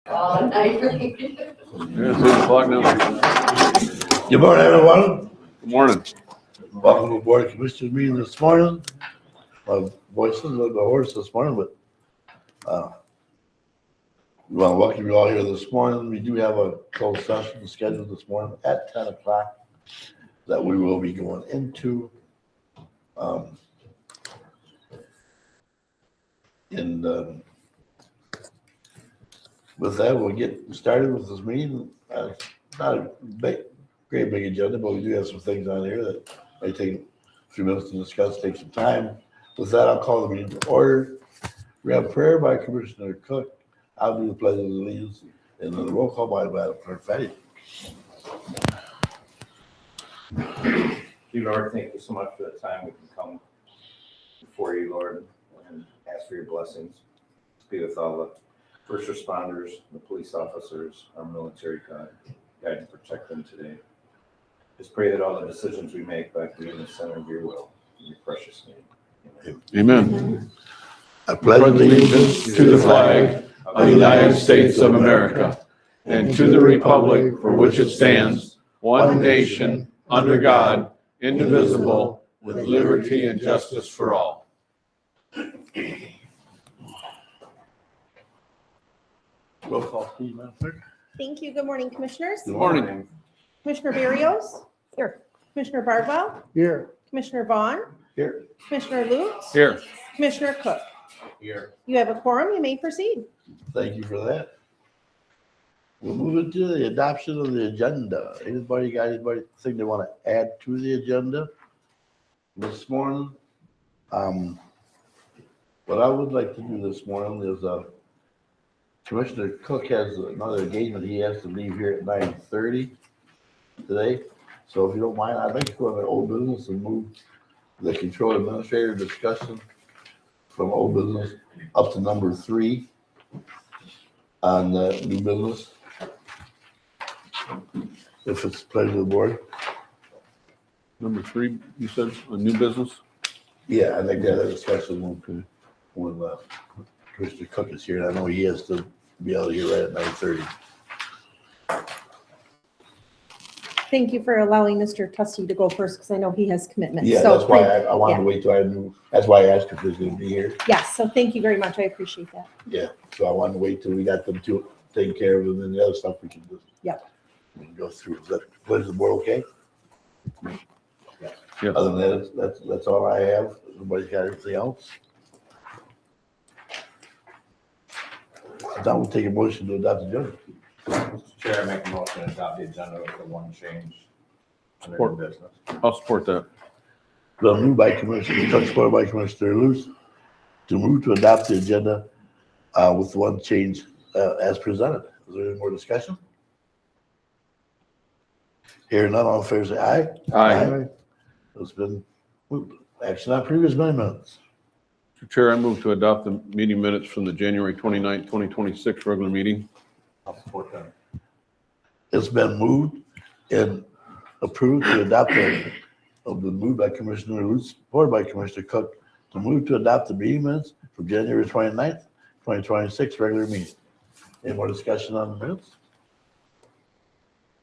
All night. Yeah, it's 8 o'clock now. Good morning, everyone. Good morning. Welcome to the Board of Commissioners meeting this morning. My voice is a little bit hoarse this morning, but we want to welcome you all here this morning. We do have a closed session scheduled this morning at 10 o'clock that we will be going into. With that, we'll get started with this meeting. Not a great big agenda, but we do have some things on here that may take a few minutes to discuss, take some time. With that, I'll call the meeting to order. We have prayer by Commissioner Cook. I'll do the pledge of allegiance, and then the roll call by Madam Clerk Fatty. Dear Lord, thank you so much for the time we can come before you, Lord, and ask for your blessings. Be with all the first responders, the police officers, our military, God, guide and protect them today. Just pray that all the decisions we make back be in the center of your will, in your precious name. Amen. I pledge Allegiance to the flag of the United States of America and to the republic for which it stands, one nation, under God, indivisible, with liberty and justice for all. Roll call, please, Madam Clerk. Thank you. Good morning, Commissioners. Good Morning. Commissioner Barrios? Here. Commissioner Bardwell? Here. Commissioner Vaughn? Here. Commissioner Lutz? Here. Commissioner Cook? Here. You have a quorum. You may proceed. Thank you for that. We'll move into the adoption of the agenda. Anybody got anything they want to add to the agenda this morning? What I would like to do this morning is Commissioner Cook has another engagement. He has to leave here at 9:30 today. So if you don't mind, I'd like to go on the old business and move the control administrator discussion from old business up to number 3 on the new business. If it's pleasure of the board. Number 3, you said, a new business? Yeah, I'd like to have a discussion when Commissioner Cook is here. I know he has to be out of here right at 9:30. Thank you for allowing Mr. Tusty to go first because I know he has commitments. Yeah, So that's why I wanted to wait till I knew, that's why I asked if he was gonna be here. Yes, so thank you very much. I appreciate that. Yeah, so I wanted to wait till we got them two taken care of, and then the other stuff we can just. Yep. We can go through. Is that pleasure of the board okay? Yeah. Other than that, that's all I have. Everybody's got anything else? Now we'll take a motion to adopt the agenda. Mr. Chair, I make a motion to adopt the agenda with the one change under Support. new business. I'll support that. Well, moved by Commissioner Cook, supported by Commissioner Luce, to move to adopt the agenda with one change as presented. Is there any more discussion? Hearing none, all in favor say aye. Aye. It's been moved. Action on previous amendments. Mr. Chair, I move to adopt the meeting minutes from the January 29th, 2026 regular meeting. I'll support that. It's been moved and approved to adopt of the move by Commissioner Luce, supported by Commissioner Cook, to move to adopt the meeting minutes from January 29th, 2026 regular meeting. Any more discussion on the minutes?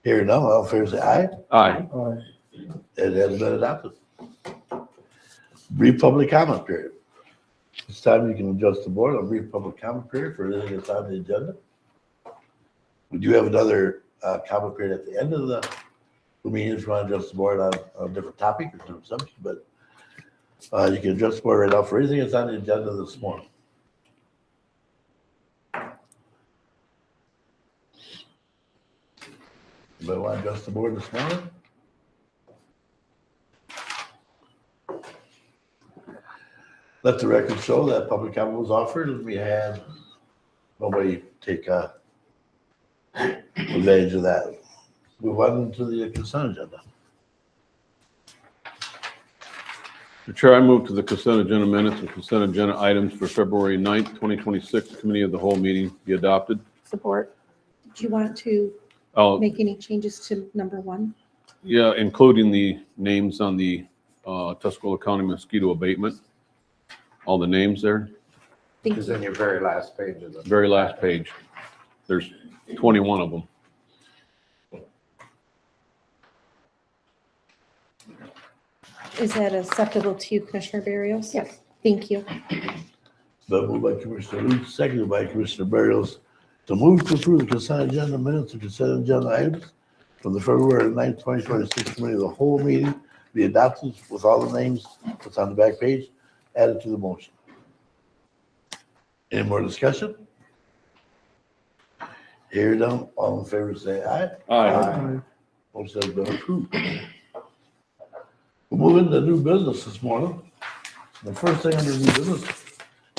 Hearing none, all in favor say aye. Aye. It has been adopted. Brief public comment period. This time you can adjust the board on brief public comment period for anything that's on the agenda. We do have another comment period at the end of the meeting if you want to adjust the board on a different topic or different subject, but you can adjust the board right now for anything that's on the agenda this morning. Anybody want to adjust the board this morning? Let the record show that public comment was offered and we had nobody take advantage of that. Move on to the consent agenda. Mr. Chair, I move to the consent agenda minutes and consent agenda items for February 9th, 2026 Committee of the Whole meeting be adopted. Support. Do you want to Oh, make any changes to number 1? yeah, including the names on the Tuscola County mosquito abatement. All the names there, Thank Is you. in your very last page of the. very last page. There's 21 of them. Is that acceptable to you, Commissioner Barrios? Yes. Thank you. Been moved by Commissioner Luke, seconded by Commissioner Barrios, to move to approve the consent agenda minutes and consent agenda items from the February 9th, 2026 committee of the whole meeting be adopted with all the names that's on the back page added to the motion. Any more discussion? Hearing none, all in favor say aye. Aye. Motion has been approved. We'll move into new business this morning. The first thing under new business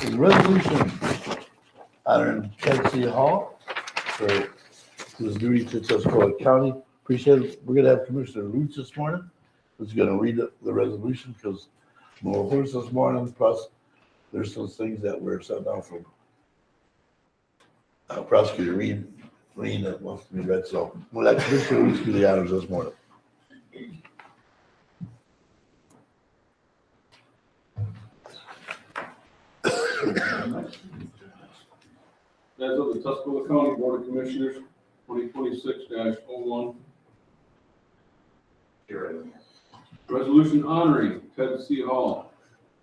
is resolution honoring Ted C. Hall for his duty to Tuscola County. Appreciate it. We're gonna have Commissioner Lutz this morning, who's gonna read the resolution, because more horse this morning, plus there's some things that were sent down from Prosecutor Reed that wants to be read, so we'll let Commissioner Lutz do the honors this morning. As of the Tuscola County Board of Commissioners, 2026-01. Resolution honoring Ted C. Hall.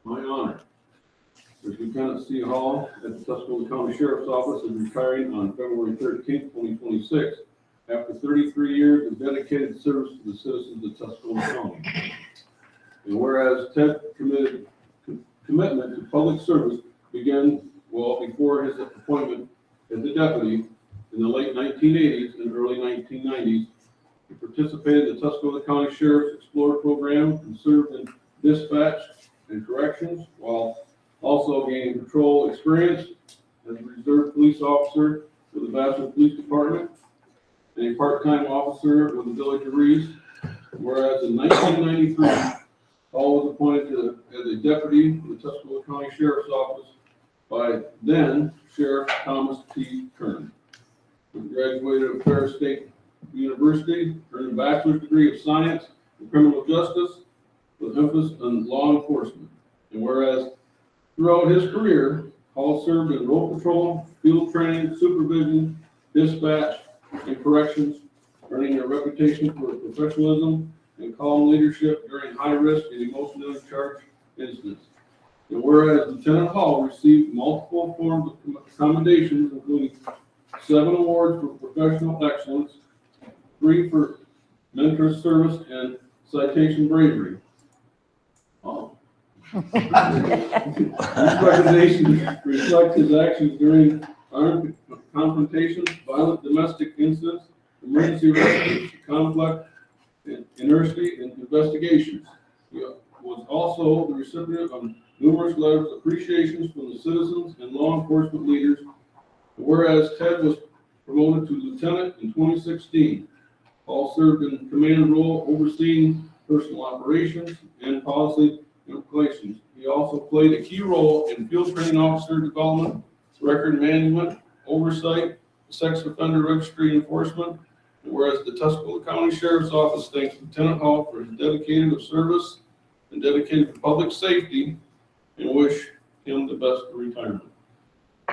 My honor. There's Lieutenant C. Hall at the Tuscola County Sheriff's Office is retiring on February 13th, 2026, after 33 years of dedicated service to the citizens of Tuscola County. And whereas Ted's commitment to public service began well before his appointment as a deputy in the late 1980s and early 1990s, he participated in the Tuscola County Sheriff's Explorer Program and served in dispatch and corrections, while also gaining patrol experience as a reserve police officer with the Vassar Police Department and a part-time officer with the Village of Reese. Whereas in 1993, Hall was appointed as a deputy in the Tuscola County Sheriff's Office by then Sheriff Thomas T. Kern. He graduated of Ferris State University, earned a bachelor's degree of science in criminal justice with emphasis on law enforcement. And whereas throughout his career, Hall served in road patrol, field training, supervision, dispatch, and corrections, earning a reputation for professionalism and calm leadership during high-risk and emotionally charged incidents. And whereas Lieutenant Hall received multiple forms of commendations, including 7 awards for professional excellence, 3 for mentor service and citation bravery. These recommendations reflect his actions during armed confrontations, violent domestic incidents, emergency rescue, conflict, inertia, and investigations. He was also the recipient of numerous letters of appreciations from the citizens and law enforcement leaders. Whereas Ted was promoted to lieutenant in 2016, Hall served in command role overseeing personal operations and policy implications. He also played a key role in field training officer development, record management, oversight, sex offender registry enforcement. And whereas the Tuscola County Sheriff's Office thanks Lieutenant Hall for his dedicated service and dedicated to public safety, and wish him the best of retirement.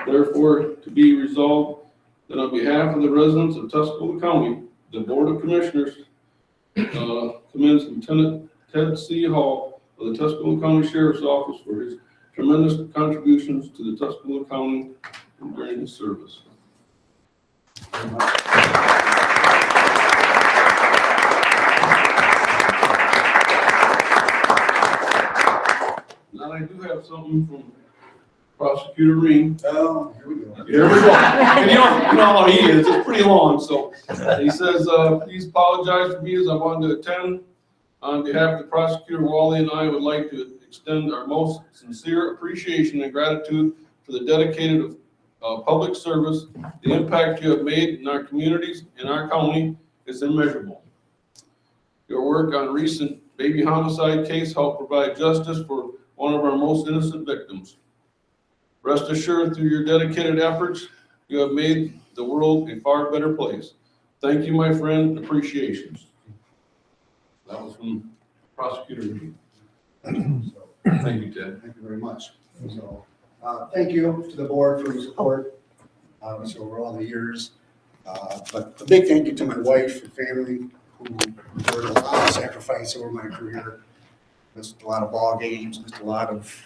Therefore, to be resolved that on behalf of the residents of Tuscola County, the Board of Commissioners commends Lieutenant Ted C. Hall of the Tuscola County Sheriff's Office for his tremendous contributions to the Tuscola County during his service. Now I do have something from Prosecutor Reed. Oh, here we go. Here we go. And you know how he is, it's pretty long, so. He says, please apologize for me as I wanted to attend. On behalf of the prosecutor, Wally and I would like to extend our most sincere appreciation and gratitude for the dedicated public service. The impact you have made in our communities and our county is immeasurable. Your work on recent baby homicide case helped provide justice for one of our most innocent victims. Rest assured, through your dedicated efforts, you have made the world a far better place. Thank you, my friend. Appreciations. That was from Prosecutor Reed. Thank you, Ted. Thank you very much. So, thank you to the board for your support. obviously over all the years. But a big thank you to my wife and family who endured a lot of sacrifice over my career. Missed a lot of ball games, missed a lot of,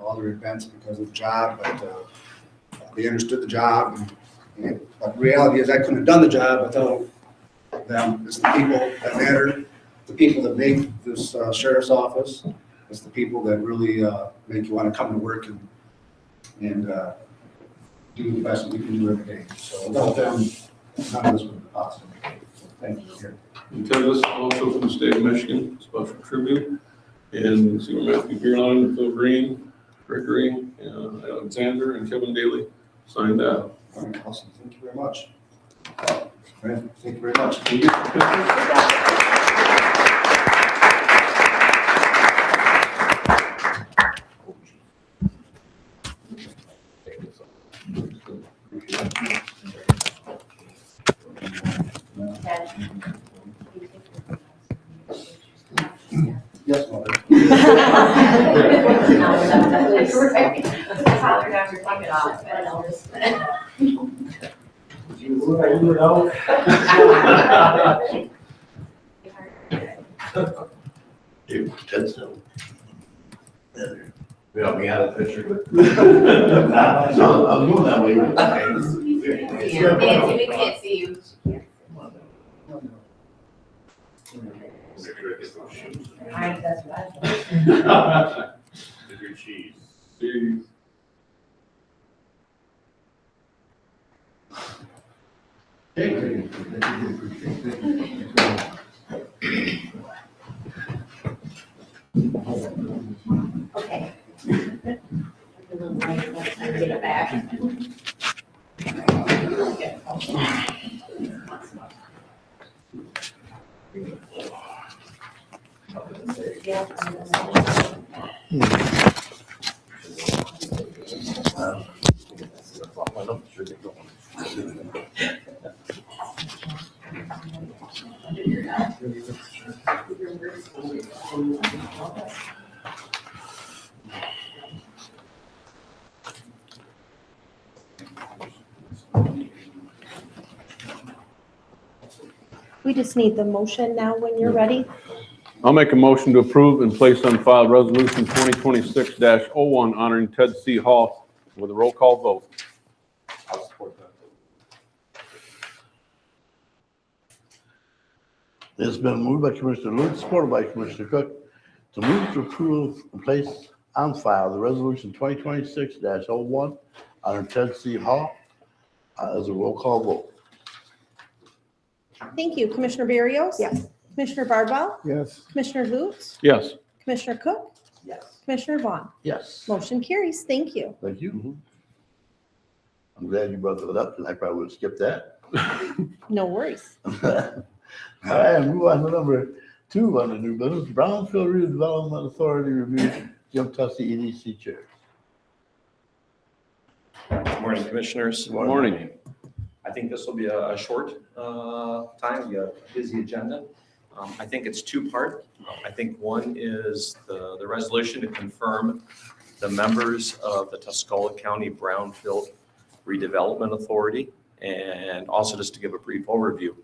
other events because of the job, but they understood the job. But the reality is I couldn't have done the job without them. It's the people that matter, the people that make this sheriff's office. It's the people that really make you want to come to work and do the best we can do every day. So without them, none of this would be possible. So thank you. And Ted, this also from the state of Michigan, special tribute. And see where Matthew Beerline, Phil Green, Gregory, Alexander, and Kevin Daly signed that. All right, awesome. Thank you very much. All right, thank you very much. Can you get the picture? Yes, Mother. Tyler got your bucket off. Ted still. We don't be out of the picture. No, I'm going that way. Nancy, we can't see you. That's what I With your cheese. See, Okay. Get it back. We just need the motion now when you're ready. I'll make a motion to approve and place on file Resolution 2026-01 honoring Ted C. Hall with a roll call vote. I'll support that. It's been moved by Commissioner Lutz, supported by Commissioner Cook, to move to approve and place on file the Resolution 2026-01 honoring Ted C. Hall as a roll call vote. Thank you. Commissioner Barrios? Yes. Commissioner Bardwell? Yes. Commissioner Lutz? Yes. Commissioner Cook? Yes. Commissioner Vaughn? Yes, Motion carries. Thank you. thank you. I'm glad you brought that up, and I probably would have skipped that. No worries. All right, move on to number 2 on the new business, Brownfield Redevelopment Authority review, Jim Tussey, EDC Chair. Good morning, Commissioners. Good morning. I think this will be a short time, we have a busy agenda. I think it's two-part. I think one is the resolution to confirm the members of the Tuscola County Brownfield Redevelopment Authority, and also just to give a brief overview.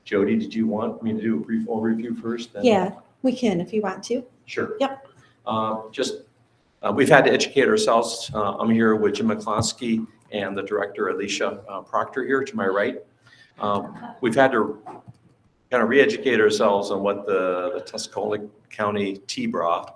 Jody, did you want me to do a brief overview first? then? Yeah, we can if you want to. Sure. Yep. We've had to educate ourselves. I'm here with Jim McCloskey and the director, Alicia Proctor, here to my right. We've had to kind of re-educate ourselves on what the Tuscola County TBRA,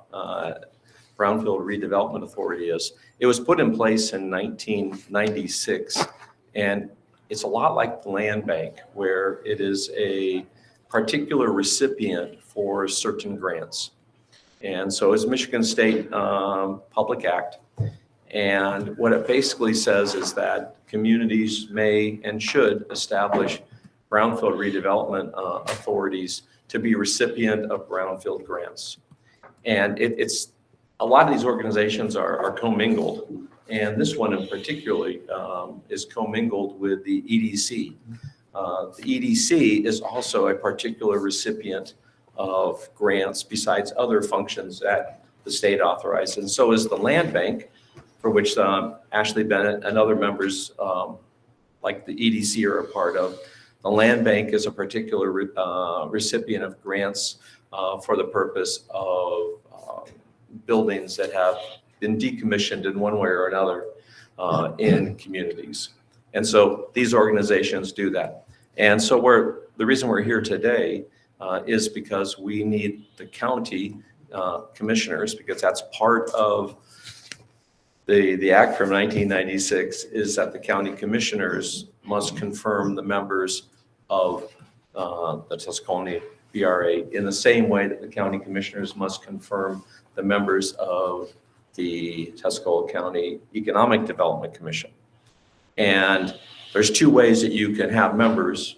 Brownfield Redevelopment Authority is. It was put in place in 1996, and it's a lot like the land bank, where it is a particular recipient for certain grants. And so it's Michigan State Public Act. And what it basically says is that communities may and should establish brownfield redevelopment authorities to be recipient of brownfield grants. And it's a lot of these organizations are commingled. And this one in particularly is commingled with the EDC. The EDC is also a particular recipient of grants besides other functions that the state authorized. And so is the land bank, for which Ashley Bennett and other members like the EDC are a part of. The land bank is a particular recipient of grants for the purpose of buildings that have been decommissioned in one way or another in communities. And so these organizations do that. And so the reason we're here today is because we need the county commissioners, because that's part of the act from 1996, is that the county commissioners must confirm the members of the Tuscaloosa BRA in the same way that the county commissioners must confirm the members of the Tuscaloosa County Economic Development Commission. And there's two ways that you can have members,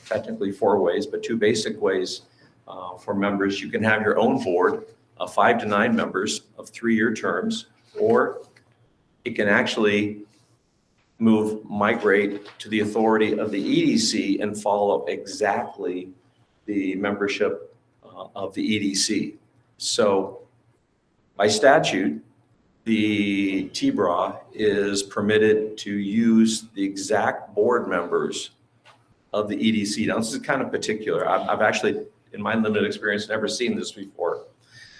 technically 4 ways, but 2 basic ways for members. You can have your own board of 5 to 9 members of 3-year terms, or it can actually migrate to the authority of the EDC and follow exactly the membership of the EDC. So by statute, the TBRA is permitted to use the exact board members of the EDC. Now, this is kind of particular. I've actually, in my limited experience, never seen this before.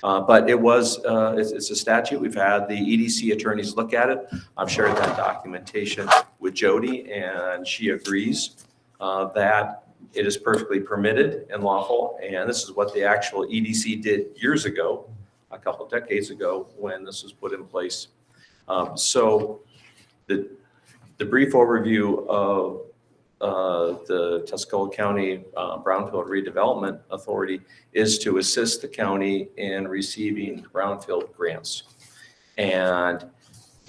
But it's a statute. We've had the EDC attorneys look at it. I've shared that documentation with Jody, and she agrees that it is perfectly permitted and lawful. And this is what the actual EDC did years ago, a couple of decades ago, when this was put in place. So the brief overview of the Tuscaloosa County Brownfield Redevelopment Authority is to assist the county in receiving brownfield grants. And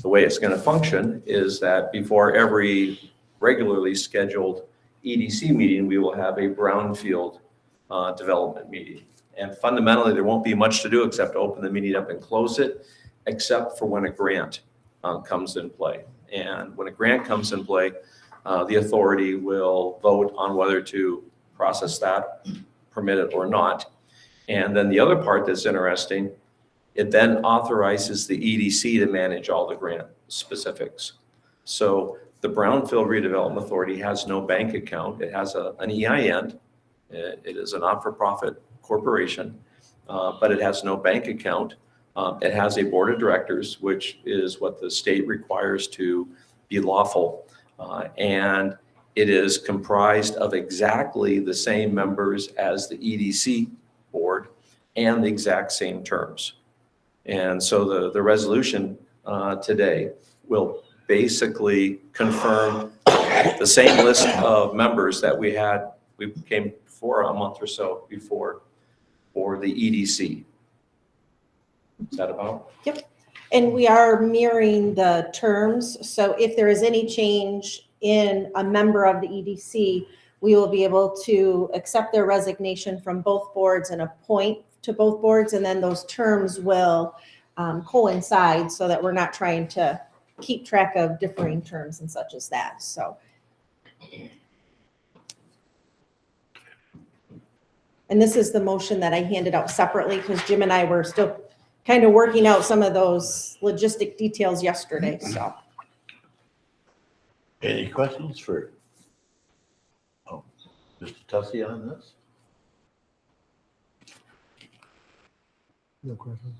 the way it's going to function is that before every regularly scheduled EDC meeting, we will have a brownfield development meeting. And fundamentally, there won't be much to do except to open the meeting up and close it, except for when a grant comes in play. And when a grant comes in play, the authority will vote on whether to process that, permit it or not. And then the other part that's interesting, it then authorizes the EDC to manage all the grant specifics. So the Brownfield Redevelopment Authority has no bank account. It has an EIN. It is a not-for-profit corporation, but it has no bank account. It has a board of directors, which is what the state requires to be lawful. And it is comprised of exactly the same members as the EDC board and the exact same terms. And so the resolution today will basically confirm the same list of members that we came for a month or so before for the EDC. Is that about? Yep. And we are mirroring the terms. So if there is any change in a member of the EDC, we will be able to accept their resignation from both boards and appoint to both boards. And then those terms will coincide so that we're not trying to keep track of differing terms and such as that. So. And this is the motion that I handed out separately because Jim and I were still kind of working out some of those logistic details yesterday, so. Any questions for Mr. Tussey on this? No questions.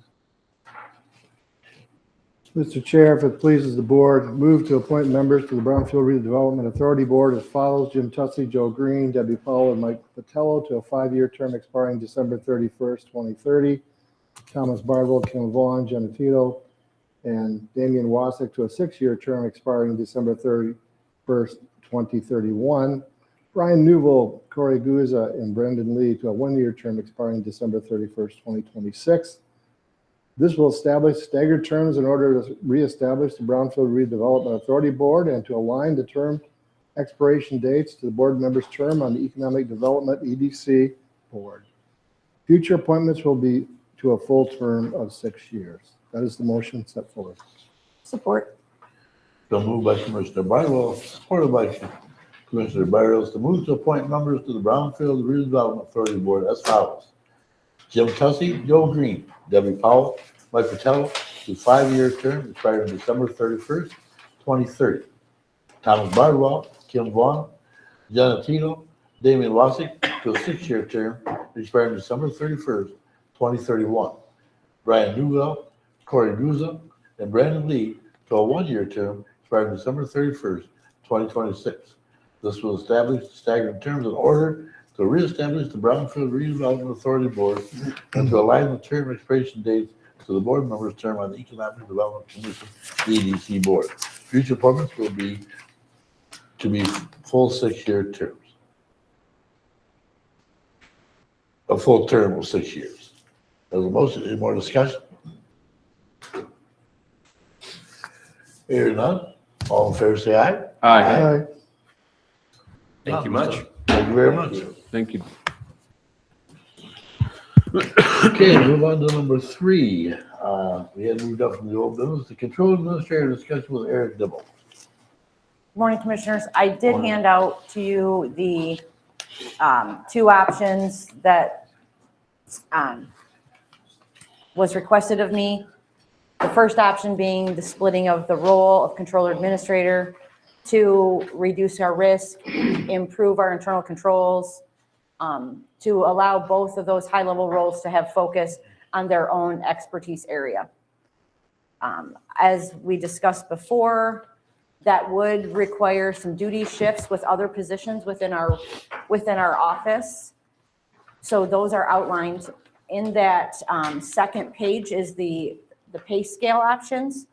Mr. Chair, if it pleases the board, move to appoint members to the Brownfield Redevelopment Authority Board as follows: Jim Tussey, Joe Green, Debbie Powell, and Mike Patello to a 5-year term expiring December 31st, 2030. Thomas Bardwell, Kim Vaughn, Jenna Tito, and Damian Wasik to a 6-year term expiring December 31st, 2031. Brian Newell, Corey Guza, and Brendan Lee to a 1-year term expiring December 31st, 2026. This will establish staggered terms in order to reestablish the Brownfield Redevelopment Authority Board and to align the term expiration dates to the board member's term on the Economic Development EDC Board. Future appointments will be to a full term of 6 years. That is the motion set forth. Support. So moved by Commissioner Bardwell, supported by Commissioner Barrios, to move to appoint members to the Brownfield Redevelopment Authority Board as follows: Jim Tussey, Joe Green, Debbie Powell, Mike Patello, to 5-year term expiring December 31st, 2030. Thomas Bardwell, Kim Vaughn, Jenna Tino, Damian Wassick to a 6-year term expiring December 31st, 2031. Brian Newell, Corey Guza, and Brandon Lee to a 1-year term expiring December 31st, 2026. This will establish staggered terms in order to reestablish the Brownfield Redevelopment Authority Board and to align the term expiration dates to the board members' term on the Economic Development Commission, EDC Board. Future appointments will be full 6-year terms. A full term of 6 years. There's a motion, any more discussion? Hearing none, all in favor say aye. Aye. Thank you much. Thank you very much. Thank you. Okay, move on to number 3. We had moved up from the old business, the control administrator discussion with Eric Dibble. Morning, Commissioners. I did hand out to you the 2 options that was requested of me. The first option being the splitting of the role of controller administrator to reduce our risk, improve our internal controls, to allow both of those high-level roles to have focus on their own expertise area. As we discussed before, that would require some duty shifts with other positions within our office. So those are outlined in that second page is the pay scale options.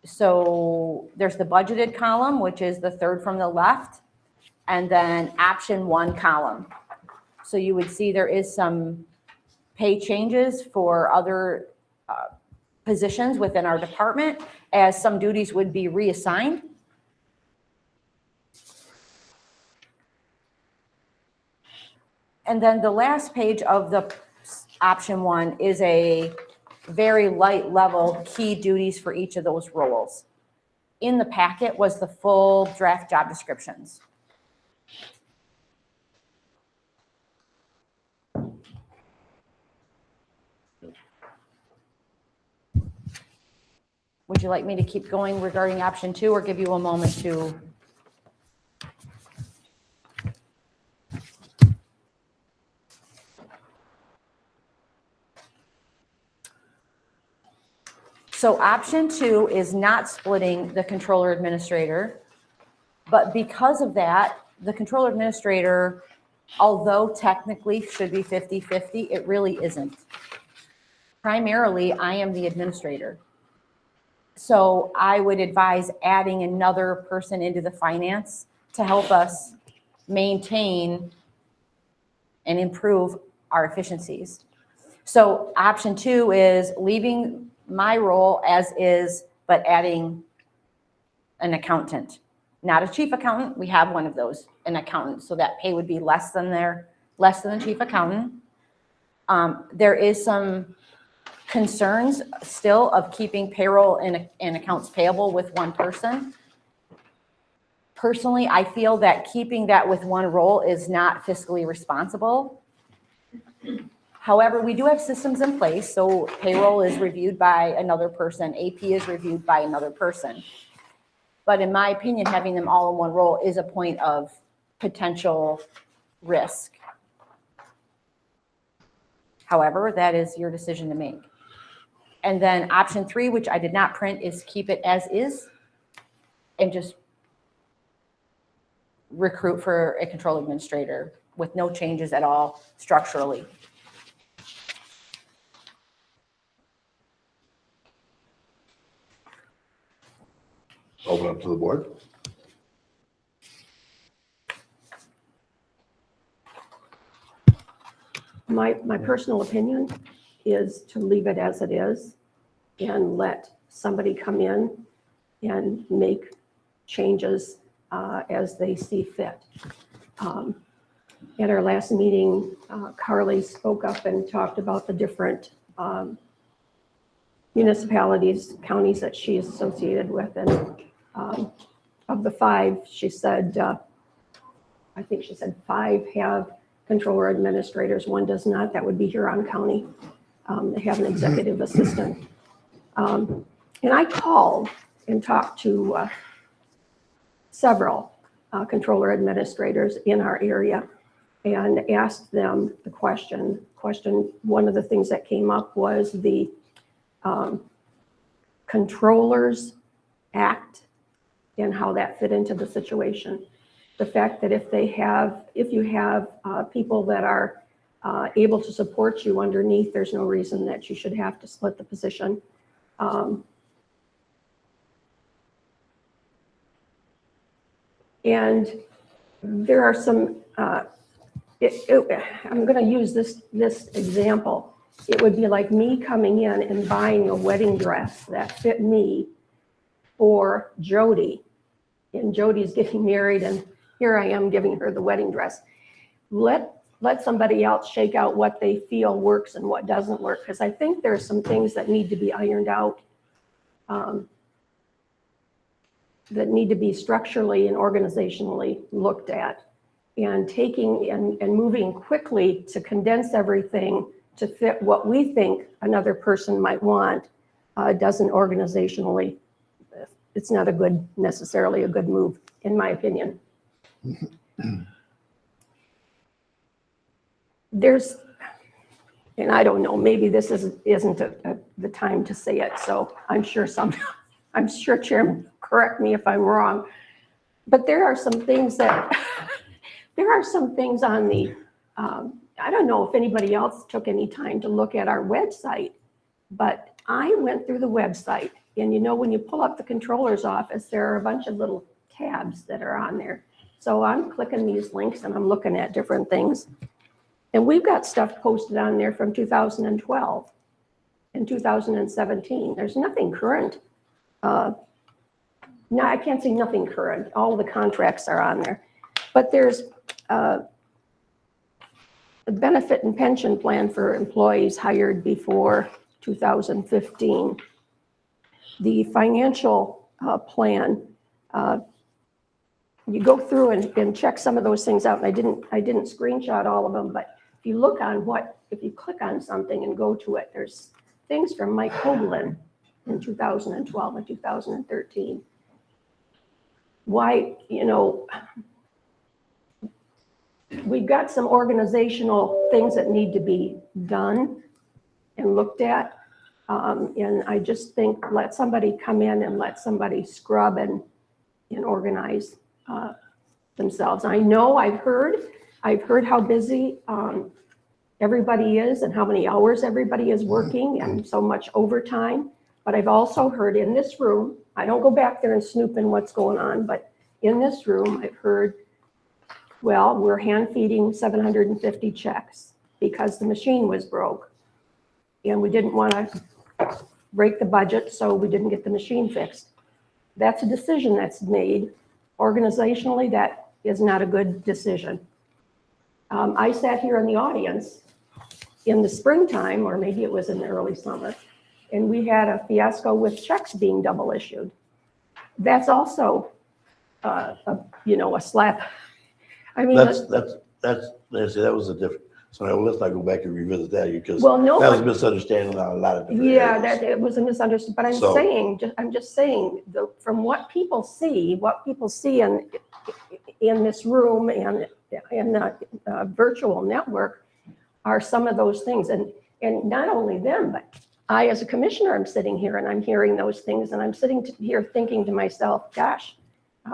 So there's the budgeted column, which is the third from the left, and then option 1 column. So you would see there is some pay changes for other positions within our department as some duties would be reassigned. And then the last page of the option 1 is a very light level key duties for each of those roles. In the packet was the full draft job descriptions. Would you like me to keep going regarding option 2 or give you a moment to? So option 2 is not splitting the controller administrator, but because of that, the controller administrator, although technically should be 50-50, it really isn't. Primarily, I am the administrator. So I would advise adding another person into the finance to help us maintain and improve our efficiencies. So option 2 is leaving my role as is, but adding an accountant, not a chief accountant. We have one of those, an accountant. So that pay would be less than the chief accountant. There is some concerns still of keeping payroll and accounts payable with one person. Personally, I feel that keeping that with one role is not fiscally responsible. However, we do have systems in place, so payroll is reviewed by another person, AP is reviewed by another person. But in my opinion, having them all in one role is a point of potential risk. However, that is your decision to make. And then option 3, which I did not print, is keep it as is and just recruit for a control administrator with no changes at all structurally. Open up to the board. My personal opinion is to leave it as it is and let somebody come in and make changes as they see fit. At our last meeting, Carly spoke up and talked about the different municipalities, counties that she is associated with. And of the 5, she said, I think she said 5 have controller administrators, 1 does not. That would be Huron County. They have an executive assistant. And I called and talked to several controller administrators in our area and asked them the question. One of the things that came up was the Controllers Act and how that fit into the situation. The fact that if you have people that are able to support you underneath, there's no reason that you should have to split the position. And there are some, I'm going to use this example. It would be like me coming in and buying a wedding dress that fit me for Jody. And Jody's getting married, and here I am giving her the wedding dress. Let somebody else shake out what they feel works and what doesn't work, because I think there's some things that need to be ironed out, that need to be structurally and organizationally looked at, and taking and moving quickly to condense everything to fit what we think another person might want doesn't organizationally, it's not necessarily a good move, in my opinion. There's, and I don't know, maybe this isn't the time to say it, so I'm sure Chairman, correct me if I'm wrong, but there are some things that, there are some things on the, I don't know if anybody else took any time to look at our website, but I went through the website, and when you pull up the controller's office, there are a bunch of little tabs that are on there. So I'm clicking these links and I'm looking at different things. And we've got stuff posted on there from 2012 and 2017. There's nothing current. No, I can't say nothing current. All the contracts are on there. But there's a benefit and pension plan for employees hired before 2015. The financial plan, you go through and check some of those things out. And I didn't screenshot all of them, but if you look on if you click on something and go to it, there's things from Mike Hoagland in 2012 and 2013. Why, we've got some organizational things that need to be done and looked at. And I just think let somebody come in and let somebody scrub and organize themselves. I know I've heard how busy everybody is and how many hours everybody is working and so much overtime. But I've also heard in this room, I don't go back there and snoop in what's going on, but in this room, I've heard, well, we're hand feeding 750 checks because the machine was broke. And we didn't want to break the budget, so we didn't get the machine fixed. That's a decision that's made. Organizationally, that is not a good decision. I sat here in the audience in the springtime, or maybe it was in the early summer, and we had a fiasco with checks being double issued. That's also, a slap. I mean, That was a different, so now let's not go back and revisit that because well, no, that was a misunderstanding on a lot of different areas. that it was a misunderstanding, but I'm just saying, from what people see in this room and in the virtual network are some of those things. And not only them, but I, as a commissioner, I'm sitting here and I'm hearing those things and I'm sitting here thinking to myself, gosh,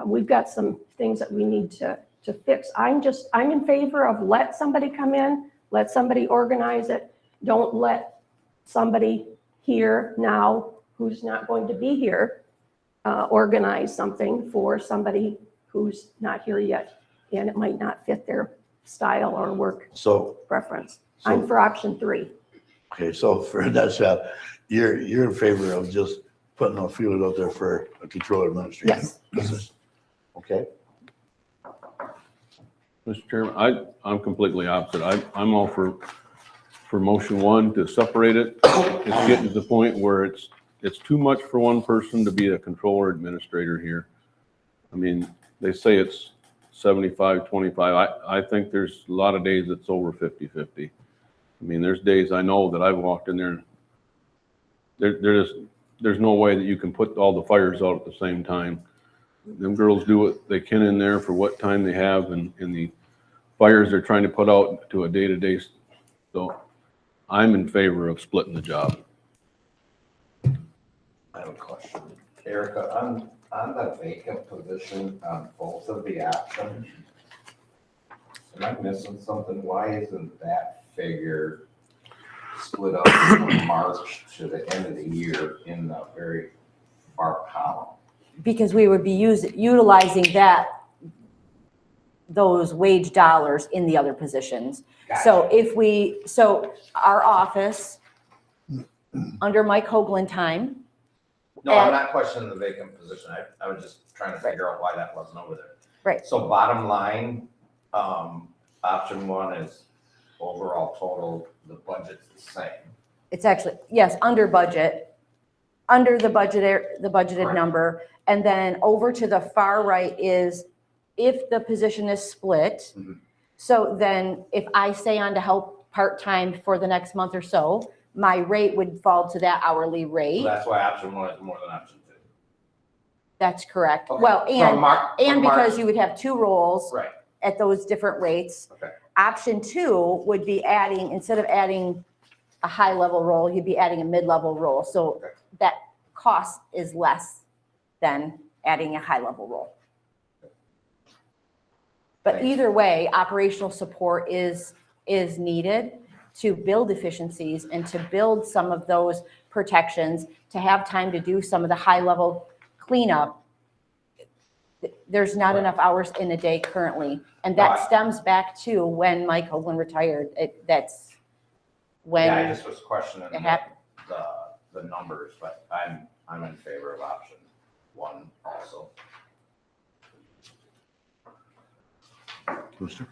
we've got some things that we need to fix. I'm in favor of let somebody come in, let somebody organize it. Don't let somebody here now who's not going to be here organize something for somebody who's not here yet, and it might not fit their style or work preference. I'm for option 3. Okay, so for a nutshell, you're in favor of just putting a feeler out there for a controller administrator? Yes. Okay. Mr. Chairman, I'm completely opposite. I'm all for motion 1 to separate it. It's getting to the point where it's too much for one person to be a controller administrator here. I mean, they say it's 75-25. I think there's a lot of days it's over 50-50. I mean, there's days I know that I've walked in there. There's no way that you can put all the fires out at the same time. them girls do what they can in there for what time they have and the fires they're trying to put out to a day-to-day. So I'm in favor of splitting the job. I have a question. Erica, on the vacant position on both of the options, am I missing something? Why isn't that figure split up from March to the end of the year in the very far column? Because we would be utilizing those wage dollars in the other positions. So so our office, under Mike Hoagland time, No, I'm not questioning the vacant position. I was just trying to figure out why that wasn't over there. Right. So bottom line, option one is overall total, the budget's the same. it's actually, yes, under budget, under the budgeted Correct. number. And then over to the far right is if the position is split. Mhm. So then if I stay on to help part-time for the next month or so, my rate would fall to that hourly So rate. that's why option one is more than option two. That's correct. Okay. Well, From and March- because you would have two roles Right, at those different rates. okay. Option two would be adding, instead of adding a high-level role, you'd be adding a mid-level role. So Okay. that cost is less than adding a high-level role. But Thanks. either way, operational support is needed to build efficiencies and to build some of those protections, to have time to do some of the high-level cleanup. There's not Right. enough hours in a day currently. And Right. that stems back to when Mike Hoagland retired. That's when. Yeah, I just was questioning it happened. the numbers, but I'm in favor of option one also. Brewster?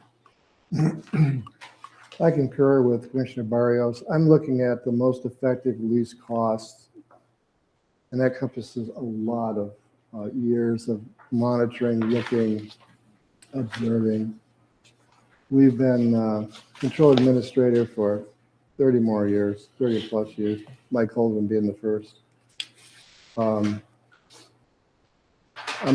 I concur with Commissioner Barrios. I'm looking at the most effective least costs, and that encompasses a lot of years of monitoring, looking, observing. We've been control administrator for 30 more years, 30 plus years, Mike Holden being the first. I'm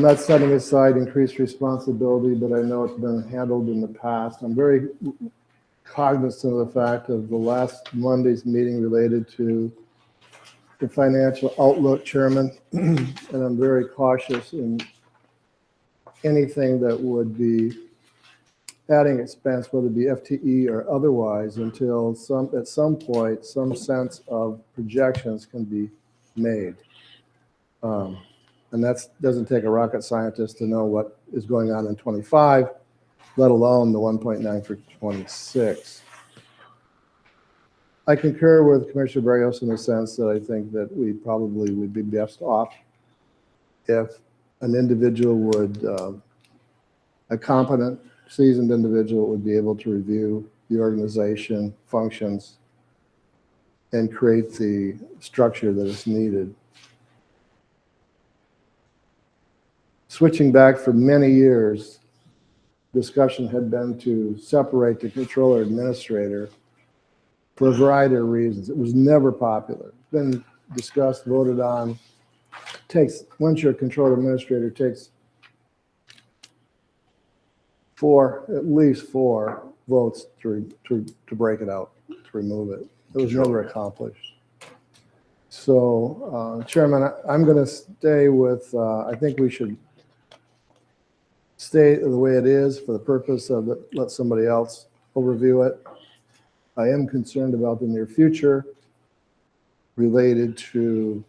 not setting aside increased responsibility, but I know it's been handled in the past. I'm very cognizant of the fact of the last Monday's meeting related to the financial outlook, Chairman, and I'm very cautious in anything that would be adding expense, whether it be FTE or otherwise, until at some point, some sense of projections can be made. And that doesn't take a rocket scientist to know what is going on in 25, let alone the 1.9 for 26. I concur with Commissioner Barrios in the sense that I think that we probably would be best off if an individual would, a competent, seasoned individual would be able to review the organization functions and create the structure that is needed. Switching back for many years, discussion had been to separate the controller administrator for a variety of reasons. It was never popular. Been discussed, voted on. Once you're a controller administrator, it takes at least four votes to break it out, to remove it. It was never accomplished. So, Chairman, I'm going to stay with, I think we should stay the way it is for the purpose of let somebody else overview it. I am concerned about the near future related to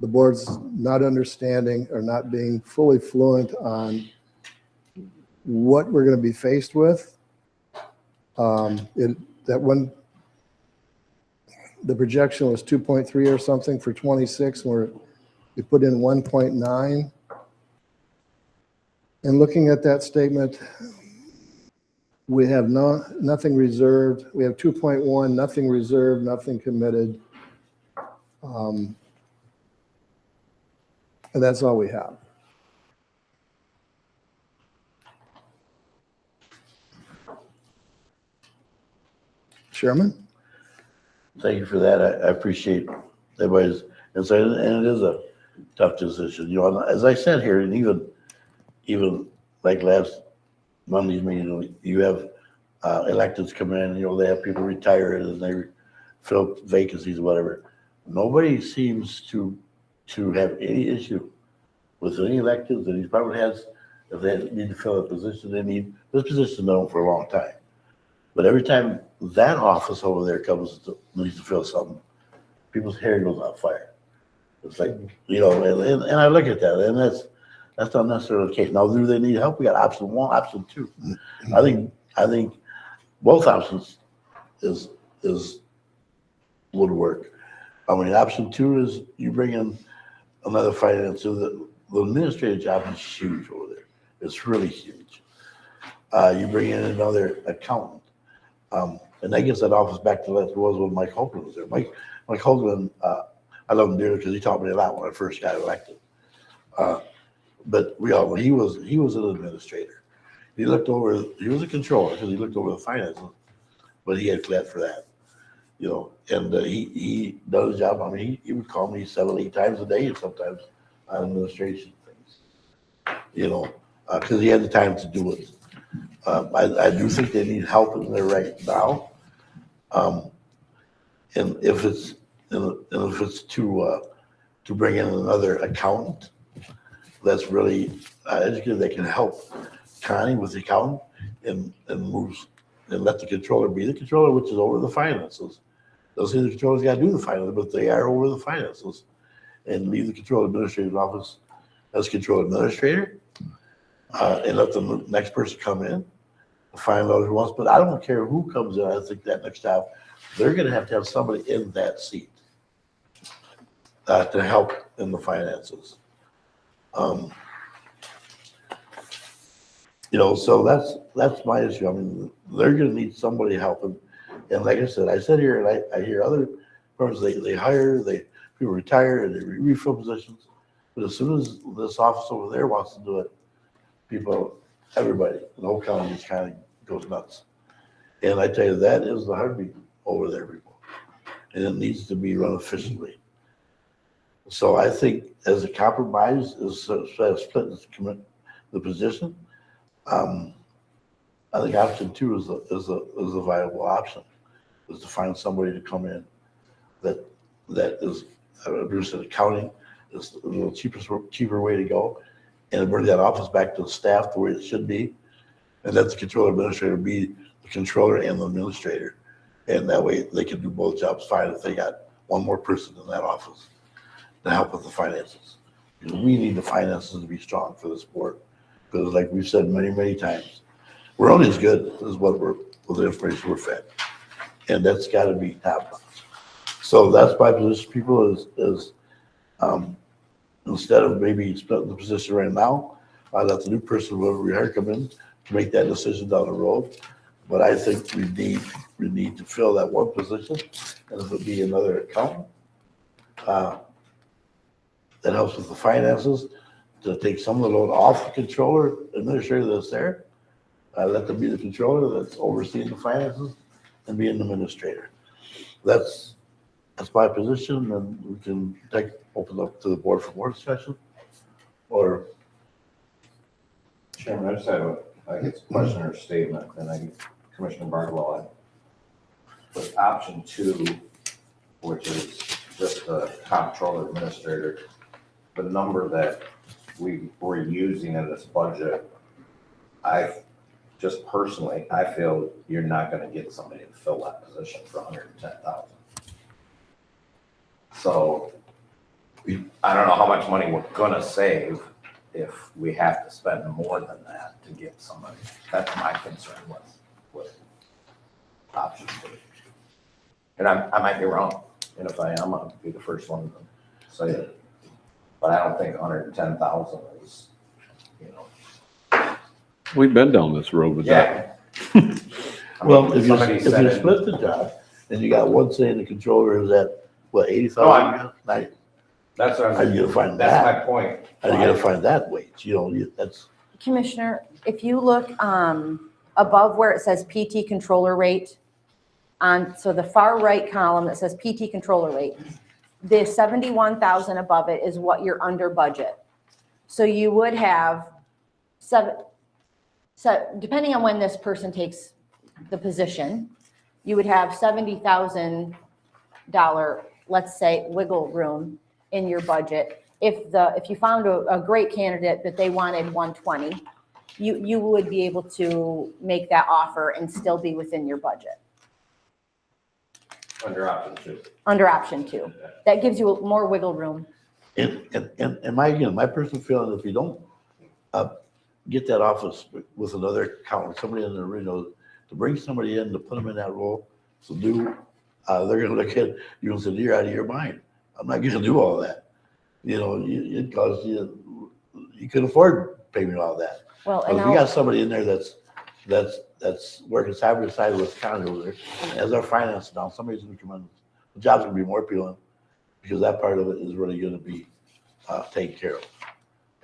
the board's not understanding or not being fully fluent on what we're going to be faced with. The projection was 2.3 or something for 26, where we put in 1.9. And looking at that statement, we have nothing reserved. We have 2.1, nothing reserved, nothing committed. And that's all we have. Chairman? Thank you for that. I appreciate everybody's insight, and it is tough decision. You know, and as I said here, and even like last Monday's meeting, you have electeds come in, you know, they have people retire and they fill vacancies, whatever. Nobody seems to have any issue with any electeds, and he probably has, if they need to fill a position, this position's known for a long time. But every time that office over there needs to fill something, people's hair goes on fire. It's like, you know, and I look at that, and that's not necessarily the case. Now, do they need help? We got option one, option two. I think both options would work. I mean, option two is you bring in another finance, so the administrative job is huge over there. It's really huge. You bring in another accountant. And that gets that office back to what it was when Mike Hoagland was there. Mike Hoagland, I love him dearly because he taught me a lot when I first got elected. But he was an administrator. He was a controller because he looked over the finances, but he had credit for that, you know. And he does his job. I mean, he would call me 7, 8 times a day, and sometimes on administration things, you know, because he had the time to do it. I do think they need help in there right now. And if it's to bring in another accountant that's really educated, that can help Connie with the accountant and let the controller be the controller, which is over the finances. Those the controllers got to do the finances, but they are over the finances, and leave the control administrator's office as control administrator, and let the next person come in, find out who wants. But I don't care who comes in. I think that next job, they're going to have somebody in that seat to help in the finances. You know, so that's my issue. I mean, they're going to need somebody helping. And like I said here, and I hear other firms, they hire, people retire, and they refill positions. But as soon as this office over there wants to do it, everybody in the whole county just kind of goes nuts. And I tell you, that is the heartbeat over there, people. And it needs to be run efficiently. So I think as a compromise, instead of splitting the position, I think option two is a viable option, is to find somebody to come in that is Bruce said accounting is a little cheaper way to go, and bring that office back to the staff the way it should be, and let the controller administrator be the controller and the administrator, and that way they can do both jobs fine if they got one more person in that office to help with the finances. Because we need the finances to be strong for this board, because like we've said many times, we're only as good as with the information we're fed, and that's got to be top notch. So that's my position, people, is instead of maybe splitting the position right now, I let the new person, whoever we hire, come in to make that decision down the road. But I think we need to fill that one position, and if it be another accountant that helps with the finances, to take some of the load off the controller administrator that's there, let them be the controller that's overseeing the finances and be an administrator. That's my position, and we can open up to the board for more discussion. Or Chairman, I just have a question or statement, and I get Commissioner Barnwell. With option two, which is just the comptroller administrator, the number that we were using in this budget, I feel you're not going to get somebody to fill that position for $110,000. So I don't know how much money we're going to save if we have to spend more than that to get somebody. That's my concern with option two. And I might be wrong, and if I am, I'll be the first one to say it. But I don't think 110,000 is, We've been down this road with that. yeah. well, if somebody you said it- split the job, and you got one saying the controller is at what, 80,000? No, That's what How you gonna find that's that? my point. How you gonna find that wage? That's. Commissioner, if you look above where it says PT controller rate, so the far right column that says PT controller rate, the 71,000 above it is what you're under budget. So you would have so depending on when this person takes the position, you would have $70,000, let's say, wiggle room in your budget. If you found a great candidate that they wanted 120, you would be able to make that offer and still be within your budget. Under option 2. Under option 2. That gives you more wiggle room. And my personal feeling, if you don't get that office with another accountant, somebody in the arena, to bring somebody in, to put them in that role, to do, they're gonna look at you and say, you're out of your mind. I'm not gonna do all that. You know, it costs you can afford paying all that. Well, But and if you now, got somebody in there that's working side by side with county over there, as our finance now, somebody's gonna come in, the job's gonna be more appealing, because that part of it is really gonna be taken care of.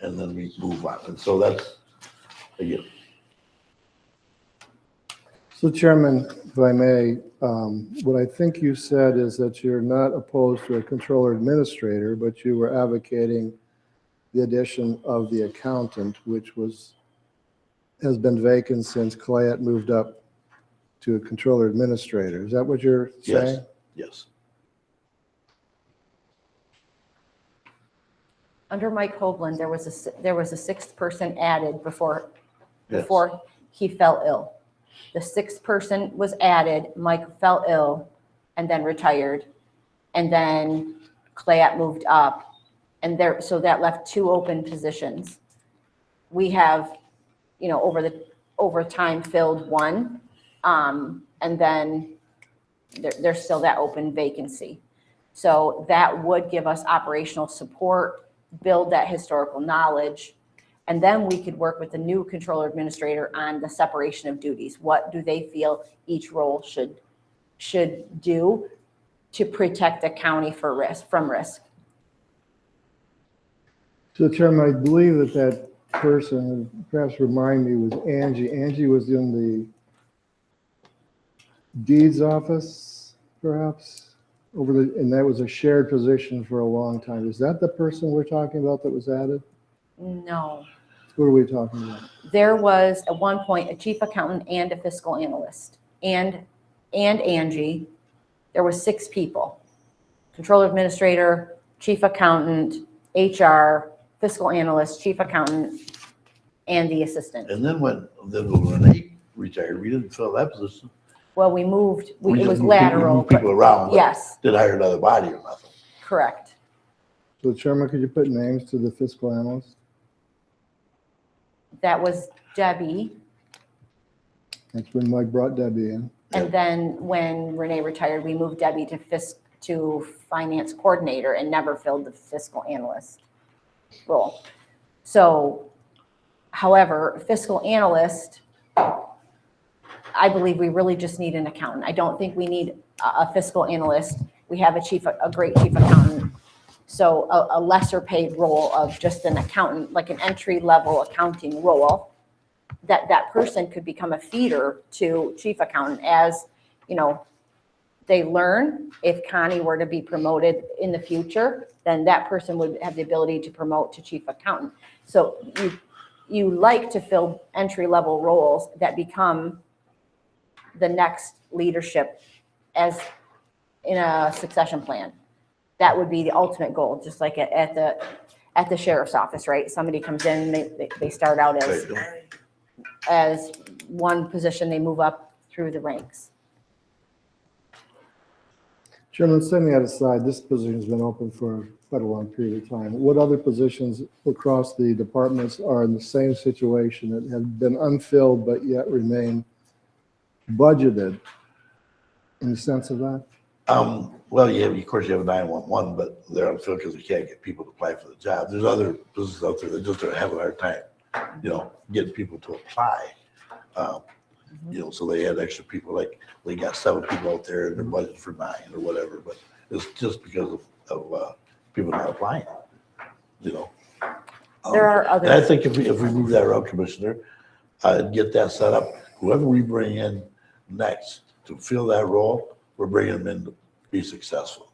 And then we move on. And so that's, again, So Chairman, if I may, what I think you said is that you're not opposed to a controller administrator, but you were advocating the addition of the accountant, which has been vacant since Clayette moved up to a controller administrator. Is that what you're saying? yes. under Mike Hoagland, there was a sixth person added before Yes. he fell ill. The sixth person was added, Mike fell ill and then retired. And then Clayette moved up, and so that left 2 open positions. We have, over time filled 1, and then there's still that open vacancy. So that would give us operational support, build that historical knowledge, and then we could work with the new controller administrator on the separation of duties. What do they feel each role should do to protect the county from risk? So Chairman, I believe that person, perhaps remind me, was Angie. Angie was in the deeds office, perhaps, and that was a shared position for a long time. Is that the person we're talking about that was added? No. What are we talking about? There was at one point a chief accountant and a fiscal analyst, and Angie. There were 6 people: controller administrator, chief accountant, HR, fiscal analyst, chief accountant, and the assistant. And then when Renee retired, we didn't fill that position. Well, we moved, it just was moved lateral. people around. but Yes, Didn't hire another body or nothing. correct. So Chairman, could you put names to the fiscal analyst? That was Debbie. That's when Mike brought Debbie in. And then when Renee retired, we moved Debbie to finance coordinator and never filled the fiscal analyst role. So, however, fiscal analyst, I believe we really just need an accountant. I don't think we need a fiscal analyst. We have a great chief accountant. So a lesser paid role of just an accountant, like an entry level accounting role, that person could become a feeder to chief accountant as, they learn. If Connie were to be promoted in the future, then that person would have the ability to promote to chief accountant. So you like to fill entry level roles that become the next leadership as in a succession plan. That would be the ultimate goal, just like at the sheriff's office, right? Somebody comes in, they start out as one position, they move up through the ranks. Chairman, setting that aside, this position has been open for quite a long period of time. What other positions across the departments are in the same situation that have been unfilled but yet remain budgeted? Any sense of that? Well, of course, you have a 911, but they're unfilled because they can't get people to apply for the job. There's other businesses out there that just have a hard time, getting people to apply. So they had extra people, like they got 7 people out there and they're budgeted for 9 or whatever, but it's just because of people not applying, There are And I other, think if we move that route, Commissioner, get that set up, whoever we bring in next to fill that role, we're bringing them in to be successful.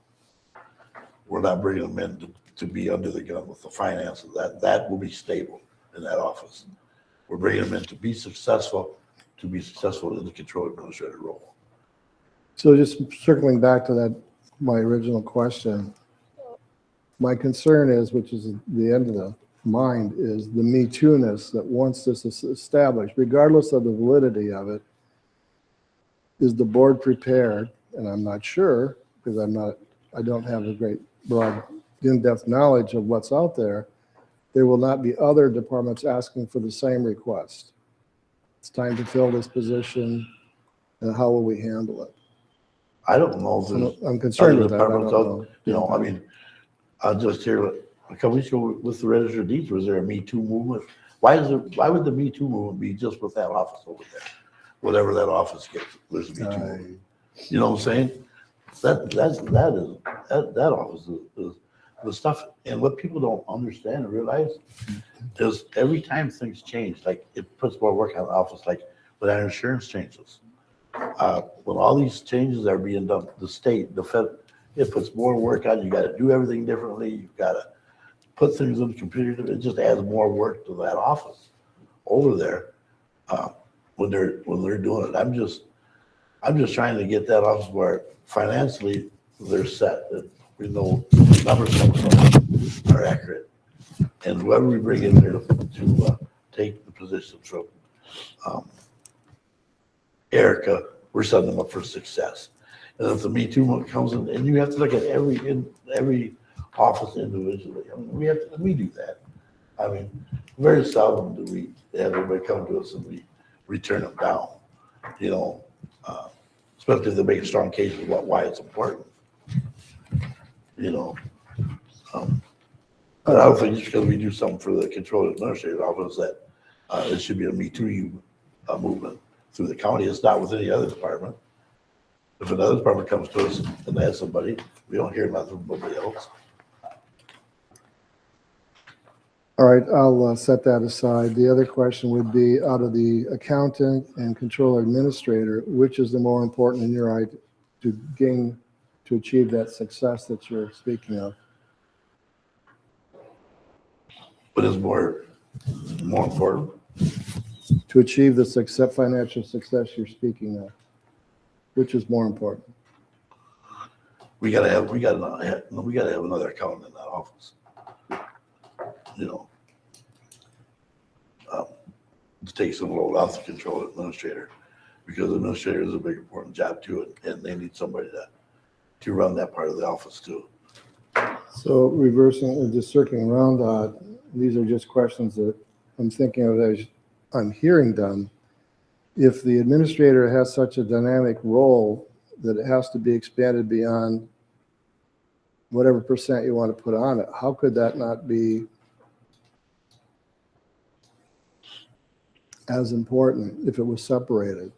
we're not bringing them in to be under the gun with the finances. That will be stable in that office. We're bringing them in to be successful in the control administrator role. So just circling back to that, my original question, my concern is, which is the end of the mind, is the Me Too-ness that once this is established, regardless of the validity of it, is the board prepared, and I'm not sure, because I don't have a great broad, in-depth knowledge of what's out there, there will not be other departments asking for the same request. It's time to fill this position, and how will we handle it? I don't know if there's I'm concerned other with that. I don't departments know. I mean, I just hear a couple weeks ago with the registered deeds, was there a Me Too movement? Why would the Me Too movement be just with that office over there? Whatever that office gets, there's a Me Too movement. You know what I'm saying? That office is the stuff, and what people don't understand and realize is every time things change, like it puts more work on the office, like when our insurance changes. When all these changes are being done, the state, the Fed, it puts more work on, you gotta do everything differently, you've gotta put things in the computer, it just adds more work to that office over there, when they're doing it. I'm just trying to get that office where financially they're set, that we know numbers are accurate. And whoever we bring in there to take the position from Erica, we're setting them up for success. And if the Me Too comes in, and you have to look at every office individually. I mean, we do that. I mean, very seldom do we have everybody come to us and we turn them down, you know, especially if they make a strong case about why it's important, you know. But I don't think just because we do something for the controller administrative office that it should be a Me Too movement through the county. It's not with any other department. If another department comes to us and they have somebody, we don't hear nothing from nobody else. All right, I'll set that aside. The other question would be, out of the accountant and controller administrator, which is the more important in your eye to achieve that success that you're speaking of? What is more important? To achieve the financial success you're speaking of, which is more important? We gotta have another accountant in that office. You know, to take some load off the control administrator, because the administrator is a big important job too, and they need somebody to run that part of the office too. So reversing or just circling around, these are just questions that I'm thinking of as I'm hearing them. If the administrator has such a dynamic role that it has to be expanded beyond whatever percent you want to put on it, how could that not be as important if it was separated?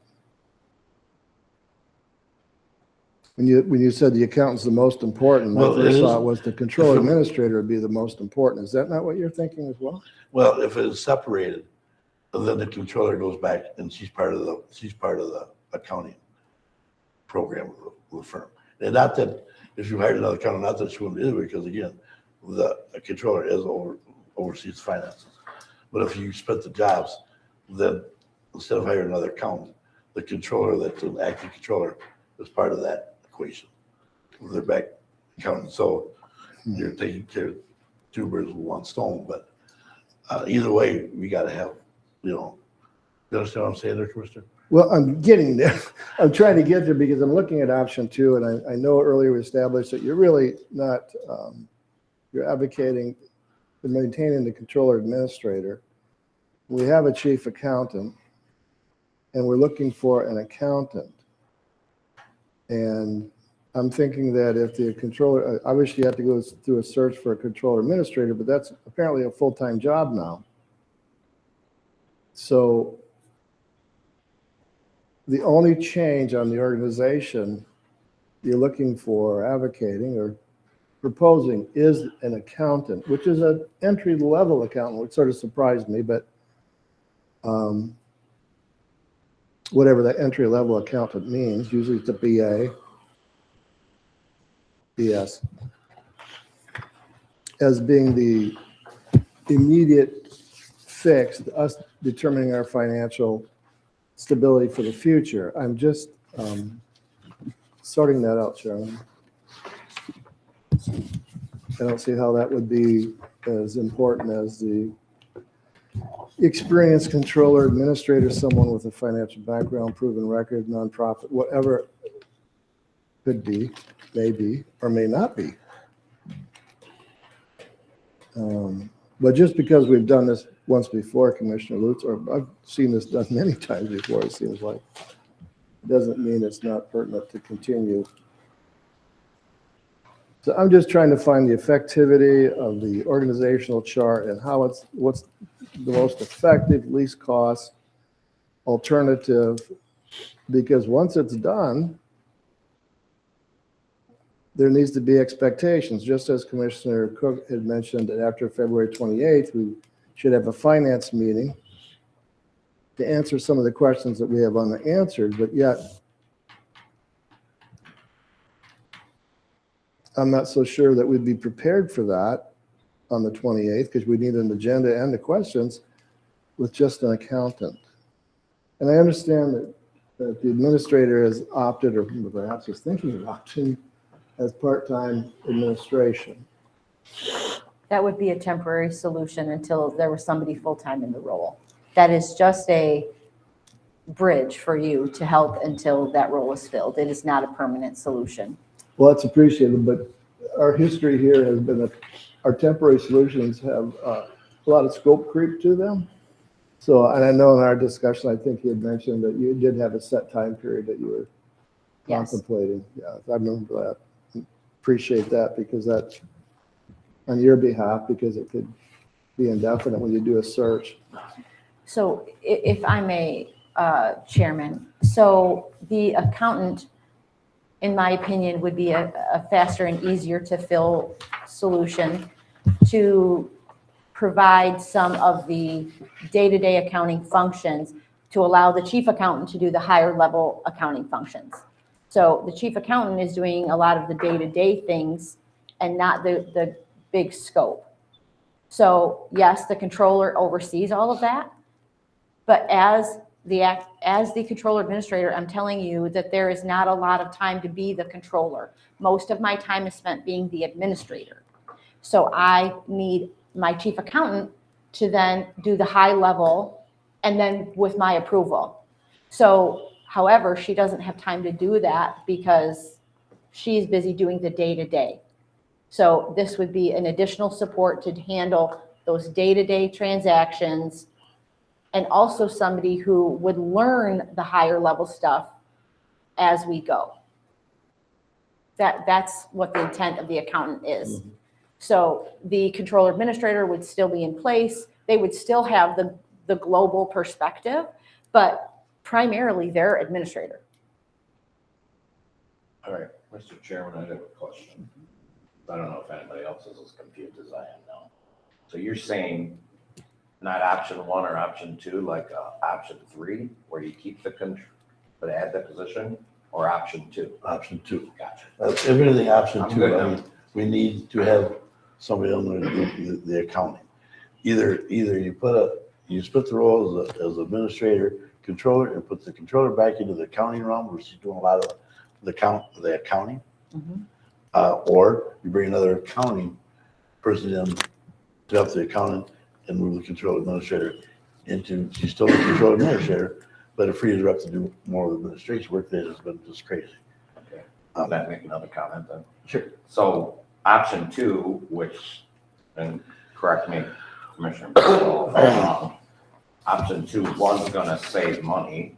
When you said the accountant's the most important, my Well, it first is. thought was the control administrator would be the most important. Is that not what you're thinking as well? Well, if it is separated, then the controller goes back and she's part of the accounting program of the firm. And not that if you hired another accountant, not that she wouldn't do it, because again, the controller oversees finances. But if you split the jobs, then instead of hiring another accountant, the controller that's an active controller is part of that equation. They're back accountant. So you're taking care of two birds with one stone. But either way, we got to have, you understand what I'm saying there, Commissioner? Well, I'm getting there. I'm trying to get there because I'm looking at option 2, and I know earlier we established that you're really not, you're advocating for maintaining the controller administrator. We have a chief accountant, and we're looking for an accountant. And I'm thinking that if the controller, obviously you have to go through a search for a controller administrator, but that's apparently a full-time job now. So the only change on the organization you're looking for, advocating, or proposing is an accountant, which is an entry-level accountant, which sort of surprised me, but whatever that entry-level accountant means, usually it's a BA, BS. as being the immediate fix, to us determining our financial stability for the future. I'm just sorting that out, Sharon. I don't see how that would be as important as the experienced controller, administrator, someone with a financial background, proven record, nonprofit, whatever could be, may be, or may not be. But just because we've done this once before, Commissioner Lutz, or I've seen this done many times before, it seems like, doesn't mean it's not pertinent to continue. So I'm just trying to find the effectivity of the organizational chart and how what's the most effective, least cost alternative, because once it's done, there needs to be expectations, just as Commissioner Cook had mentioned that after February 28th, we should have a finance meeting to answer some of the questions that we have unanswered, but yet I'm not so sure that we'd be prepared for that on the 28th because we need an agenda and the questions with just an accountant. And I understand that the administrator has opted, or perhaps is thinking of opting, as part-time administration. That would be a temporary solution until there was somebody full-time in the role. That is just a bridge for you to help until that role is filled. It is not a permanent solution. Well, that's appreciated, but our history here has been that our temporary solutions have a lot of scope creep to them. So, and I know in our discussion, I think you had mentioned that you did have a set time period that you were Yes. contemplating. Yeah, I remember that. Appreciate that because that's on your behalf, because it could be indefinite when you do a search. So if I may, Chairman, so the accountant, in my opinion, would be a faster and easier to fill solution to provide some of the day-to-day accounting functions to allow the chief accountant to do the higher level accounting functions. So the chief accountant is doing a lot of the day-to-day things and not the big scope. So yes, the controller oversees all of that, but as the controller administrator, I'm telling you that there is not a lot of time to be the controller. Most of my time is spent being the administrator. So I need my chief accountant to then do the high level and then with my approval. So, however, she doesn't have time to do that because she's busy doing the day-to-day. So this would be an additional support to handle those day-to-day transactions, and also somebody who would learn the higher level stuff as we go. That's what the intent of the accountant is. Mm-hmm. So the controller administrator would still be in place. They would still have the global perspective, but primarily they're administrator. All right, Mr. Chairman, I have a question. I don't know if anybody else is as confused as I am now. So you're saying not option 1 or option 2, like option 3, where you keep the but add the position, or option 2? Option 2. Gotcha. Everything option I'm 2, good I now. mean, we need to have somebody on the accounting. Either you split the role as administrator, controller, and put the controller back into the accounting realm where she's doing a lot of the accounting. Mhm. Or you bring another accounting person in to help the accountant and move the control administrator into, she's still the control administrator, but it frees her up to do more of the administration work that has been just crazy. Okay. I'll that make another comment then. Sure. So option 2, which, and correct me, Commissioner, if I'm wrong, option 2 was gonna save money,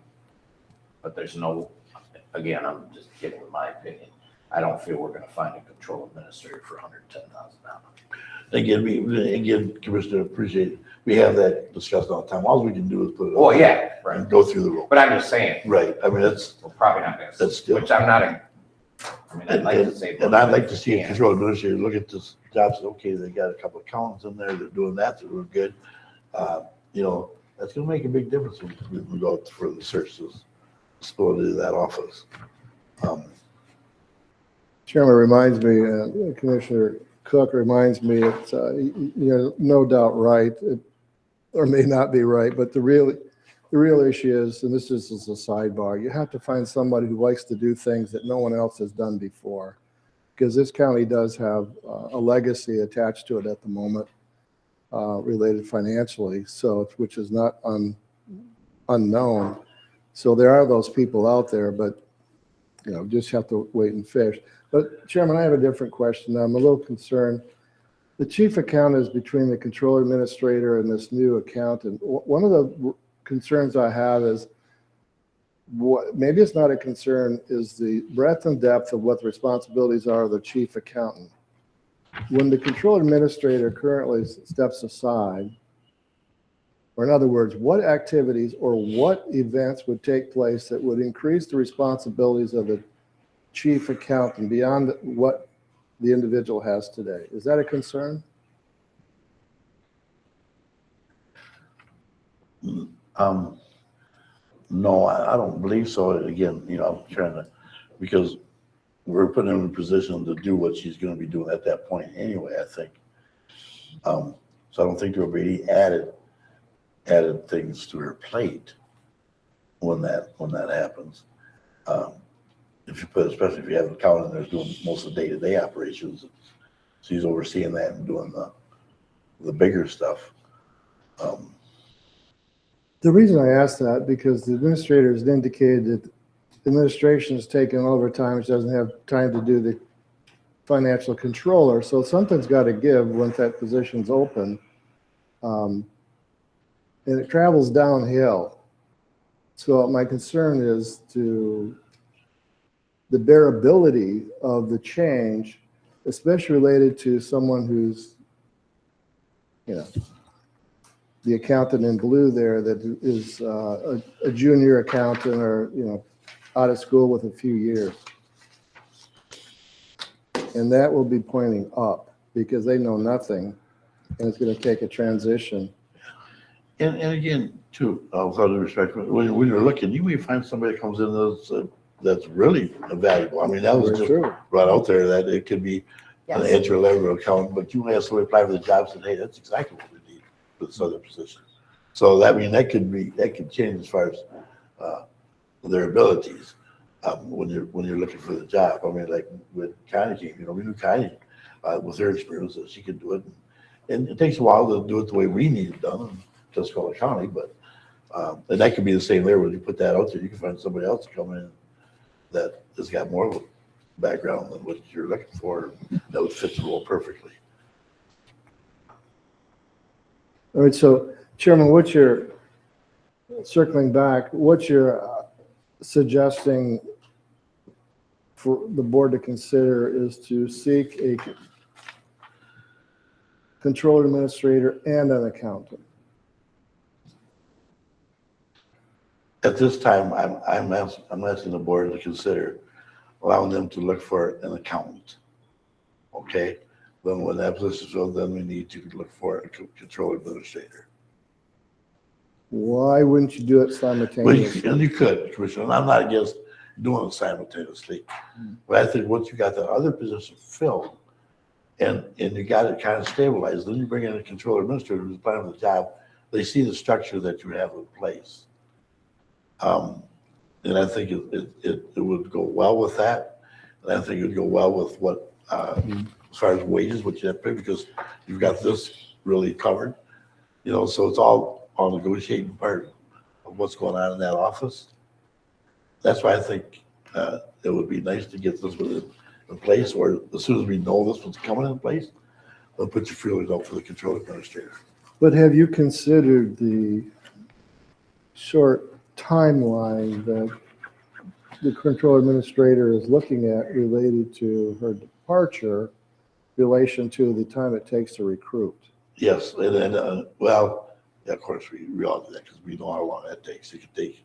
but there's no, again, I'm just giving my opinion. I don't feel we're gonna find a control administrator for $110,000. Again, Commissioner, appreciate it. We have that discussed all the time. All we can do is put it. Well, yeah, And right. go through the role. But I'm just saying, Right, I mean, that's, we're probably not gonna, That's still- which I'm not, I mean, I'd like to save. and money, I'd like but to if see we a can't. control administrator look at this job, say, okay, they got a couple of accountants in there, they're doing that, they're doing good. That's gonna make a big difference when we go out for the searches, stability of that office. Chairman reminds me, Commissioner Cook reminds me, it's, no doubt right, or may not be right, but the real issue is, and this is a sidebar, you have to find somebody who likes to do things that no one else has done before. Because this county does have a legacy attached to it at the moment, related financially, so, which is not unknown. So there are those people out there, but, just have to wait and fish. But Chairman, I have a different question. I'm a little concerned. The chief accountant is between the controller administrator and this new accountant. One of the concerns I have is, maybe it's not a concern, is the breadth and depth of what the responsibilities are of the chief accountant. When the controller administrator currently steps aside, or in other words, what activities or what events would take place that would increase the responsibilities of the chief accountant beyond what the individual has today? Is that a concern? No, I don't believe so. Again, I'm trying to, because we're putting her in a position to do what she's going to be doing at that point anyway, I think. So I don't think there will be any added things to her plate when that happens. Especially if you have an accountant that's doing most of the day-to-day operations, she's overseeing that and doing the bigger stuff. The reason I ask that, because the administrator has indicated that the administration is taking over time, which doesn't have time to do the financial controller. So something's got to give once that position's open. And it travels downhill. So my concern is to the bearability of the change, especially related to someone who's, the accountant in blue there that is a junior accountant or, out of school with a few years. And that will be pointing up because they know nothing and it's going to take a transition. And again, too, with all due respect, when you're looking, you may find somebody that comes in that's really valuable. I mean, that was just True. right out there that it could be an Yes. entry level accountant, but you may have somebody apply for the job and say, hey, that's exactly what we need for this other position. So that could change as far as their abilities when you're looking for the job. I mean, like with Connie, we knew Connie with her experience that she could do it, and it takes a while to do it the way we need it done in Tuscola County, but and that could be the same there. When you put that out there, you can find somebody else to come in that has got more of a background than what you're looking for that would fit the role perfectly. All right, so Chairman, circling back, what you're suggesting for the board to consider is to seek a controller administrator and an accountant. At this time, I'm asking the board to consider allowing them to look for an accountant. Okay, then when that position is filled, then we need to look for a controller administrator. Why wouldn't you do it Well, simultaneously? and you could, Commissioner, and I'm not against doing it simultaneously. But I think once you got that other position filled and you got it kind of stabilized, then you bring in a controller administrator who's applying for the job, they see the structure that you have in place. And I think it would go well with that. And I think it would go well with what, as far as wages, what you have to pay, because you've got this really covered. So it's all negotiating part of what's going on in that office. That's why I think it would be nice to get this one in place, or as soon as we know this one's coming in place, they'll put your feelers out for the control administrator. But have you considered the short timeline that the control administrator is looking at related to her departure, relation to the time it takes to recruit? Yes, and well, yeah, of course, we all do that because we know how long that takes. It could take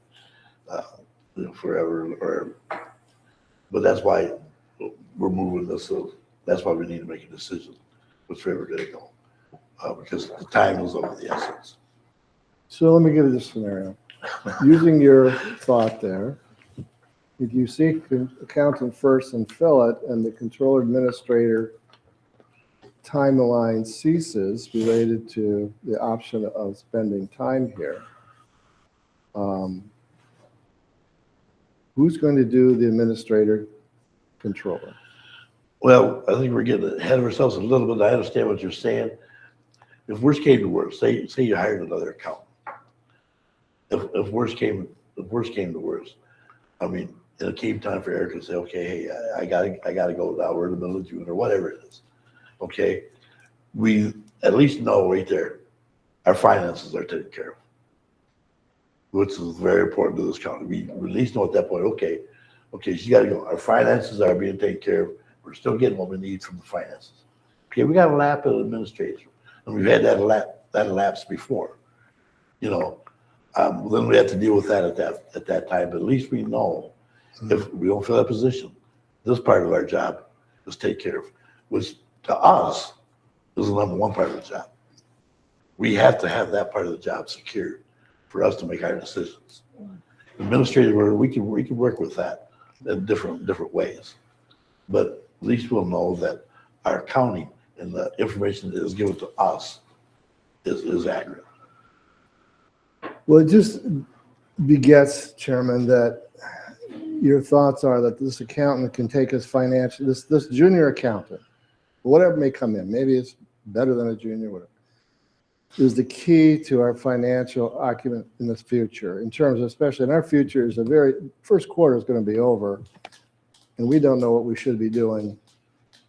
forever, but that's why we're moving this. So that's why we need to make a decision which way we're going to go, because the time is of the essence. So let me give you this scenario. Using your thought there, if you seek an accountant first and fill it, and the controller administrator timeline ceases related to the option of spending time here, who's going to do the administrator controller? Well, I think we're getting ahead of ourselves a little bit. I understand what you're saying. If worst came to worst, say you hired another accountant. If worst came to worst, I mean, it came time for Eric to say, okay, hey, I gotta go now. We're in the middle of June or whatever it is. Okay, we at least know right there, our finances are taken care of, which is very important to this county. We at least know at that point, okay, she's gotta go. Our finances are being taken care of. We're still getting what we need from the finances. Okay, we got a lap of administration, and we've had that lapse before, you know. Then we have to deal with that at that time. But at least we know if we don't fill that position, this part of our job is take care of, which to us is the number one part of the job. We have to have that part of the job secured for us to make our decisions. Administrative, we can work with that in different ways, but at least we'll know that our accounting and the information that is given to us is accurate. Well, it just begets, Chairman, that your thoughts are that this accountant can take us financial, this junior accountant, whatever may come in, maybe it's better than a junior, whatever, is the key to our financial acumen in the future, in terms of, especially in our future, is first quarter is going to be over, and we don't know what we should be doing,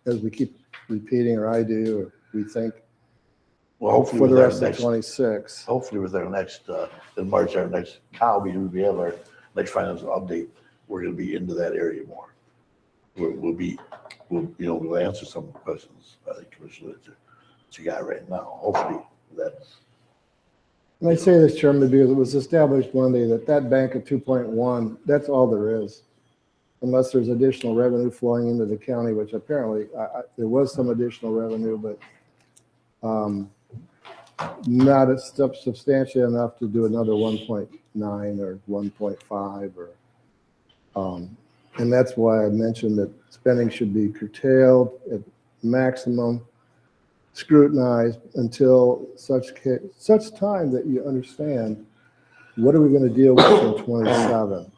as we keep repeating, or I do, or we think, Well, hopefully for the with our rest of next, 26. hopefully with our next, in March, our next cow meeting, we have our next financial update. We're gonna be into that area more. We'll answer some questions, I think, Commissioner, that you got right now. Hopefully that's. And I say this, Chairman, because it was established Monday that bank of 2.1, that's all there is. Unless there's additional revenue flowing into the county, which apparently there was some additional revenue, but not substantial enough to do another 1.9 or 1.5 or, and that's why I mentioned that spending should be curtailed at maximum, scrutinized until such time that you understand what are we going to deal with in 27.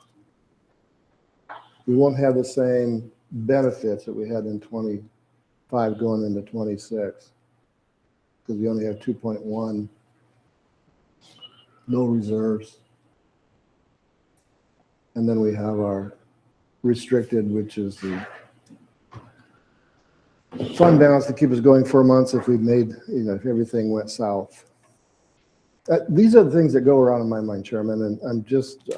We won't have the same benefits that we had in 25 going into 26. Because we only have 2.1, no reserves. And then we have our restricted, which is the fund balance to keep us going 4 months if we made, if everything went south. These are the things that go around in my mind, Chairman, and I'm just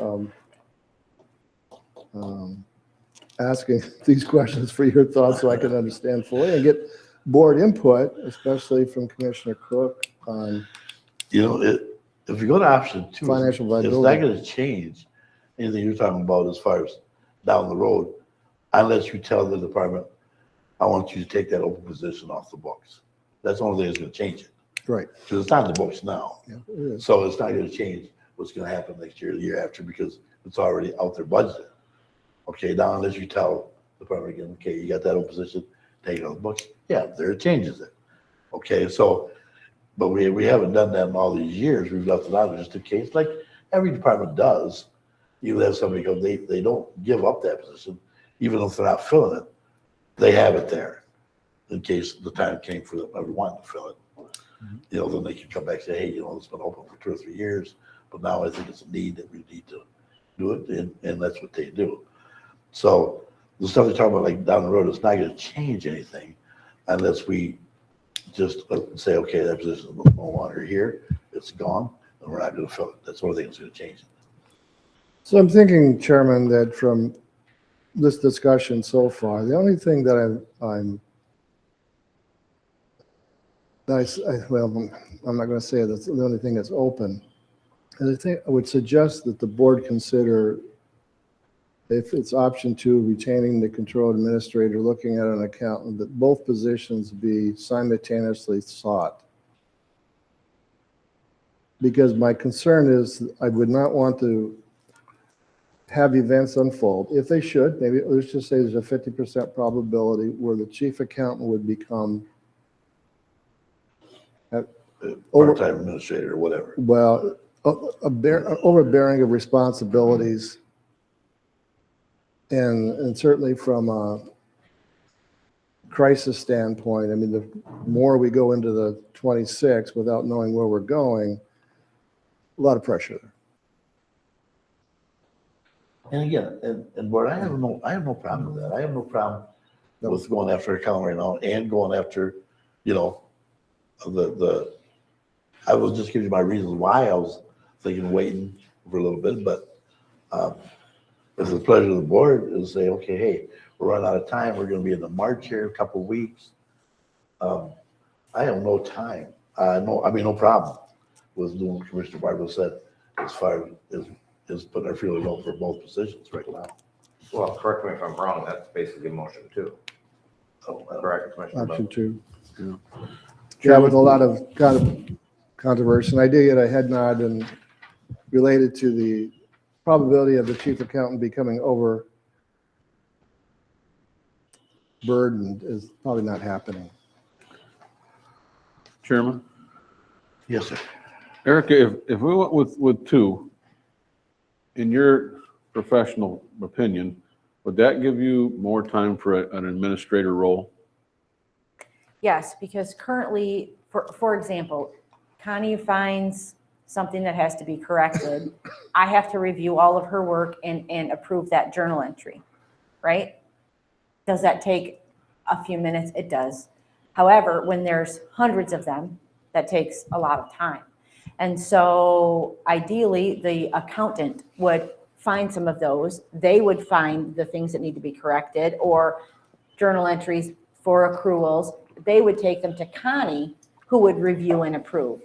asking these questions for your thoughts so I can understand fully and get board input, especially from Commissioner Cook on. If you go to option 2, Financial it's viability. not going to change anything you're talking about as far as down the road, unless you tell the department, I want you to take that open position off the books. That's the only thing that's going to change it. Right. Because it's not in the books now. Yeah, it is. So it's not going to change what's going to happen next year, or the year after, because it's already out there budgeted. Okay, now unless you tell the department again, okay, you got that open position, take it off the books. Yeah, there it changes it. Okay, so, but we haven't done that in all these years. We've left it out just in case, like every department does. You have somebody go, they don't give up that position, even if they're not filling it. They have it there in case the time came for them ever wanting to fill it. Then they can come back and say, hey, it's been open for 2 or 3 years, but now I think it's a need that we need to do it, and that's what they do. So the stuff they're talking about, like down the road, it's not going to change anything unless we just say, okay, that position is no longer here, it's gone, and we're not going to fill it. That's the only thing that's going to change it. So I'm thinking, Chairman, that from this discussion so far, the only thing that I'm not going to say that's the only thing that's open. And I think I would suggest that the board consider, if it's option 2, retaining the control administrator, looking at an accountant, that both positions be simultaneously sought. Because my concern is I would not want to have events unfold. If they should, maybe let's just say there's a 50% probability where the chief accountant would become part-time administrator or whatever. Well, overbearing of responsibilities. And certainly from a crisis standpoint, I mean, the more we go into the 26 without knowing where we're going, a lot of pressure there. And again, and Board, I have no problem with that. I have no problem with going after a account right now and going after, I was just giving you my reasons why I was thinking waiting for a little bit, but it's the pleasure of the board to say, okay, hey, we're running out of time. We're going to be in the March here, a couple of weeks. I have no time. No problem with doing what Commissioner Barlow said as far as putting our feelers out for both positions right now. Well, correct me if I'm wrong, that's basically motion two. So, Correct, Commissioner Option Bowe? 2. Yeah, with a lot of controversy. And I did get a head nod and related to the probability of the chief accountant becoming overburdened is probably not happening. Chairman? yes, sir. Erica, if we went with 2, in your professional opinion, would that give you more time for an administrator role? Yes, because currently, for example, Connie finds something that has to be corrected. I have to review all of her work and approve that journal entry, right? Does that take a few minutes? It does. However, when there's hundreds of them, that takes a lot of time. And so ideally, the accountant would find some of those. They would find the things that need to be corrected or journal entries for accruals. They would take them to Connie, who would review and approve.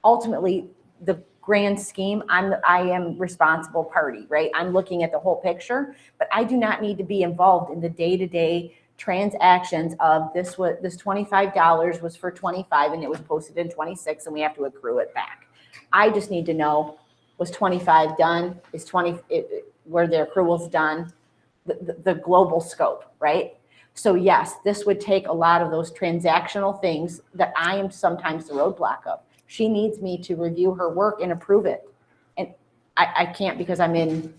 Ultimately, the grand scheme, I am responsible party, right? I'm looking at the whole picture, but I do not need to be involved in the day-to-day transactions of this $25 was for 25 and it was posted in 26 and we have to accrue it back. I just need to know, was 25 done? Were the accruals done? The global scope, right? So yes, this would take a lot of those transactional things that I am sometimes the roadblock of. She needs me to review her work and approve it. And I can't because I'm in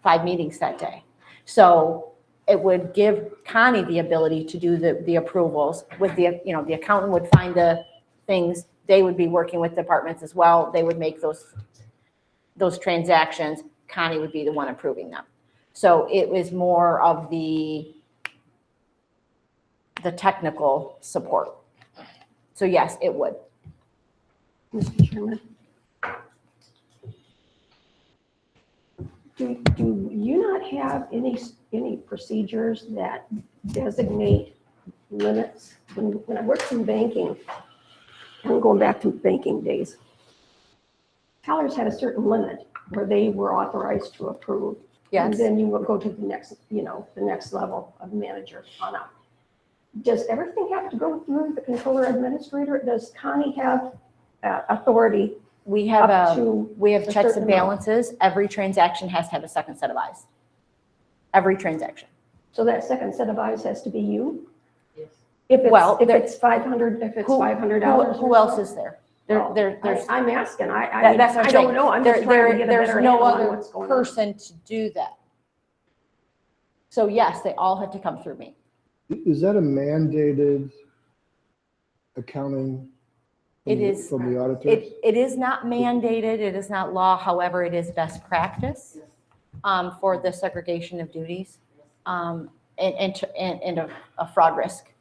5 meetings that day. So it would give Connie the ability to do the approvals with the accountant would find the things. They would be working with departments as well. They would make those transactions. Connie would be the one approving them. So it was more of the technical support. So yes, it would. Mr. Chairman. Do you not have any procedures that designate limits? When I worked in banking, I'm going back to banking days, tellers had a certain limit where they were authorized to approve. Yes. And then you would go to the next level of manager on up. Does everything have to go through the controller administrator? Does Connie have authority? We have Up to checks a certain and balances. Every transaction has to have a second set of eyes. Every transaction. So that second set of eyes has to be you? Yes. If There- it's $500, Who $500. Who else is there? There's I'm asking, that's what I'm I saying. don't know, I'm just trying to get a better There's no handle on other what's going on. person to do that. So yes, they all have to come through me. Is that a mandated accounting? It is. From the auditors? It is not mandated, it is not law, however, it is best practice for the segregation of duties and a fraud risk.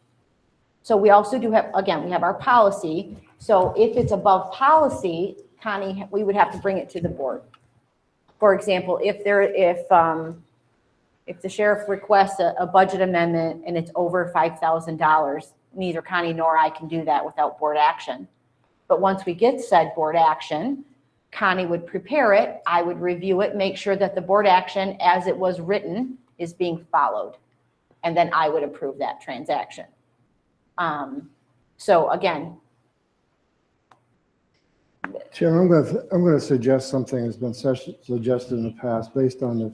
So we also do have, again, we have our policy. So if it's above policy, Connie, we would have to bring it to the board. For example, if the sheriff requests a budget amendment and it's over $5,000, neither Connie nor I can do that without board action. But once we get said board action, Connie would prepare it, I would review it, make sure that the board action as it was written is being followed. And then I would approve that transaction. So again. Chair, I'm going to suggest something that's been suggested in the past based on the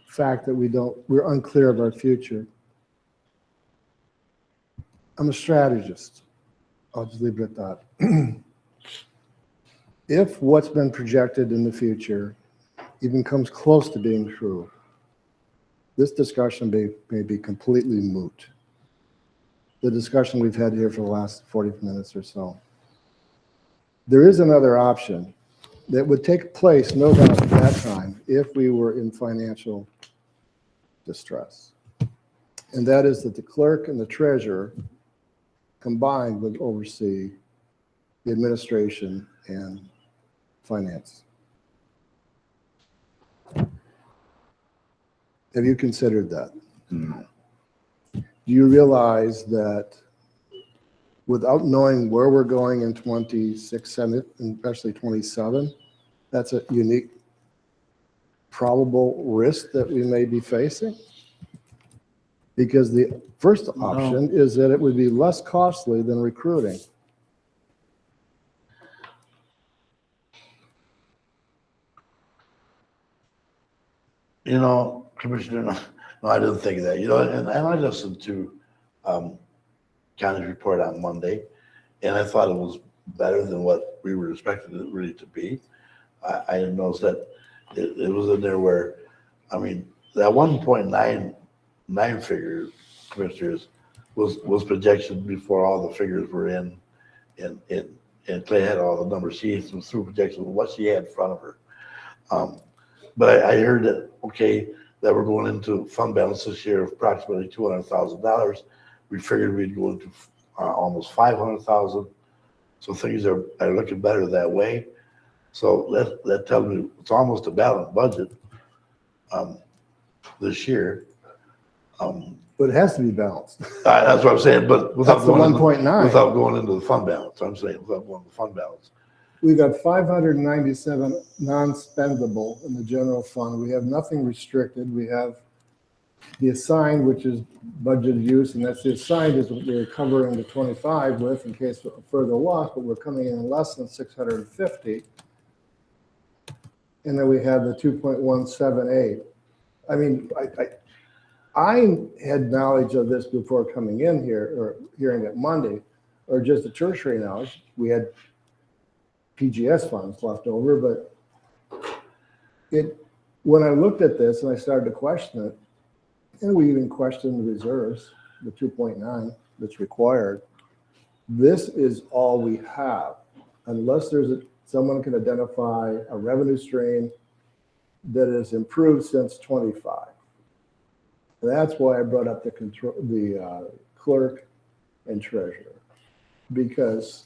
fact that we're unclear of our future. I'm a strategist. I'll just leave it at that. If what's been projected in the future even comes close to being true, this discussion may be completely moot. The discussion we've had here for the last 40 minutes or so. There is another option that would take place, no doubt, at that time if we were in financial distress. And that is that the clerk and the treasurer combined would oversee the administration and finance. Have you considered that? No. Do you realize that without knowing where we're going in 26, and especially 27, that's a unique probable risk that we may be facing? Because the first option is that it would be less costly than recruiting. You know, Commissioner, no, I didn't think of that. You know, and I listened to Connie's report on Monday, and I thought it was better than what we were expecting it really to be. I noticed that it was in there where, I mean, that 1.99 figure, Commissioners, was projection before all the figures were in, and Clay had all the numbers. She was through projection of what she had in front of her. But I heard that, okay, that we're going into fund balance this year of approximately $200,000. We figured we'd go into almost 500,000. So things are looking better that way. So that tells me it's almost a balanced budget this year. But it has to be balanced. That's what I'm saying, but without That's the going 1.9. without going into the fund balance. I'm saying without going to the fund balance. We've got 597 non-spendable in the general fund. We have nothing restricted. We have the assigned, which is budgeted use, and that's the assigned is what we're covering the 25 with in case of further loss, but we're coming in less than 650. And then we have the 2.178. I mean, I had knowledge of this before coming in here or hearing it Monday, or just the tertiary knowledge. We had PGS funds left over, but when I looked at this and I started to question it, and we even questioned the reserves, the 2.9 that's required. This is all we have, unless someone can identify a revenue stream that has improved since 25. That's why I brought up the clerk and treasurer, because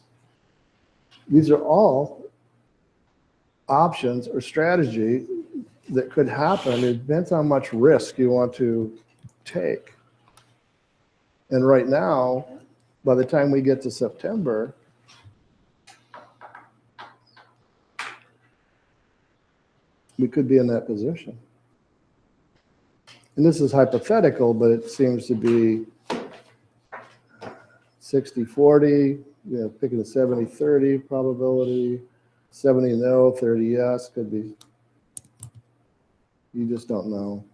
these are all options or strategy that could happen. It depends on how much risk you want to take. And right now, by the time we get to September, we could be in that position. And this is hypothetical, but it seems to be 60-40, picking a 70-30 probability, 70 no, 30 yes, could be. You just don't know.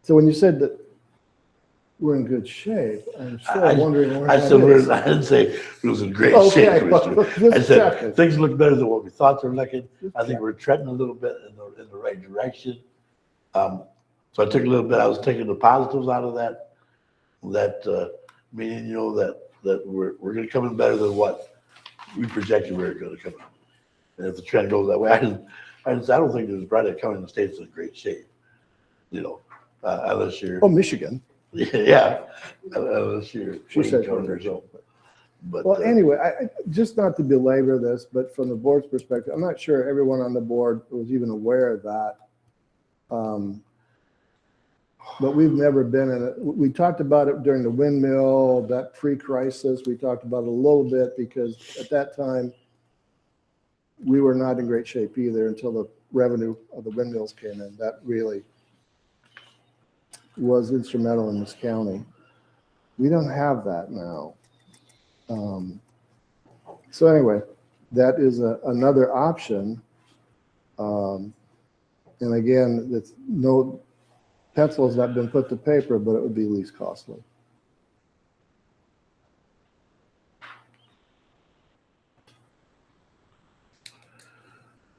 So when you said that we're in good shape, I'm still wondering where that is. I didn't say it was in great Okay, shape, Commissioner. well, I just said checking. things look better than what we thought they were looking. I think checking. we're treading a little bit in the right direction. So I took a little bit, I was taking the positives out of that, meaning, that we're going to come in better than what we projected we were going to come in. And if the trend goes that way, I don't think there's Brenda coming in the States in great shape, unless you're. Oh, Michigan. Yeah, unless you're. She said Wayne Georgia. Jones. But, Well, anyway, just not to belabor this, but from the board's perspective, I'm not sure everyone on the board was even aware of that. But we've never been in it. We talked about it during the windmill, that pre-crisis. We talked about it a little bit because at that time, we were not in great shape either until the revenue of the windmills came in. That really was instrumental in this county. We don't have that now. So anyway, that is another option. And again, it's no pencil has not been put to paper, but it would be least costly.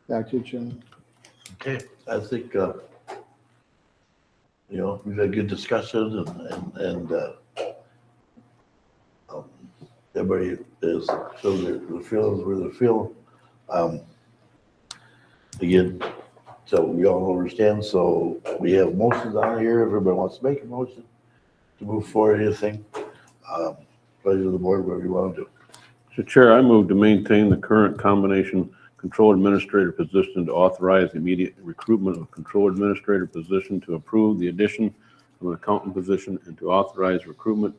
Back to you, Chairman. Okay, I think, we've had good discussion and everybody is, so the feelings where they feel. Again, so we all understand, so we have motions on here. If everybody wants to make a motion to move forward, anything, pleasure of the board, whatever you want to do. Mr. Chair, I move to maintain the current combination control administrator position, to authorize immediate recruitment of control administrator position, to approve the addition of an accountant position, and to authorize recruitment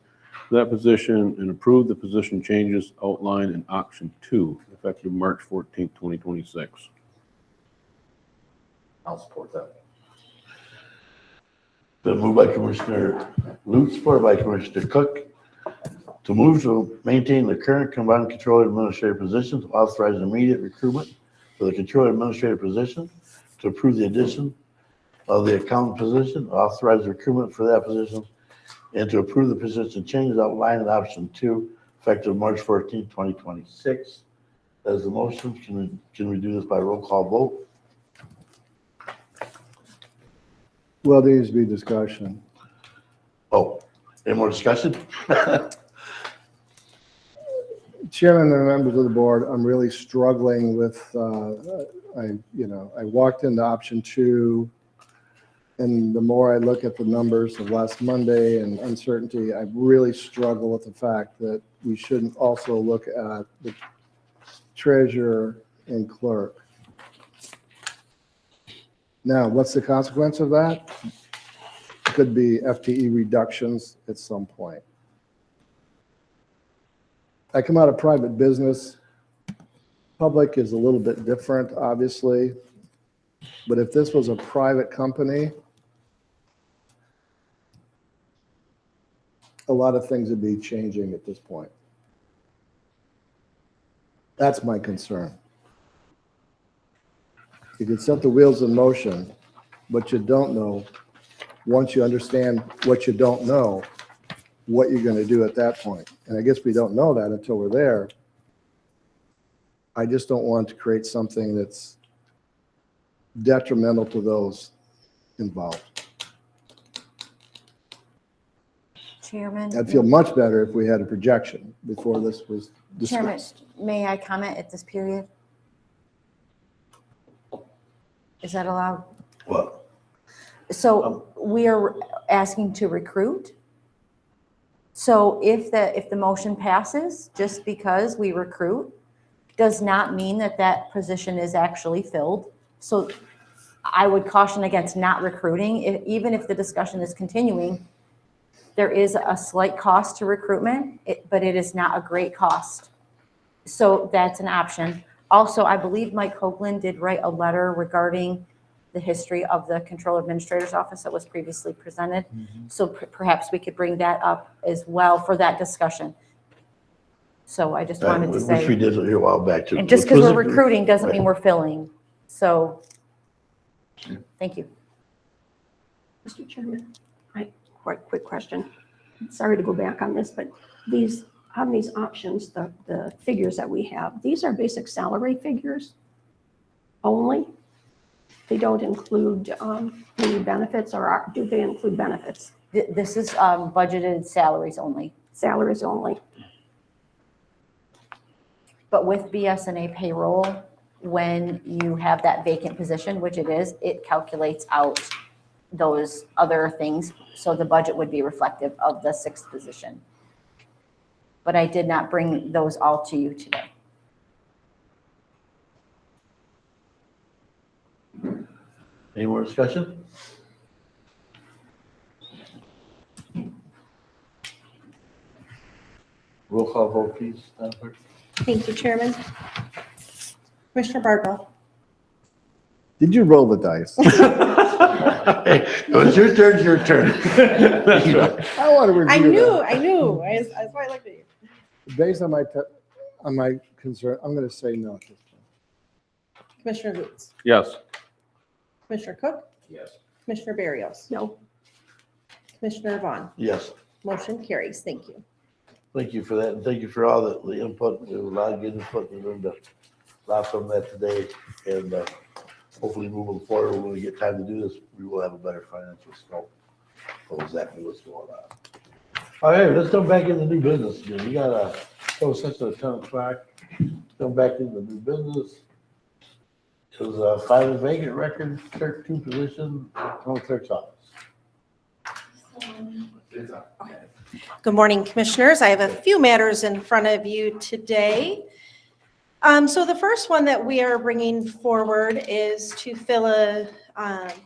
for that position, and approve the position changes outlined in option 2, effective March 14th, 2026. I'll support that. Been moved by Commissioner Lutz, supported by Commissioner Cook, to move to maintain the current combined control administrator position, to authorize immediate recruitment for the control administrator position, to approve the addition of the accountant position, authorize recruitment for that position, and to approve the position changes outlined in option 2, effective March 14, 2026. As the motion, can we do this by roll call vote? Well, there needs to be discussion. Oh, any more discussion? Chairman and members of the board, I'm really struggling with, I walked into option 2, and the more I look at the numbers of last Monday and uncertainty, I really struggle with the fact that we shouldn't also look at the treasurer and clerk. Now, what's the consequence of that? Could be FTE reductions at some point. I come out of private business. Public is a little bit different, obviously. But if this was a private company, a lot of things would be changing at this point. That's my concern. You can set the wheels in motion, but you don't know, once you understand what you don't know, what you're going to do at that point. And I guess we don't know that until we're there. I just don't want to create something that's detrimental to those involved. Chairman? I'd feel much better if we had a projection before this was Chairman, discussed. may I comment at this period? Is that allowed? What? So we are asking to recruit. So if the motion passes, just because we recruit, does not mean that that position is actually filled. So I would caution against not recruiting, even if the discussion is continuing. There is a slight cost to recruitment, but it is not a great cost. So that's an option. Also, I believe Mike Hoagland did write a letter regarding the history of the Control Administrator's Office that was previously presented. So perhaps we could bring that up as well for that discussion. So I just wanted to say. Which we did here a while back too. And just because we're recruiting doesn't mean we're filling. So, thank you. Mr. Chairman, quite quick question. Sorry to go back on this, but on these options, the figures that we have, these are basic salary figures only? They don't include any benefits, or do they include benefits? This is budgeted salaries only. Salaries only. But with BSNA payroll, when you have that vacant position, which it is, it calculates out those other things. So the budget would be reflective of the 6th position. But I did not bring those all to you today. Any more discussion? Roll call vote, please. Madam Clerk. Thank you, Chairman. Commissioner Bardwell. Did you roll the dice? Hey, it was your turn, your turn. I want to review I that. knew. That's why I looked at you. Based on my concern, I'm going to say no at this point. Commissioner Lutz. Yes. Commissioner Cook. Yes. Commissioner Barrios. No. Commissioner Vaughn. Yes, Motion carries. Thank you. thank you for that, and thank you for all the input. There was a lot of good input in the lot from that today, and hopefully moving forward, when we get time to do this, we will have a better financial scope of exactly what's going on. All right, let's go back into new business again. We got a, since the 10 o'clock, come back into new business. It was find vacant record clerk 2 position, town clerk's office. Good morning, Commissioners. I have a few matters in front of you today. So the first one that we are bringing forward is to fill a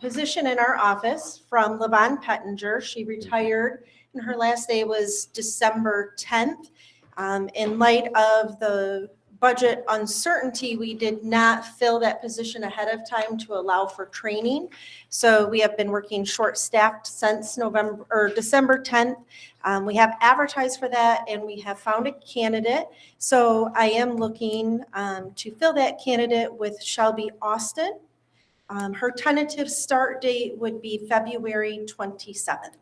position in our office from Levon Pettinger. She retired and her last day was December 10th. In light of the budget uncertainty, we did not fill that position ahead of time to allow for training. So we have been working short-staffed since December 10th. We have advertised for that and we have found a candidate. So I am looking to fill that candidate with Shelby Austin. Her tentative start date would be February 27th.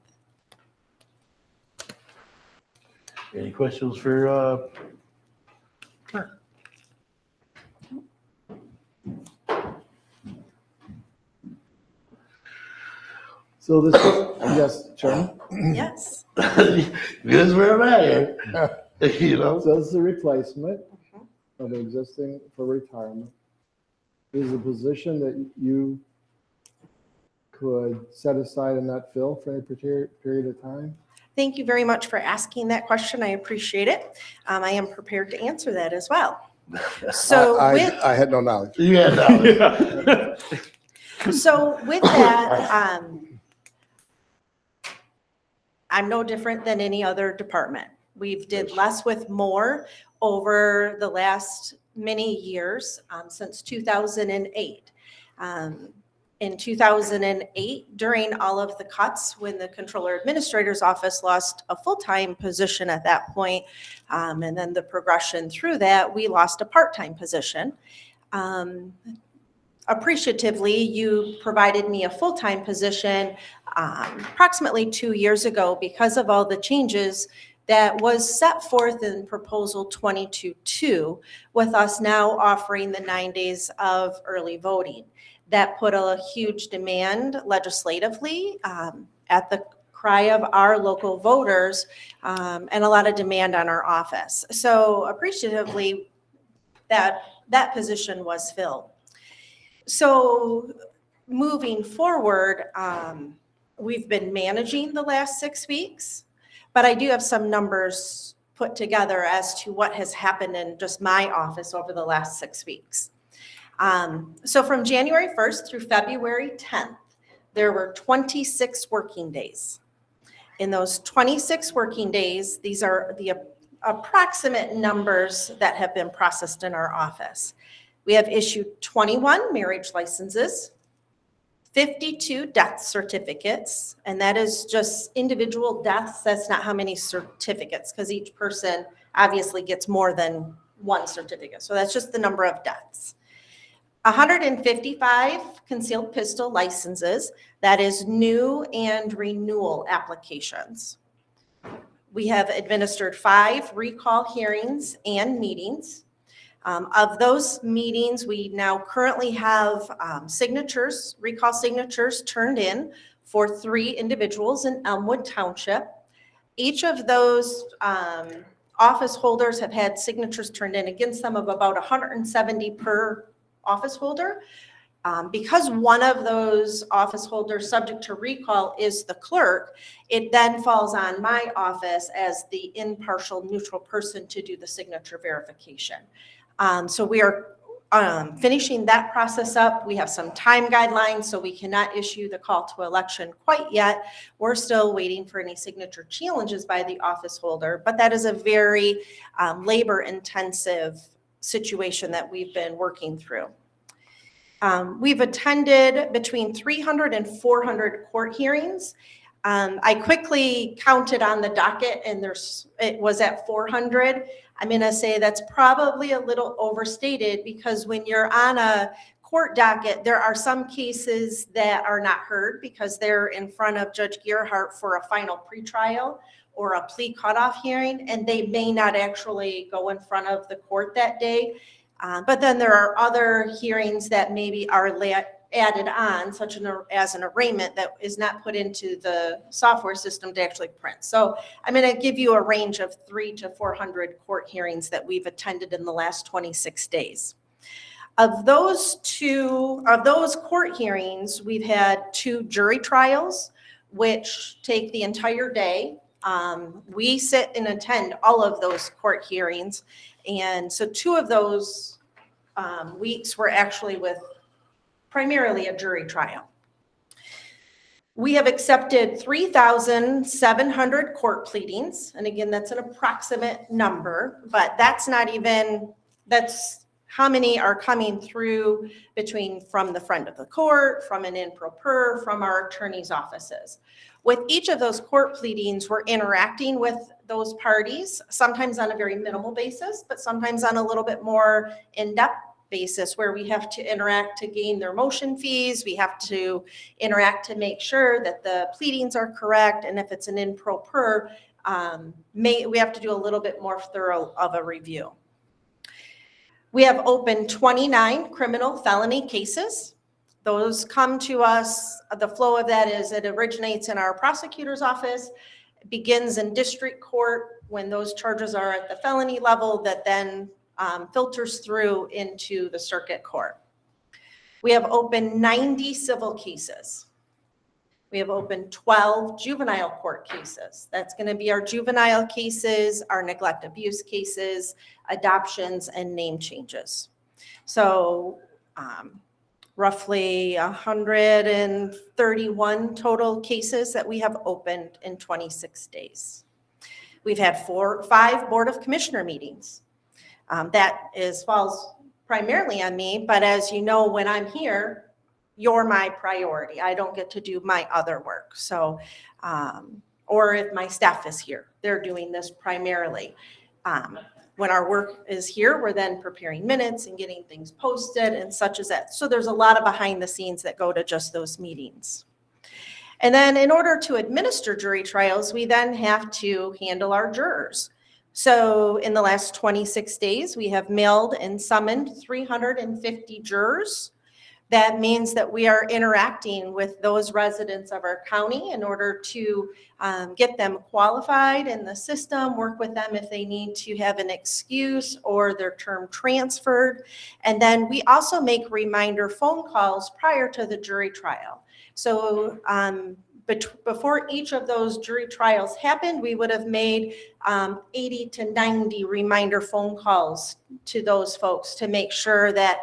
Any questions for So this, yes, Chairman? Yes. this is where I'm at here. You know? So this is a replacement of an existing for retirement. Is a position that you could set aside and not fill for any period of time? Thank you very much for asking that question. I appreciate it. I am prepared to answer that as well. So I had no knowledge. Yeah, no. So with that, I'm no different than any other department. We've did less with more over the last many years, since 2008. In 2008, during all of the cuts, when the Controller Administrator's Office lost a full-time position at that point, and then the progression through that, we lost a part-time position. Appreciatively, you provided me a full-time position approximately 2 years ago because of all the changes that was set forth in Proposal 22-2, with us now offering the 9 days of early voting. That put a huge demand legislatively at the cry of our local voters, and a lot of demand on our office. So appreciatively, that position was filled. So moving forward, we've been managing the last 6 weeks, but I do have some numbers put together as to what has happened in just my office over the last 6 weeks. So from January 1st through February 10th, there were 26 working days. In those 26 working days, these are the approximate numbers that have been processed in our office. We have issued 21 marriage licenses, 52 death certificates, and that is just individual deaths. That's not how many certificates, because each person obviously gets more than one certificate. So that's just the number of deaths. 155 concealed pistol licenses, that is new and renewal applications. We have administered 5 recall hearings and meetings. Of those meetings, we now currently have signatures, recall signatures turned in for 3 individuals in Elmwood Township. Each of those office holders have had signatures turned in against them of about 170 per office holder. Because one of those office holders subject to recall is the clerk, it then falls on my office as the impartial neutral person to do the signature verification. So we are finishing that process up. We have some time guidelines, so we cannot issue the call to election quite yet. We're still waiting for any signature challenges by the office holder, but that is a very labor-intensive situation that we've been working through. We've attended between 300 and 400 court hearings. I quickly counted on the docket and it was at 400. I'm going to say that's probably a little overstated, because when you're on a court docket, there are some cases that are not heard because they're in front of Judge Gerhardt for a final pretrial or a plea cutoff hearing, and they may not actually go in front of the court that day. But then there are other hearings that maybe are added on, such as an arraignment that is not put into the software system to actually print. So I'm going to give you a range of 300 to 400 court hearings that we've attended in the last 26 days. Of those court hearings, we've had 2 jury trials, which take the entire day. We sit and attend all of those court hearings. And so 2 of those weeks were actually with primarily a jury trial. We have accepted 3,700 court pleadings. And again, that's an approximate number, but that's how many are coming through from the front of the court, from an in pro per, from our attorney's offices. With each of those court pleadings, we're interacting with those parties, sometimes on a very minimal basis, but sometimes on a little bit more in-depth basis where we have to interact to gain their motion fees. We have to interact to make sure that the pleadings are correct. And if it's an in pro per, we have to do a little bit more thorough of a review. We have opened 29 criminal felony cases. Those come to us, the flow of that is it originates in our prosecutor's office, begins in district court when those charges are at the felony level, that then filters through into the circuit court. We have opened 90 civil cases. We have opened 12 juvenile court cases. That's going to be our juvenile cases, our neglect abuse cases, adoptions, and name changes. So roughly 131 total cases that we have opened in 26 days. We've had 5 Board of Commissioner meetings. That falls primarily on me, but as you know, when I'm here, you're my priority. I don't get to do my other work. So, or if my staff is here, they're doing this primarily. When our work is here, we're then preparing minutes and getting things posted and such as that. So there's a lot of behind the scenes that go to just those meetings. And then in order to administer jury trials, we then have to handle our jurors. So in the last 26 days, we have mailed and summoned 350 jurors. That means that we are interacting with those residents of our county in order to get them qualified in the system, work with them if they need to have an excuse or their term transferred. And then we also make reminder phone calls prior to the jury trial. So before each of those jury trials happened, we would have made 80 to 90 reminder phone calls to those folks to make sure that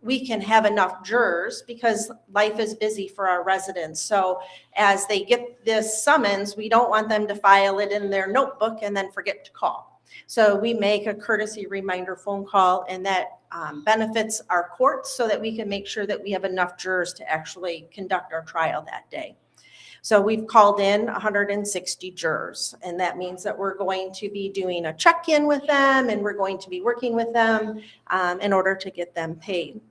we can have enough jurors, because life is busy for our residents. So as they get this summons, we don't want them to file it in their notebook and then forget to call. So we make a courtesy reminder phone call, and that benefits our courts so that we can make sure that we have enough jurors to actually conduct our trial that day. So we've called in 160 jurors, and that means that we're going to be doing a check-in with them, and we're going to be working with them in order to get them paid.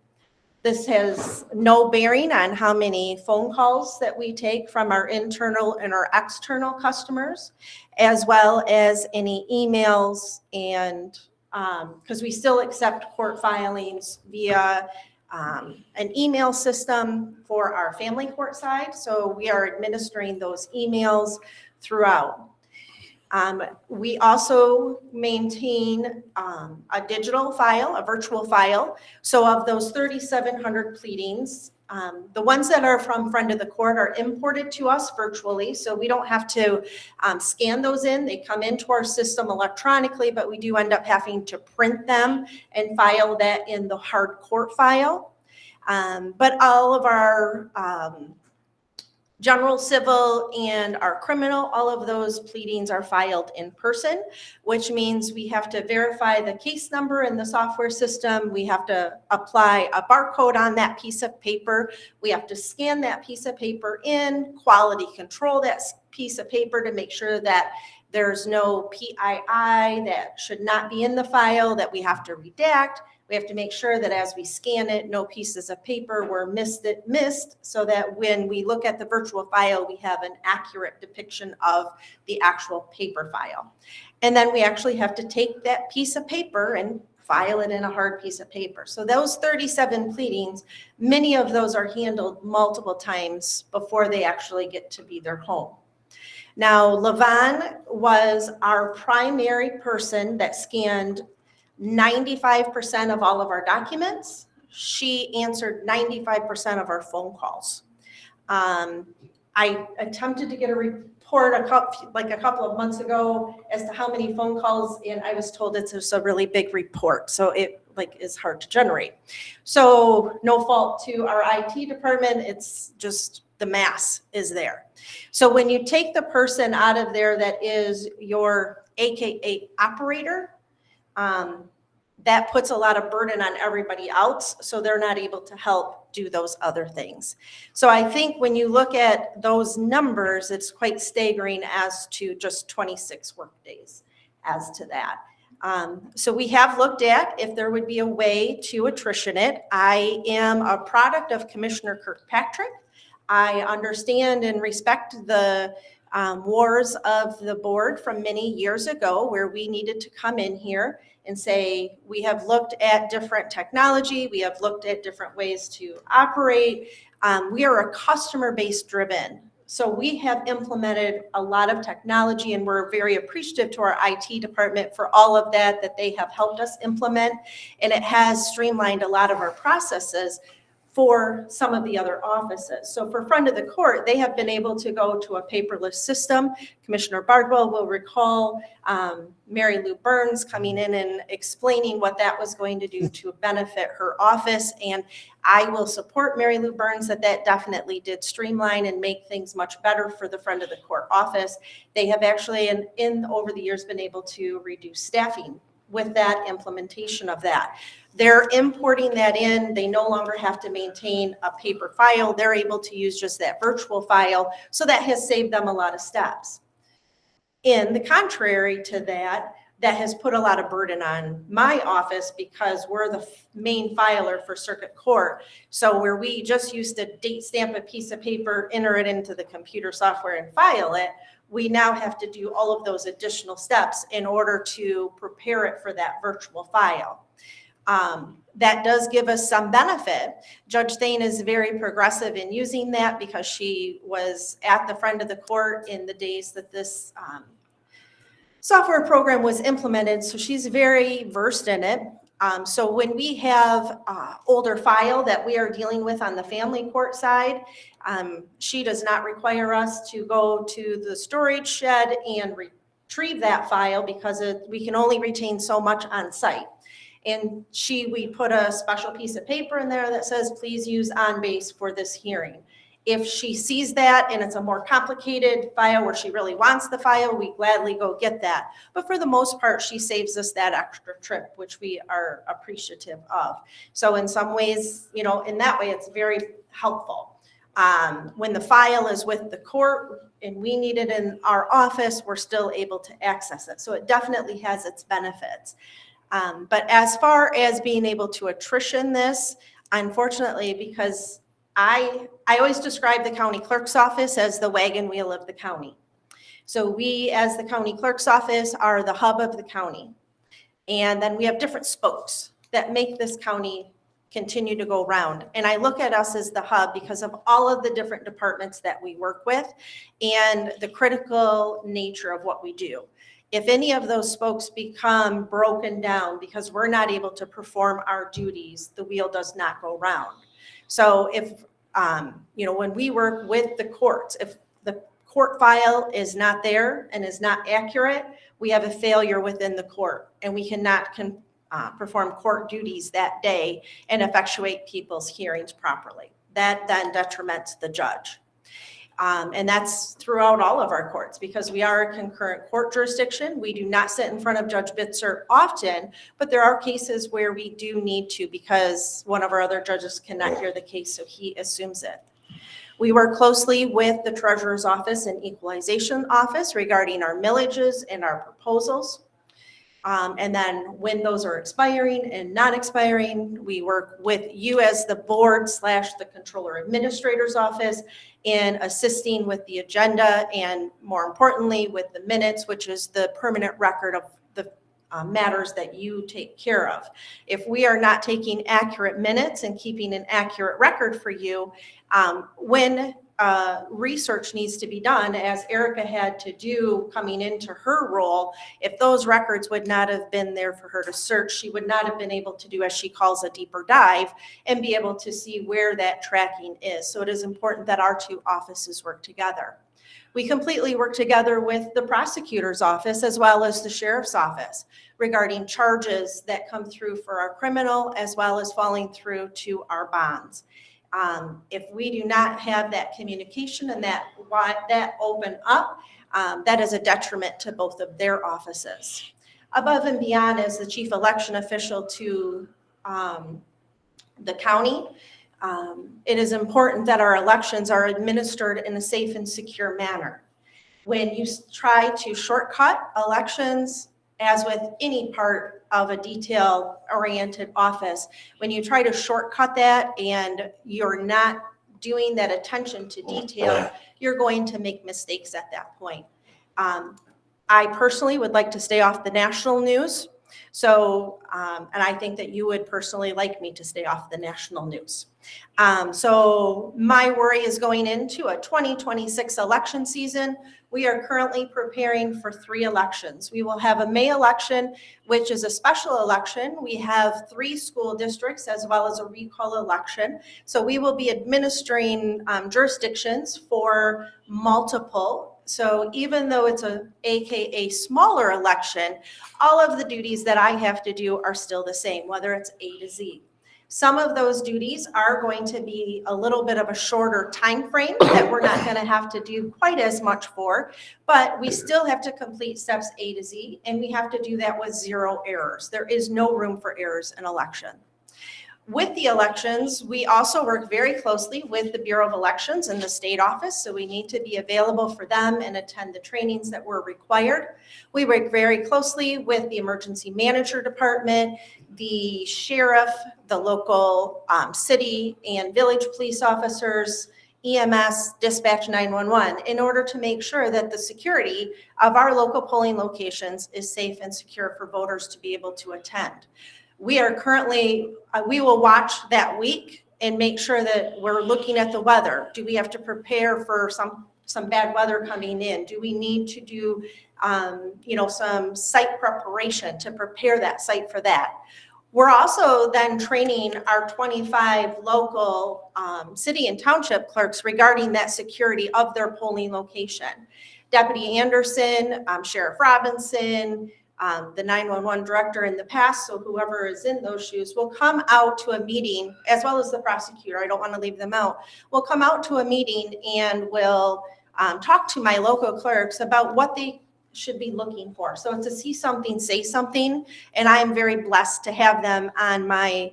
This has no bearing on how many phone calls that we take from our internal and our external customers, as well as any emails, and because we still accept court filings via an email system for our family court side. So we are administering those emails throughout. We also maintain a digital file, a virtual file. So of those 3,700 pleadings, the ones that are from front of the court are imported to us virtually. So we don't have to scan those in. They come into our system electronically, but we do end up having to print them and file that in the hard court file. But all of our general civil and our criminal, all of those pleadings are filed in person, which means we have to verify the case number in the software system. We have to apply a barcode on that piece of paper. We have to scan that piece of paper in, quality control that piece of paper to make sure that there's no PII that should not be in the file that we have to redact. We have to make sure that as we scan it, no pieces of paper were missed, so that when we look at the virtual file, we have an accurate depiction of the actual paper file. And then we actually have to take that piece of paper and file it in a hard piece of paper. So those 37 pleadings, many of those are handled multiple times before they actually get to be their home. Now, Levon was our primary person that scanned 95% of all of our documents. She answered 95% of our phone calls. I attempted to get a report a couple of months ago as to how many phone calls, and I was told it's just a really big report, so it is hard to generate. So no fault to our IT department, it's just the mass is there. So when you take the person out of there that is your AKA operator, that puts a lot of burden on everybody else, so they're not able to help do those other things. So I think when you look at those numbers, it's quite staggering as to just 26 work days as to that. So we have looked at if there would be a way to attrition it. I am a product of Commissioner Kirkpatrick. I understand and respect the wars of the board from many years ago where we needed to come in here and say, we have looked at different technology, we have looked at different ways to operate. We are a customer-based driven. So we have implemented a lot of technology, and we're very appreciative to our IT department for all of that they have helped us implement. And it has streamlined a lot of our processes for some of the other offices. So for front of the court, they have been able to go to a paperless system. Commissioner Bardwell will recall Mary Lou Burns coming in and explaining what that was going to do to benefit her office. And I will support Mary Lou Burns that definitely did streamline and make things much better for the front of the court office. They have actually in over the years been able to reduce staffing with that implementation of that. They're importing that in. They no longer have to maintain a paper file. They're able to use just that virtual file. So that has saved them a lot of steps. In the contrary to that, that has put a lot of burden on my office because we're the main filer for circuit court. So where we just used to date stamp a piece of paper, enter it into the computer software and file it, we now have to do all of those additional steps in order to prepare it for that virtual file. That does give us some benefit. Judge Thane is very progressive in using that because she was at the front of the court in the days that this software program was implemented, so she's very versed in it. So when we have older file that we are dealing with on the family court side, she does not require us to go to the storage shed and retrieve that file because we can only retain so much on site. And we put a special piece of paper in there that says, please use OnBase for this hearing. If she sees that and it's a more complicated file where she really wants the file, we gladly go get that. But for the most part, she saves us that extra trip, which we are appreciative of. So in some ways, in that way, it's very helpful. When the file is with the court and we need it in our office, we're still able to access it. So it definitely has its benefits. But as far as being able to attrition this, unfortunately, because I always describe the county clerk's office as the wagon wheel of the county. So we, as the county clerk's office, are the hub of the county. And then we have different spokes that make this county continue to go round. And I look at us as the hub because of all of the different departments that we work with and the critical nature of what we do. If any of those spokes become broken down because we're not able to perform our duties, the wheel does not go round. So if, when we work with the courts, if the court file is not there and is not accurate, we have a failure within the court and we cannot perform court duties that day and effectuate people's hearings properly. That then detriments the judge. And that's throughout all of our courts because we are a concurrent court jurisdiction. We do not sit in front of Judge Bitzer often, but there are cases where we do need to because one of our other judges cannot hear the case, so he assumes it. We work closely with the Treasurer's Office and Equalization Office regarding our millages and our proposals. And then when those are expiring and not expiring, we work with you as the board / the Controller Administrator's Office in assisting with the agenda and more importantly with the minutes, which is the permanent record of the matters that you take care of. If we are not taking accurate minutes and keeping an accurate record for you, when research needs to be done, as Erica had to do coming into her role, if those records would not have been there for her to search, she would not have been able to do, as she calls, a deeper dive and be able to see where that tracking is. So it is important that our two offices work together. We completely work together with the prosecutor's office as well as the sheriff's office regarding charges that come through for our criminal as well as falling through to our bonds. If we do not have that communication and that open up, that is a detriment to both of their offices. Above and beyond, as the chief election official to the county, it is important that our elections are administered in a safe and secure manner. When you try to shortcut elections, as with any part of a detail-oriented office, when you try to shortcut that and you're not doing that attention to detail, you're going to make mistakes at that point. I personally would like to stay off the national news. So, and I think that you would personally like me to stay off the national news. So my worry is going into a 2026 election season. We are currently preparing for 3 elections. We will have a May election, which is a special election. We have 3 school districts as well as a recall election. So we will be administering jurisdictions for multiple. So even though it's a AKA smaller election, all of the duties that I have to do are still the same, whether it's A to Z. Some of those duties are going to be a little bit of a shorter time frame that we're not going to have to do quite as much for, but we still have to complete steps A to Z, and we have to do that with 0 errors. There is no room for errors in election. With the elections, we also work very closely with the Bureau of Elections and the state office, so we need to be available for them and attend the trainings that were required. We work very closely with the emergency manager department, the sheriff, the local city and village police officers, EMS, dispatch 911, in order to make sure that the security of our local polling locations is safe and secure for voters to be able to attend. We are currently, we will watch that week and make sure that we're looking at the weather. Do we have to prepare for some bad weather coming in? Do we need to do, some site preparation to prepare that site for that? We're also then training our 25 local city and township clerks regarding that security of their polling location. Deputy Anderson, Sheriff Robinson, the 911 director in the past, so whoever is in those shoes will come out to a meeting, as well as the prosecutor, I don't want to leave them out, will come out to a meeting and will talk to my local clerks about what they should be looking for. So it's a see something, say something, and I am very blessed to have them on my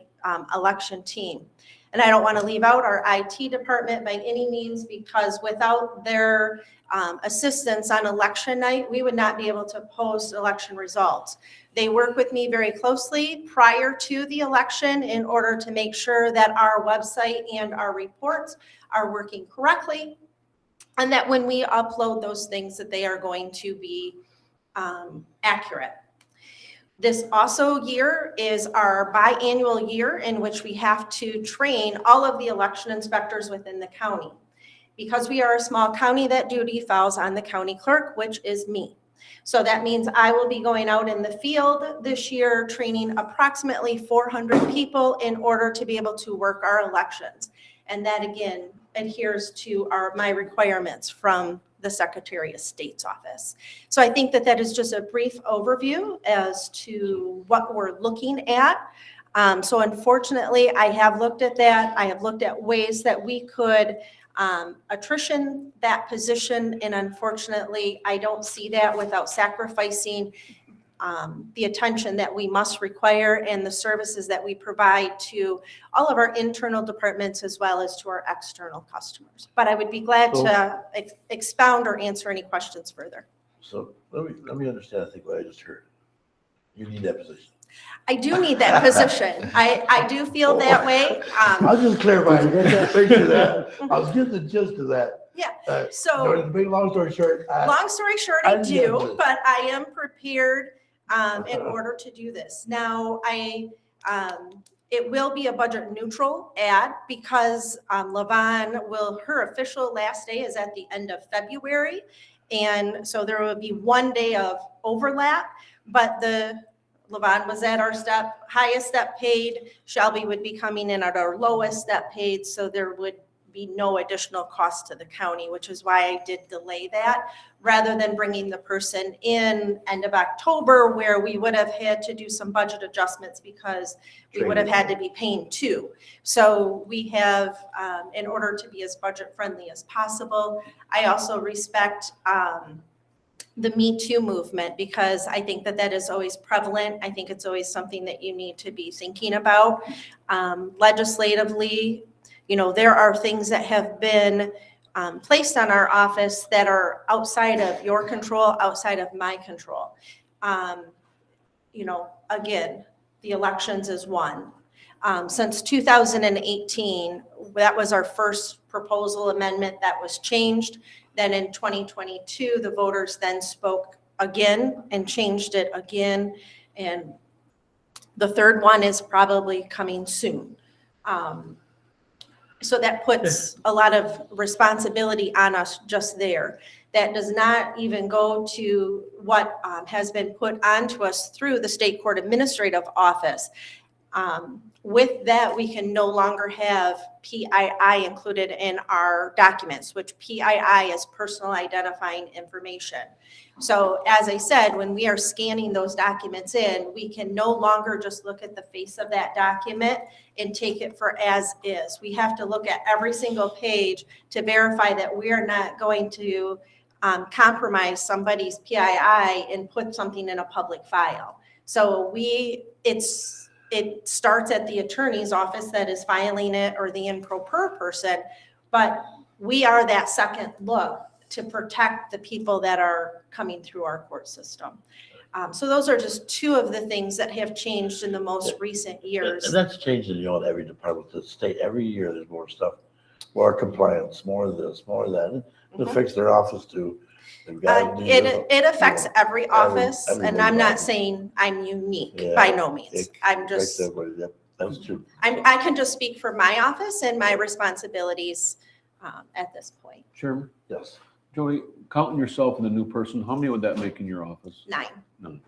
election team. And I don't want to leave out our IT department by any means, because without their assistance on election night, we would not be able to post election results. They work with me very closely prior to the election in order to make sure that our website and our reports are working correctly, and that when we upload those things that they are going to be accurate. This also year is our biannual year in which we have to train all of the election inspectors within the county. Because we are a small county, that duty falls on the county clerk, which is me. So that means I will be going out in the field this year, training approximately 400 people in order to be able to work our elections. And that again adheres to my requirements from the Secretary of State's office. So I think that is just a brief overview as to what we're looking at. So unfortunately, I have looked at that. I have looked at ways that we could attrition that position, and unfortunately, I don't see that without sacrificing the attention that we must require and the services that we provide to all of our internal departments as well as to our external customers. But I would be glad to expound or answer any questions further. So let me understand, I think, what I just heard. You need that position. I do need that position. I do feel that way. I'll just clarify, make sure that, I was getting the gist of that. Yeah, so. To make a long story short. Long story short, I do, but I am prepared in order to do this. Now, it will be a budget neutral ad because Levon her official last day is at the end of February. And so there will be 1 day of overlap, but Levon was at our highest step paid. Shelby would be coming in at our lowest step paid. So there would be no additional cost to the county, which is why I did delay that rather than bringing the person in end of October where we would have had to do some budget adjustments because we would have had to be paying two. So we have, in order to be as budget friendly as possible, I also respect the Me Too movement because I think that is always prevalent. I think it's always something that you need to be thinking about. Legislatively, there are things that have been placed on our office that are outside of your control, outside of my control. Again, the elections is one. Since 2018, that was our first proposal amendment that was changed. Then in 2022, the voters then spoke again and changed it again. And the third one is probably coming soon. So that puts a lot of responsibility on us just there. That does not even go to what has been put onto us through the State Court Administrative Office. With that, we can no longer have PII included in our documents, which PII is personal identifying information. So as I said, when we are scanning those documents in, we can no longer just look at the face of that document and take it for as is. We have to look at every single page to verify that we are not going to compromise somebody's PII and put something in a public file. So it starts at the attorney's office that is filing it or the improper person, but we are that second look to protect the people that are coming through our court system. So those are just two of the things that have changed in the most recent years. And that's changing, every department, the state, every year there's more stuff, more compliance, more of this, more of that. To fix their office too. It affects every office, and I'm everybody. not saying I'm unique Yeah, by no means. it I'm just, That's true. I can just speak for my office and my responsibilities at this point. Chairman, Yes. Jody, counting yourself and the new person, how many would that make in your office? 9. None.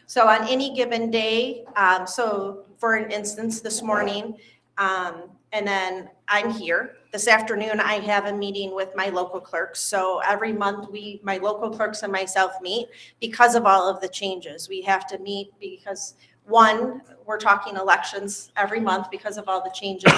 So on any given day, so for an instance, this morning, and then I'm here. This afternoon, I have a meeting with my local clerks. So every month, my local clerks and myself meet because of all of the changes. We have to meet because, one, we're talking elections every month because of all the changes.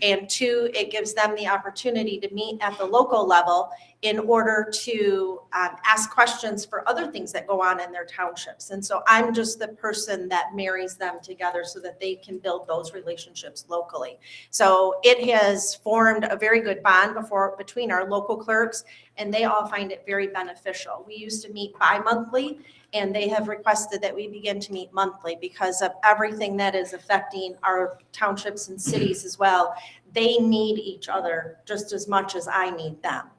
And two, it gives them the opportunity to meet at the local level in order to ask questions for other things that go on in their townships. And so I'm just the person that marries them together so that they can build those relationships locally. So it has formed a very good bond between our local clerks, and they all find it very beneficial. We used to meet bi-monthly, and they have requested that we begin to meet monthly because of everything that is affecting our townships and cities as well. They need each other just as much as I need them.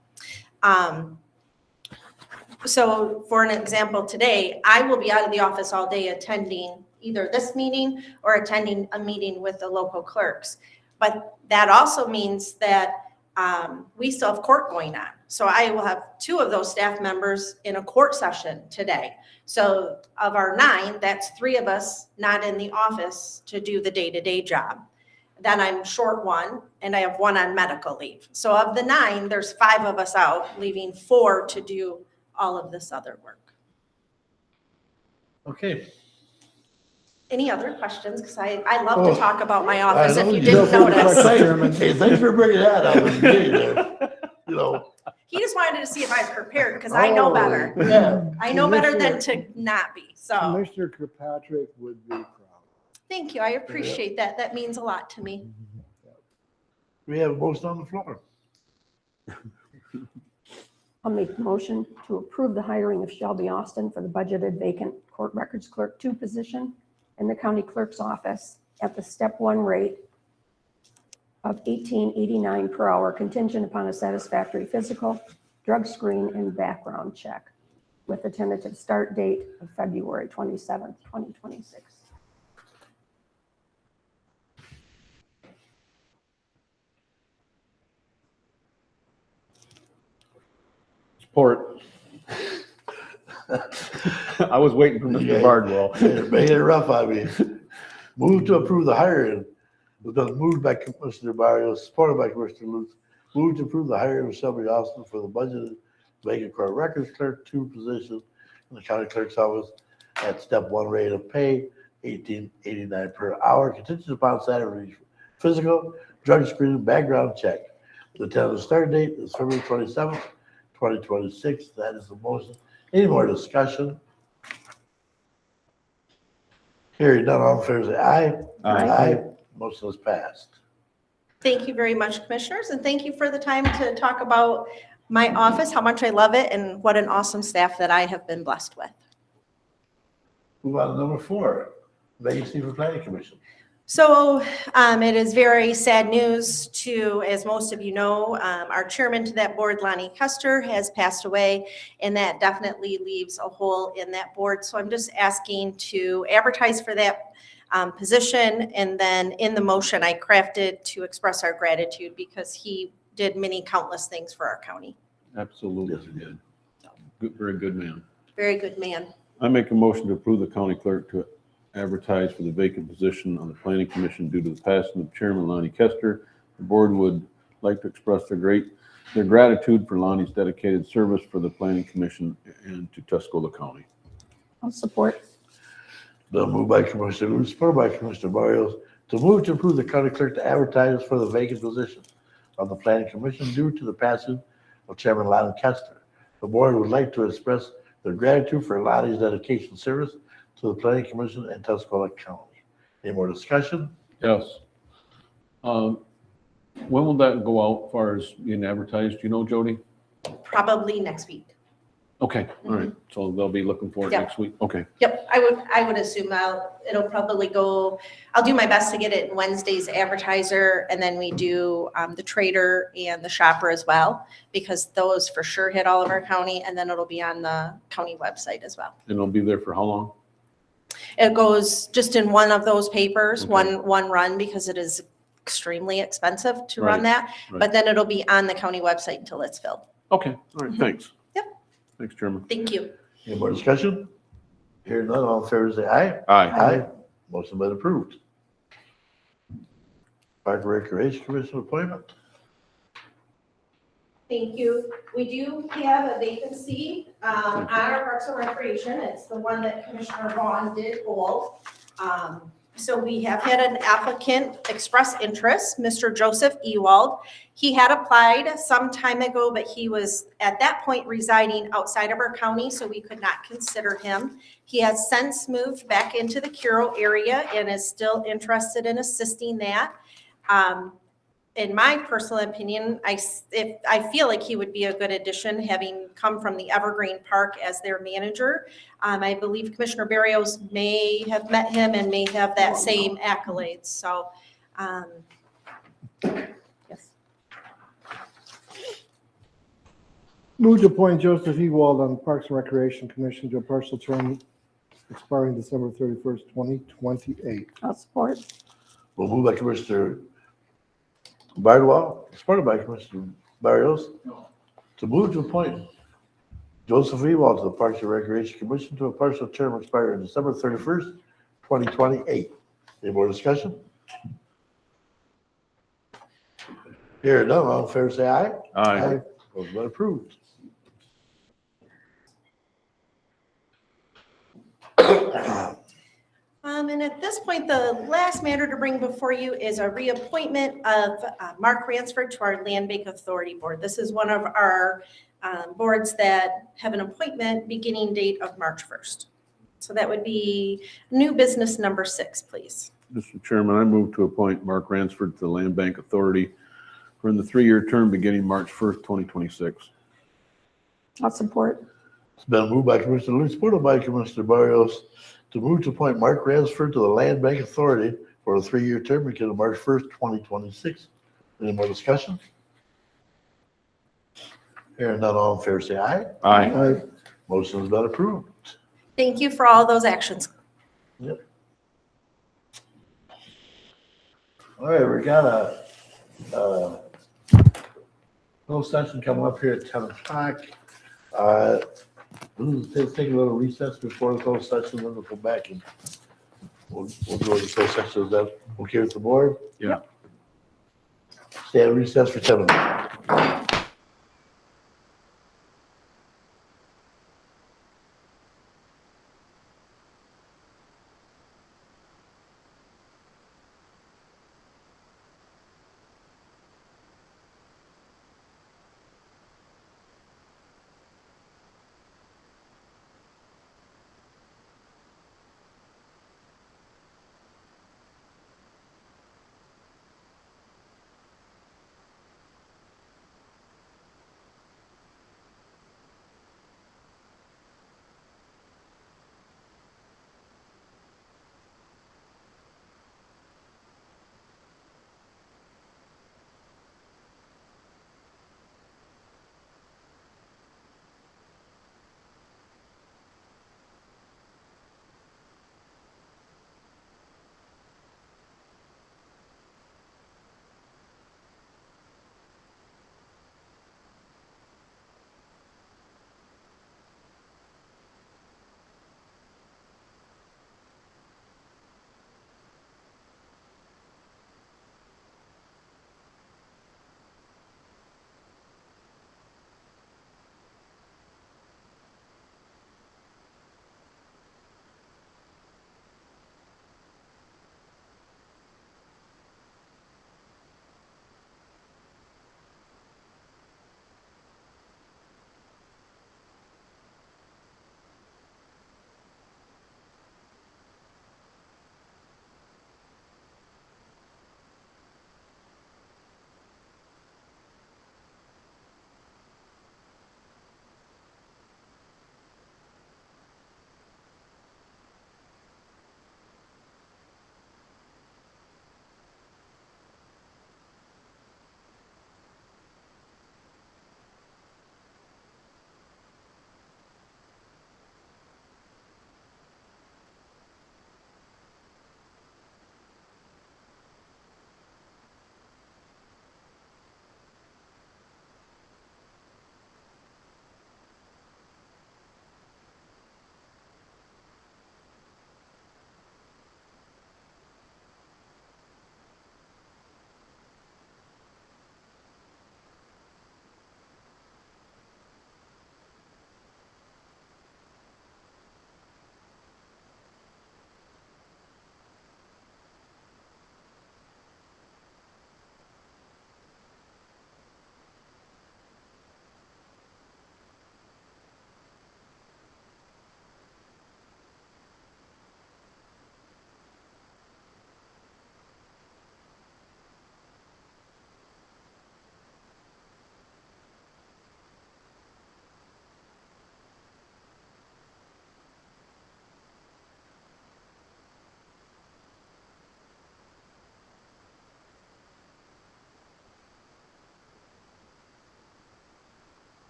So for an example, today, I will be out of the office all day attending either this meeting or attending a meeting with the local clerks. But that also means that we still have court going on. So I will have 2 of those staff members in a court session today. So of our 9, that's 3 of us not in the office to do the day-to-day job. Then I'm short 1, and I have 1 on medical leave. So of the 9, there's 5 of us out, leaving 4 to do all of this other work. Okay. Any other questions? Because I love to talk about my office I if know you you didn't do. notice. Hey, thanks for bringing that up. It's good there. He just wanted to see if I was prepared because I know better. Yeah. I know better than to not be. So Commissioner Kirkpatrick would be proud. thank you. I appreciate that. That means a lot to me. We have a motion on the floor. I'll make the motion to approve the hiring of Shelby Austin for the budgeted vacant court records clerk 2 position in the county clerk's office at the step 1 rate of $18.89 per hour, contingent upon a satisfactory physical, drug screen, and background check. with a tentative start date of February 27th, 2026. Support. I was waiting for Mr. Bardwell. Making it rough on me. Move to approve the hiring. It was moved by Commissioner Barrios, supported by Commissioner Lutz. Move to approve the hiring of Shelby Austin for the budgeted vacant court records clerk 2 position in the county clerk's office at step 1 rate of pay, $18.89 per hour, contingent upon Saturday physical, drug screening, background check. The tentative start date is February 27th, 2026. That is the motion. Any more discussion? Hearing none, all in favor say aye. Aye. Motion is passed. Thank you very much, commissioners, and thank you for the time to talk about my office, how much I love it, and what an awesome staff that I have been blessed with. Move on to number 4, vacancy for planning commission. So it is very sad news to, as most of you know, our chairman to that board, Lonnie Kester, has passed away, and that definitely leaves a hole in that board. So I'm just asking to advertise for that position, and then in the motion I crafted to express our gratitude because he did many countless things for our county. Absolutely Yes, good. Good, very good man. Very good man. I make a motion to approve the county clerk to advertise for the vacant position on the planning commission due to the passing of Chairman Lonnie Kester. The board would like to express their gratitude for Lonnie's dedicated service for the planning commission and to Tuscola County. I'll support. The move by Commissioner Lutz, supported by Commissioner Barrios, to move to approve the county clerk to advertise for the vacant position on the planning commission due to the passing of Chairman Lonnie Kester. The board would like to express their gratitude for Lonnie's dedication and service to the planning commission and Tuscola County. Any more discussion? Yes. When will that go out as far as being advertised? Do you know, Jody? Probably next week. Okay, all right. So they'll be looking for it Yeah. next week. Okay. Yep, I would assume it'll probably go, I'll do my best to get it in Wednesday's advertiser, and then we do the trader and the shopper as well, because those for sure hit all of our county, and then it'll be on the county website as well. And it'll be there for how long? It goes just in one of those papers, Okay. one run, because it is extremely expensive to run Right, that, right. but then it'll be on the county website until it's filled. Okay, all right, thanks. Yep. Thanks, Chairman. Thank you. Any more discussion? Hearing none, all in favor say aye. Aye. Aye. Motion been approved. Park and Recreation Commission appointment. Thank you. We do have a vacancy on our Parks and Recreation. It's the one that Commissioner Vaughn did hold. So we have had an applicant express interest, Mr. Joseph Ewald. He had applied some time ago, but he was at that point residing outside of our county, so we could not consider him. He has since moved back into the Cuero area and is still interested in assisting that. In my personal opinion, I feel like he would be a good addition, having come from the Evergreen Park as their manager. I believe Commissioner Barrios may have met him and may have that same accolades, so. Yes. Move to appoint Joseph Ewald on the Parks and Recreation Commission to a partial term expiring December 31st, 2028. I'll support. We'll move by Commissioner Bardwell, supported by Commissioner Barrios, to move to appoint Joseph Ewald to the Parks and Recreation Commission to a partial term expiring December 31st, 2028. Any more discussion? Hearing none, all in favor say aye. Aye. Motion been approved. And at this point, the last matter to bring before you is a reappointment of Mark Ransford to our Land Bank Authority Board. This is one of our boards that have an appointment beginning date of March 1st. So that would be new business number 6, please. Mr. Chairman, I move to appoint Mark Ransford to the Land Bank Authority for the 3-year term beginning March 1st, 2026. I'll support. It's been moved by Commissioner Lutz, supported by Commissioner Barrios, to move to appoint Mark Ransford to the Land Bank Authority for a 3-year term beginning March 1st, 2026. Any more discussion? Hearing none, all in favor say aye. Aye. Motion has been approved. Thank you for all those actions. All right, we got a closed session coming up here at 10 o'clock. Let's take a little recess before the closed session, then we'll go back and we'll do the closed session. Is that okay with the board? Yeah. Stay at recess for 10 minutes.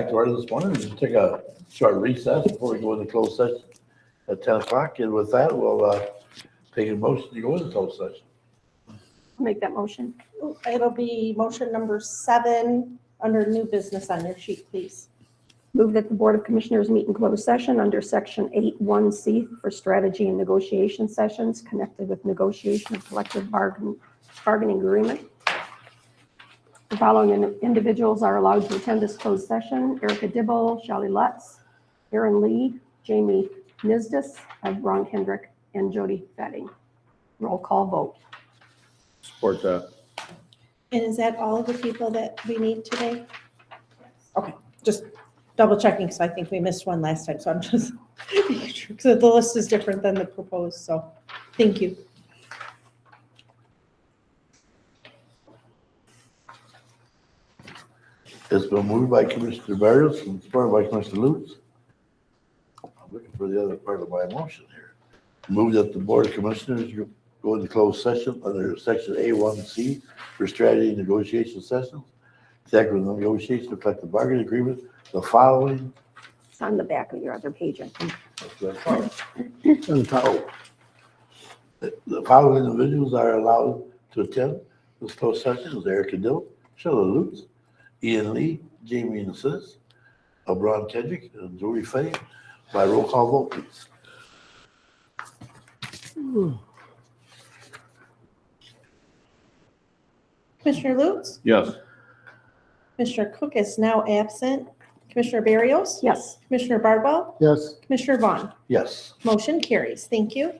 back to order this morning. We'll take a short recess before we go into closed session at 10 o'clock. And with that, we'll take a motion to go into closed session. Make that motion. It'll be motion number 7 under new business on your sheet, please. Move that the Board of Commissioners meet in closed session under Section 8(1)C for strategy and negotiation sessions connected with negotiation of collective bargaining agreement. The following individuals are allowed to attend this closed session: Erica Dibble, Shelley Lutz, Aaron Lee, Jamie Nisdis, Ron Kendrick, and Jody Fetting. Roll call vote. Support that. And is that all of the people that we need today? Okay, just double checking, so I think we missed one last time, so I'm just making sure, so the list is different than the proposed, so, thank you. It's been moved by Commissioner Barrios and supported by Commissioner Lutz. I'm looking for the other part of my motion here. Move that the Board of Commissioners go into closed session under Section A(1)C for strategy and negotiation sessions. Second, the negotiation of collective bargaining agreement, the following. It's on the back of your other page, I think. On top. The following individuals are allowed to attend this closed session: Erica Dill, Shelley Lutz, Ian Lee, Jamie Nisdis, Ron Kendrick, and Jody Fay. By roll call vote, please. Commissioner Lutz, Yes. Commissioner Cook is now absent. Commissioner Barrios? Yes. Commissioner Bardwell? Yes. Commissioner Vaughn? Yes. Motion carries. Thank you.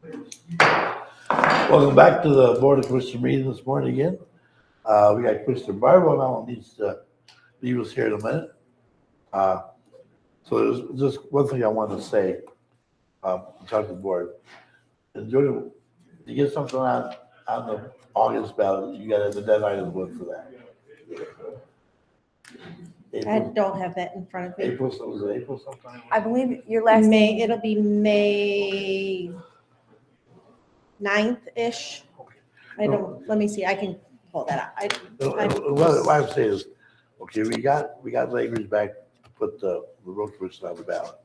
Welcome back to the Board of Commissioners meeting this morning again. We got Commissioner Barbo now needs to leave us here in a minute. So there's just one thing I wanted to say, talk to the board. And Jody, you get something on the August ballot, you got the deadline is one for that. I don't have that in front of me. April, so was it April sometime? I believe your last. May, it'll be May 9th-ish. I don't, let me see, I can pull that up. What I'm saying is, okay, we got language back to put the road commission on the ballot.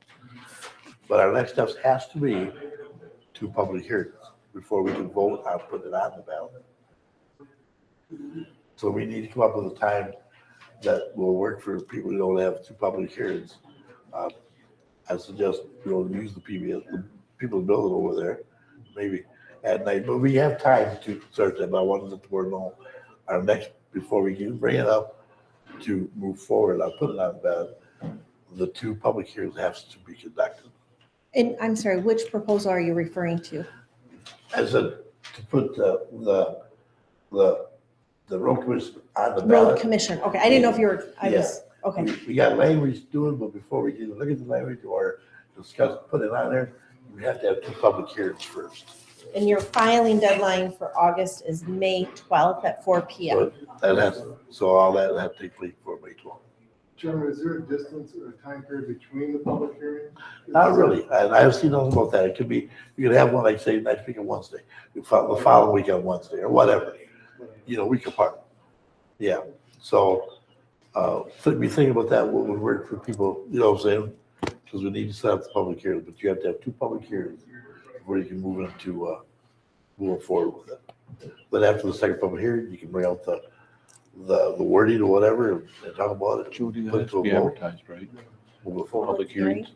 But our next steps has to be 2 public hearings before we can vote on putting it on the ballot. So we need to come up with a time that will work for people who don't have 2 public hearings. I suggest, use the PBS, the people building over there, maybe at night, but we have time to start that. But I wanted to let the board know our next, before we can bring it up to move forward, I'll put it on the ballot. The 2 public hearings have to be conducted. And I'm sorry, which proposal are you referring to? I said to put the road commission on the Road ballot. Commission, okay, I didn't know if you were, I was, okay. We got language doing, but before we can look at the language or discuss, put it on there, we have to have 2 public hearings first. And your filing deadline for August is May 12th at 4 p.m. So all that will have to take place before May 12th. Chairman, is there a distance or a time period between the public hearings? Not really. And I have seen nothing about that. It could be, you could have one, like say, next week on Wednesday, the following week on Wednesday, or whatever, week apart. Yeah, so, be thinking about that, what would work for people, you know what I'm saying? Because we need to set up the public hearings, but you have to have 2 public hearings before you can move into, moving forward with it. But after the second public hearing, you can bring out the wording or whatever and talk about it. Judy, Put that it has to to a be vote. advertised, right? Move it forward. Public hearings.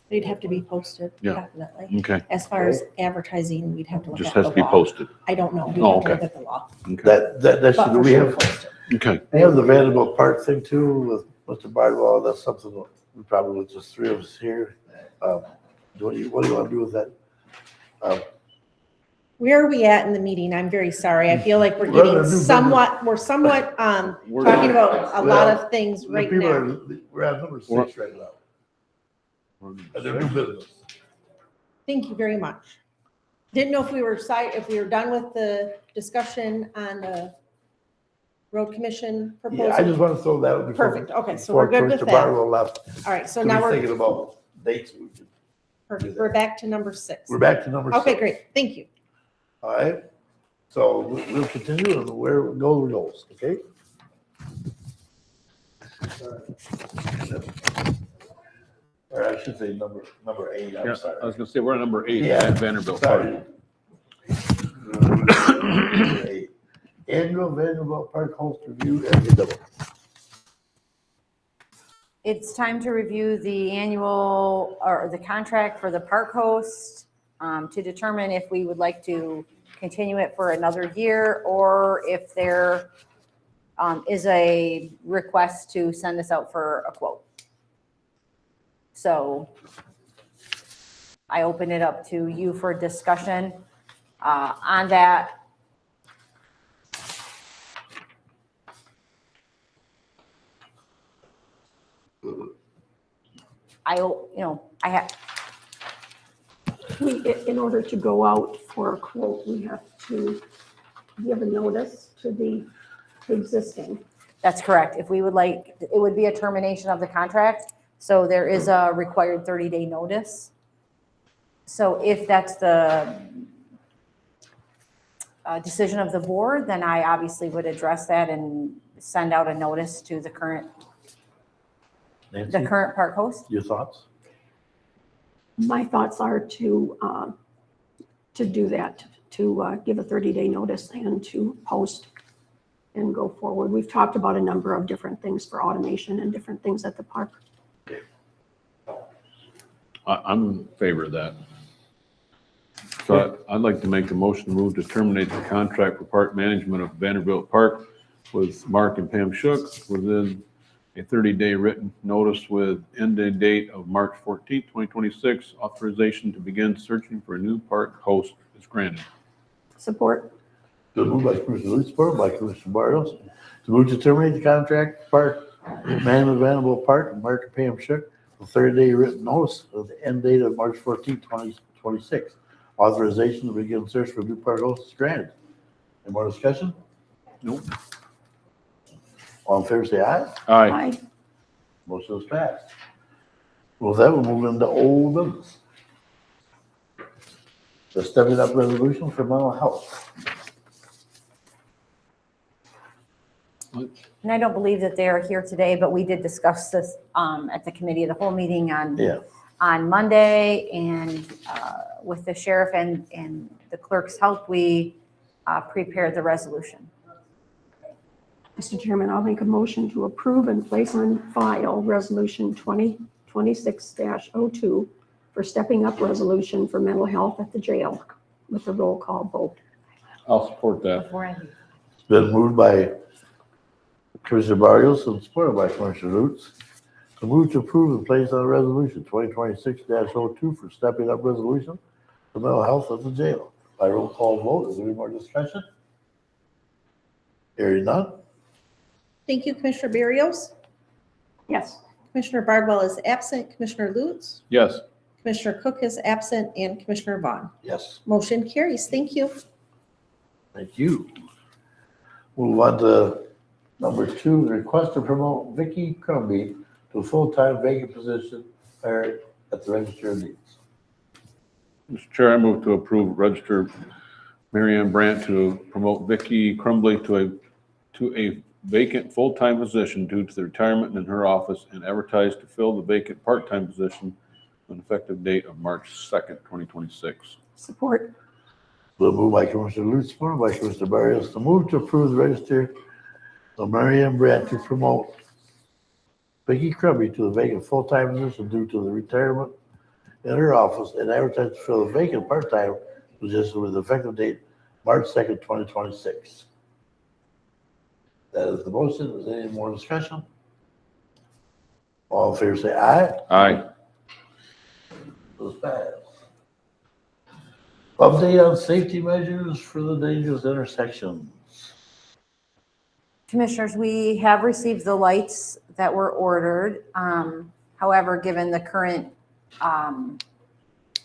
They'd have to be posted, Yeah. definitely. Okay, As far as advertising, we'd have to look just at has the to be law. posted. I don't know, we'd Oh, have to look okay. at the law. Okay, That But should, for we sure have, posted. okay. they have the Vanderbilt Park thing too with Mr. Bardwell. That's something that we probably, with just 3 of us here. What do you want to do with that? Where are we at in the meeting? I'm very sorry. I feel like we're We're on a getting new business. we're somewhat, We're- talking about a lot Well, of things The right people now. are, we're at number 6 right now. And they're new business. Thank you very much. Didn't know if we were done with the discussion on the road commission Yeah, I proposal. just want to throw that before. Perfect. Okay, so we're good with Mr. that. Bardwell left. All right, so To be now thinking we're, about dates. we could- perfect. We're back to number 6. We're back to number 6. Okay, great. Thank you. All right. So we'll continue and where goes, okay? Or I should say number 8, Yeah, I'm I sorry. was gonna say, we're at number 8 Yeah. at Vanderbilt Park. Sorry. Number 8. Annual Vanderbilt Park Host Review and double. It's time to review the annual, or the contract for the park host, to determine if we would like to continue it for another year, or if there is a request to send this out for a quote. So I open it up to you for discussion on that. I have, In order to go out for a quote, we have to give a notice to the existing. that's correct. If we would like, it would be a termination of the contract. So there is a required 30-day notice. So if that's the decision of the board, then I obviously would address that and send out a notice to the current Nancy, park host. your thoughts? My thoughts are to do that, to give a 30-day notice and to post and go forward. We've talked about a number of different things for automation and different things at the park. I'm in favor of that. So I'd like to make a motion to move to terminate the contract for park management of Vanderbilt Park with Mark and Pam Shook within a 30-day written notice with end date of March 14th, 2026. Authorization to begin searching for a new park host is granted. Support. Been moved by Commissioner Lutz, supported by Commissioner Barrios, to move to terminate the contract, Park, Management of Vanderbilt Park, and Mark Pam Schick, a 30-day written notice of the end date of March 14th, 2026. Authorization to begin search for a new park host is granted. Any more discussion? Nope. All in favor, say aye. Aye. Aye. Motion is passed. With that, we'll move into old business. The stepping up resolution for mental health. And I don't believe that they are here today, but we did discuss this at the committee of the whole meeting on Monday. And with the sheriff and the clerk's help, we prepared the resolution. Mr. Chairman, I'll make a motion to approve and place on file Resolution 2026-02 for stepping up resolution for mental health at the jail with a roll call vote. I'll support that. Before I leave. It's been moved by Commissioner Barrios and supported by Commissioner Lutz to move to approve and place on resolution 2026-02 for stepping up resolution for mental health at the jail. By roll call vote, is there any more discussion? Hearing none? Thank you, Commissioner Barrios. Yes. Commissioner Bardwell is absent. Commissioner Lutz, Yes. Commissioner Cook is absent, and Commissioner Vaughn. Yes. Motion carries. Thank you. Thank you. Move on to number 2, the request to promote Vicky Crumby to a full-time vacant position at the Register of Deeds. Mr. Chair, I move to approve Register Mary Ann Brandt to promote Vicky Crumbly to a vacant full-time position due to the retirement in her office and advertise to fill the vacant part-time position with an effective date of March 2nd, 2026. Support. Will move by Commissioner Lutz, supported by Commissioner Barrios to move to approve the Register of Mary Ann Brandt to promote Vicky Crumby to the vacant full-time position due to the retirement in her office and advertise to fill the vacant part-time position with an effective date March 2nd, 2026. That is the motion. Is there any more discussion? All in favor say aye. Aye. Those passed. Update on safety measures for the dangerous intersections. Commissioners, we have received the lights that were ordered. However, given the current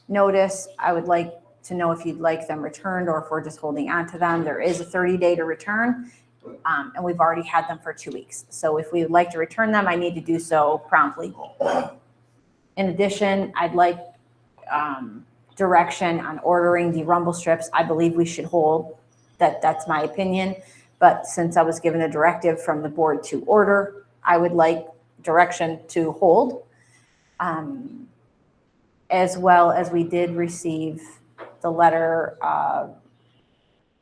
notice, I would like to know if you'd like them returned or if we're just holding on to them. There is a 30-day to return, and we've already had them for 2 weeks. So if we would like to return them, I need to do so promptly. In addition, I'd like direction on ordering the rumble strips. I believe we should hold. That's my opinion. But since I was given a directive from the board to order, I would like direction to hold. As well as we did receive the letter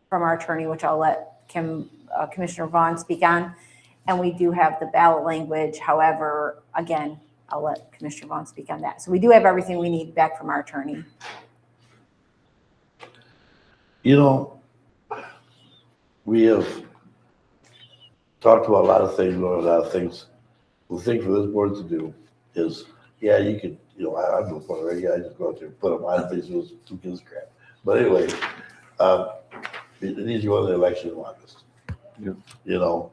from our attorney, which I'll let Commissioner Vaughn speak on. And we do have the ballot language. However, again, I'll let Commissioner Vaughn speak on that. So we do have everything we need back from our attorney. You know, we have talked about a lot of things, The thing for this board to do is, yeah, you could, I'm no fun, right? I just go out there and put them on Facebook, who gives a crap. But anyway, it needs to go on the election in August. Yeah.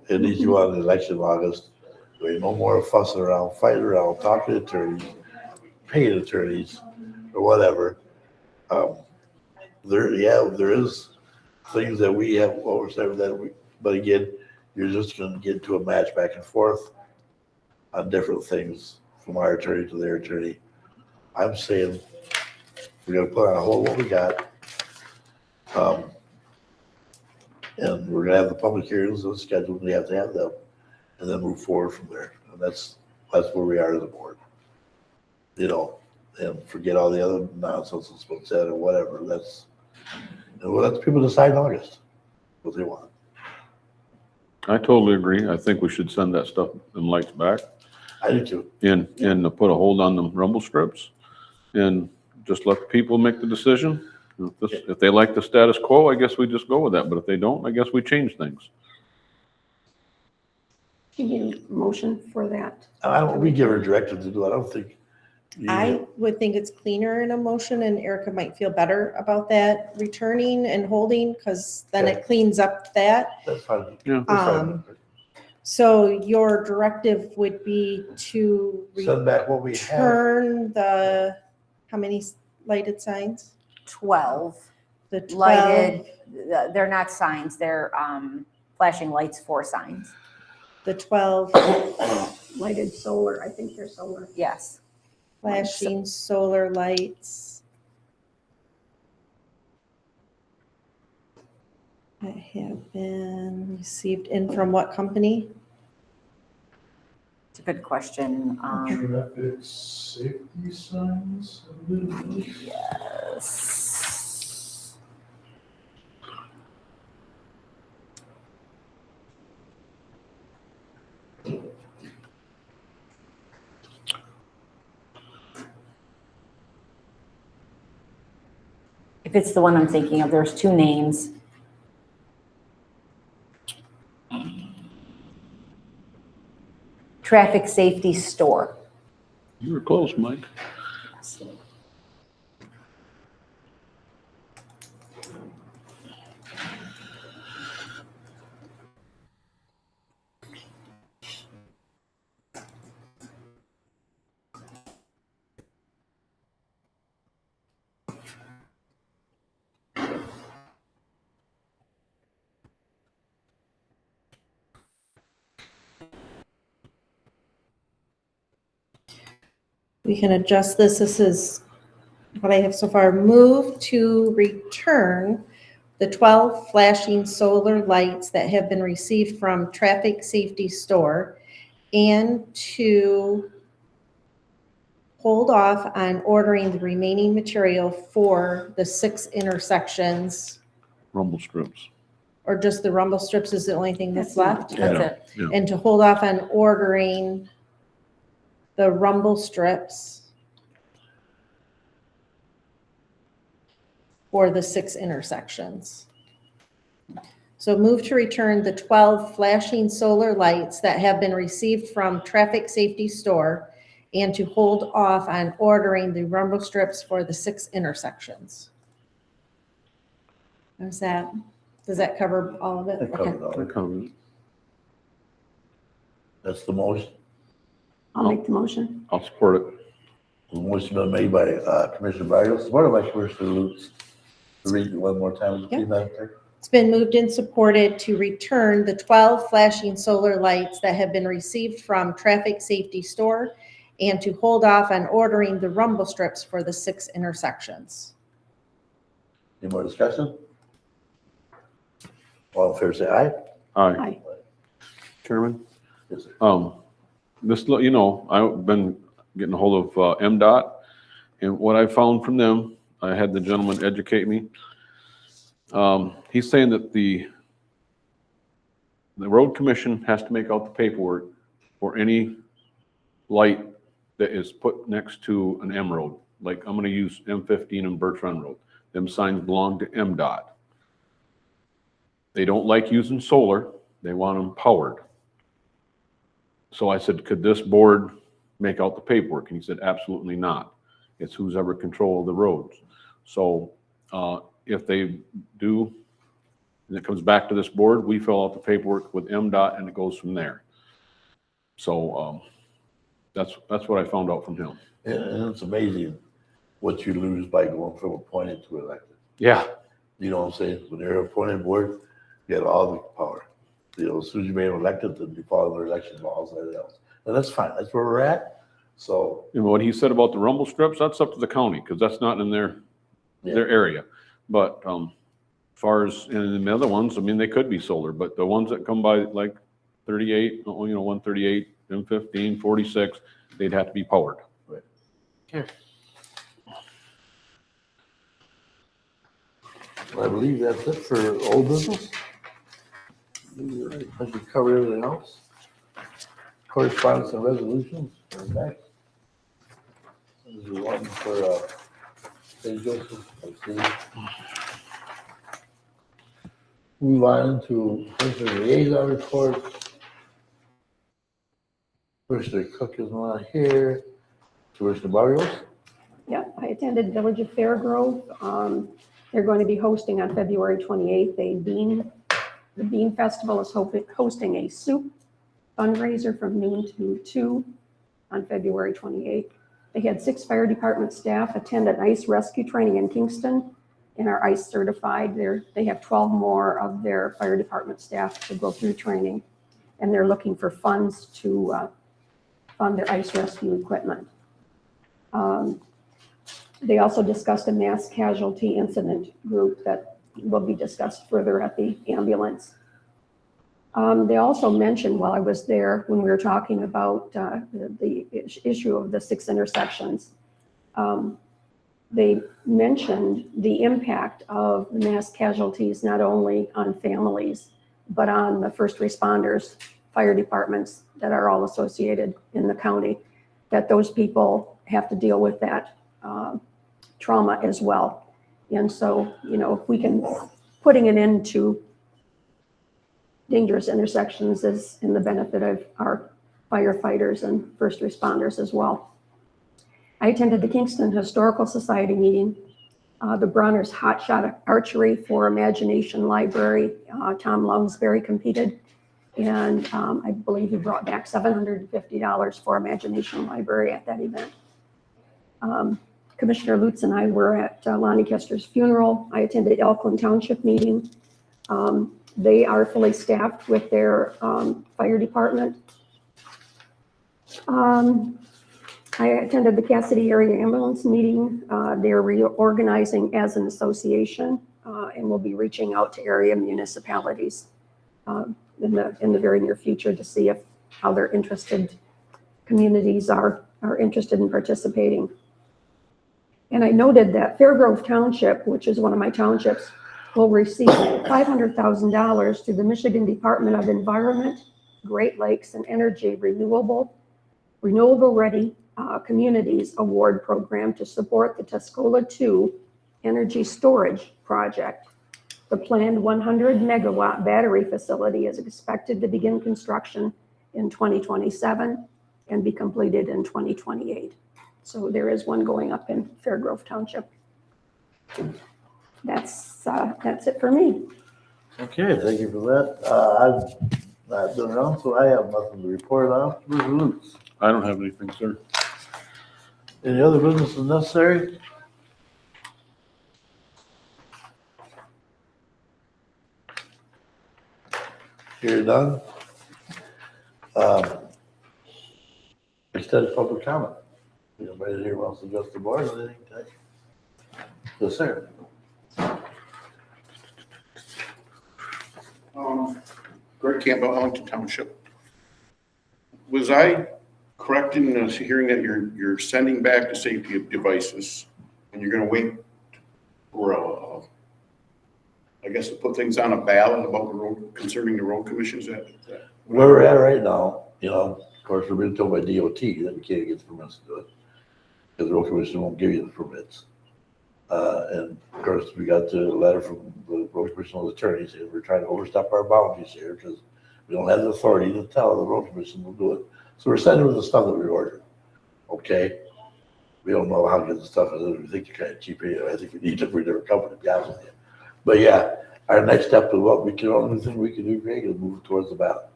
It needs to go on the election in August. There ain't no more fussing around, fighting around, talking to attorneys, paying attorneys, or whatever. There is things that we have oversight that but again, you're just going to get into a match back and forth on different things from our attorney to their attorney. I'm saying we're going to put on a hold what we got. And we're going to have the public hearings on schedule. We have to have them and then move forward from there. And that's where we are as a board. And forget all the other nonsense that's been said or whatever. And we'll let the people decide in August what they want. I totally agree. I think we should send that stuff, them lights back. I do too. And put a hold on the rumble strips and just let the people make the decision. If they like the status quo, I guess we just go with that. But if they don't, I guess we change things. Do you need a motion for that? We give her directive to do it. I don't think. I would think it's cleaner in a motion, and Erica might feel better about that, returning and holding, because then it cleans up that. That's fine. Yeah. That's fine. So your directive would be to Send back what we have. return the, how many lighted signs? 12 The 12. lighted, they're not signs, they're flashing lights for signs. The 12 Lighted solar, I think they're solar. Yes. flashing solar lights that have been received in from what company? It's a good question. Traffic safety signs. Yes. If it's the one I'm thinking of, there's two names. Traffic Safety Store. You were close, Mike. We can adjust this. This is what I have so far. Move to return the 12 flashing solar lights that have been received from Traffic Safety Store and to hold off on ordering the remaining material for the 6 intersections, Rumble strips. or just the rumble strips is the only thing that's left? That's it. Yeah. And to hold off on ordering the rumble strips for the 6 intersections. So move to return the 12 flashing solar lights that have been received from Traffic Safety Store and to hold off on ordering the rumble strips for the 6 intersections. Does that cover all of it? That covers all That it. covers it. That's the motion. I'll make the motion. I'll support it. The motion been made by Commissioner Barrios, supported by Commissioner Lutz. Read it one more time, please, Madam Clerk. It's been moved and supported to return the 12 flashing solar lights that have been received from Traffic Safety Store and to hold off on ordering the rumble strips for the 6 intersections. Any more discussion? All in favor, say aye. Aye. Aye. Chairman? Yes, sir. This, I've been getting a hold of MDOT, and what I found from them, I had the gentleman educate me. He's saying that the road commission has to make out the paperwork for any light that is put next to an M road. Like, I'm gonna use M15 and Birch Run Road. Them signs belong to MDOT. They don't like using solar, they want them powered. So I said, could this board make out the paperwork? And he said, absolutely not. It's who's ever control of the roads. So if they do, and it comes back to this board, we fill out the paperwork with MDOT and it goes from there. So that's what I found out from him. And it's amazing what you lose by going from appointed to elected. Yeah. You know what I'm saying? When you're appointed board, you have all the power. You know, as soon as you made elected, then you follow the election laws and everything else. And that's fine. That's where we're at. So, And what he said about the rumble strips, that's up to the county, because that's not in their area. But as far as, and the other ones, I mean, they could be solar, but the ones that come by like 38, 138, M15, 46, they'd have to be powered. Right. Okay. I believe that's it for old business. I should cover everything else. Correspondence and resolutions are next. This is one for St. Joseph. Let's see. Move on to Commissioner liaison report. Commissioner Cook is not here. Commissioner Barrios? Yeah, I attended Village of Fairgrove. They're going to be hosting on February 28th, the Bean Festival is hosting a soup fundraiser from noon to 2 on February 28th. They had 6 fire department staff attend an ice rescue training in Kingston and are ice certified. They have 12 more of their fire department staff to go through training, and they're looking for funds to fund their ice rescue equipment. They also discussed a mass casualty incident group that will be discussed further at the ambulance. They also mentioned while I was there, when we were talking about the issue of the 6 intersections, they mentioned the impact of the mass casualties, not only on families, but on the first responders, fire departments that are all associated in the county, that those people have to deal with that trauma as well. And so, if we can, putting an end to dangerous intersections is in the benefit of our firefighters and first responders as well. I attended the Kingston Historical Society meeting, the Bronner's Hot Shot Archery for Imagination Library. Tom Lounsbury competed, and I believe he brought back $750 for Imagination Library at that event. Commissioner Lutz and I were at Lonnie Kester's funeral. I attended Elkland Township meeting. They are fully staffed with their fire department. I attended the Cassidy Area Ambulance meeting. They're reorganizing as an association and will be reaching out to area municipalities in the very near future to see how their interested communities are interested in participating. And I noted that Fairgrove Township, which is one of my townships, will receive $500,000 through the Michigan Department of Environment, Great Lakes and Energy Renewable Ready Communities Award Program to support the Tuscola 2 energy storage project. The planned 100 megawatt battery facility is expected to begin construction in 2027 and be completed in 2028. So there is one going up in Fairgrove Township. That's it for me. Okay, thank you for that. I've been around, so I have nothing to report on. Commissioner Lutz? I don't have anything, sir. Any other business is necessary? Here done. Extended public comment. Anybody here wants to address the board or anything? Yes, sir. Greg Campbell, Ellington Township. Was I correct in hearing that you're sending back the safety of devices and you're gonna wait for I guess to put things on a ballot about the road, concerning the road commissions? Where we're at right now, of course, we're being told by DOT that we can't get the permits to do it, because the road commission won't give you the permits. And of course, we got the letter from the road commission's attorney saying we're trying to overstep our boundaries here because we don't have the authority to tell the road commission will do it. So we're sending them the stuff that we ordered. Okay? We don't know how good the stuff is. We think they're kind of cheap. I think we need to for a different company, to be honest with you. But yeah, our next step is what we can, only thing we can do, Greg, is move towards the ballot.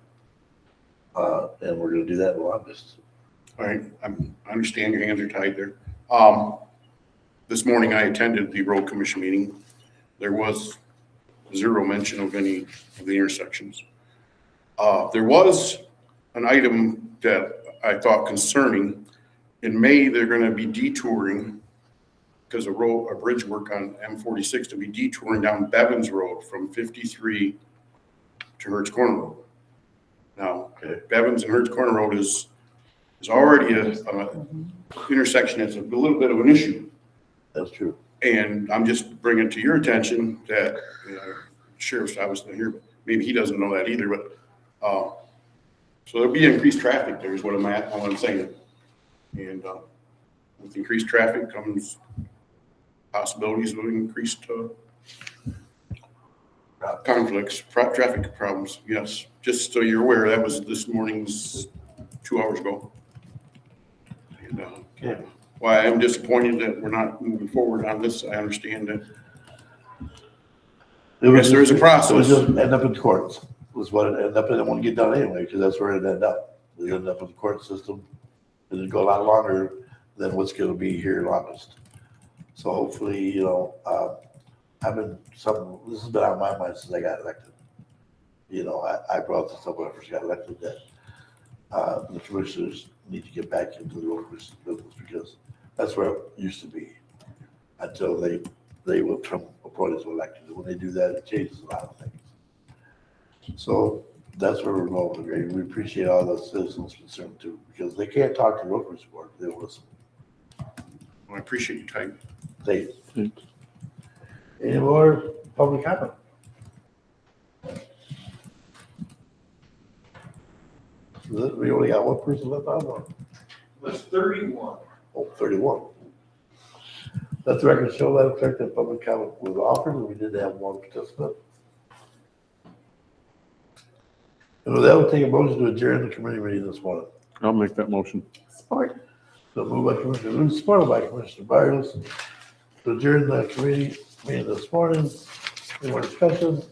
And we're gonna do that in August. All right, I understand your hands are tied there. This morning I attended the road commission meeting. There was zero mention of any of the intersections. There was an item that I thought concerning. In May, they're gonna be detouring, because of bridge work on M46, to be detouring down Bevins Road from 53 to Hertz Corner Road. Now, Bevins and Hertz Corner Road is already an intersection that's a little bit of an issue. That's true. And I'm just bringing to your attention that Sheriff's obviously here, but maybe he doesn't know that either, but so there'll be increased traffic there is what I'm saying. And with increased traffic comes possibilities of increased conflicts, traffic problems. Yes, just so you're aware, that was this morning's 2 hours ago. And, Okay. why I'm disappointed that we're not moving forward on this, I understand that. Yes, there is a process. It was just end up in courts, was what it ended up, and it won't get done anyway, because that's where it ended up. It ended up in the court system, it'll go a lot longer than what's gonna be here in August. So hopefully, this has been on my mind since I got elected. I brought this up when I first got elected, that the commissioners need to get back into the road commission business, because that's where it used to be until they will Trump appointed elected. When they do that, it changes a lot of things. So that's where we're going. We appreciate all the citizens concerned too, because they can't talk to road commission board. They don't listen. I appreciate your time. They, any more public comment? We only got one person left on one. Was 31. Oh, 31. Let the record show that effect that public comment was offered, and we did have one participant. And with that, we'll take a motion to adjourn the committee meeting this morning. I'll make that motion. Support. So moved by Commissioner Lutz, supported by Commissioner Barrios, to adjourn the committee meeting this morning. Any more discussion?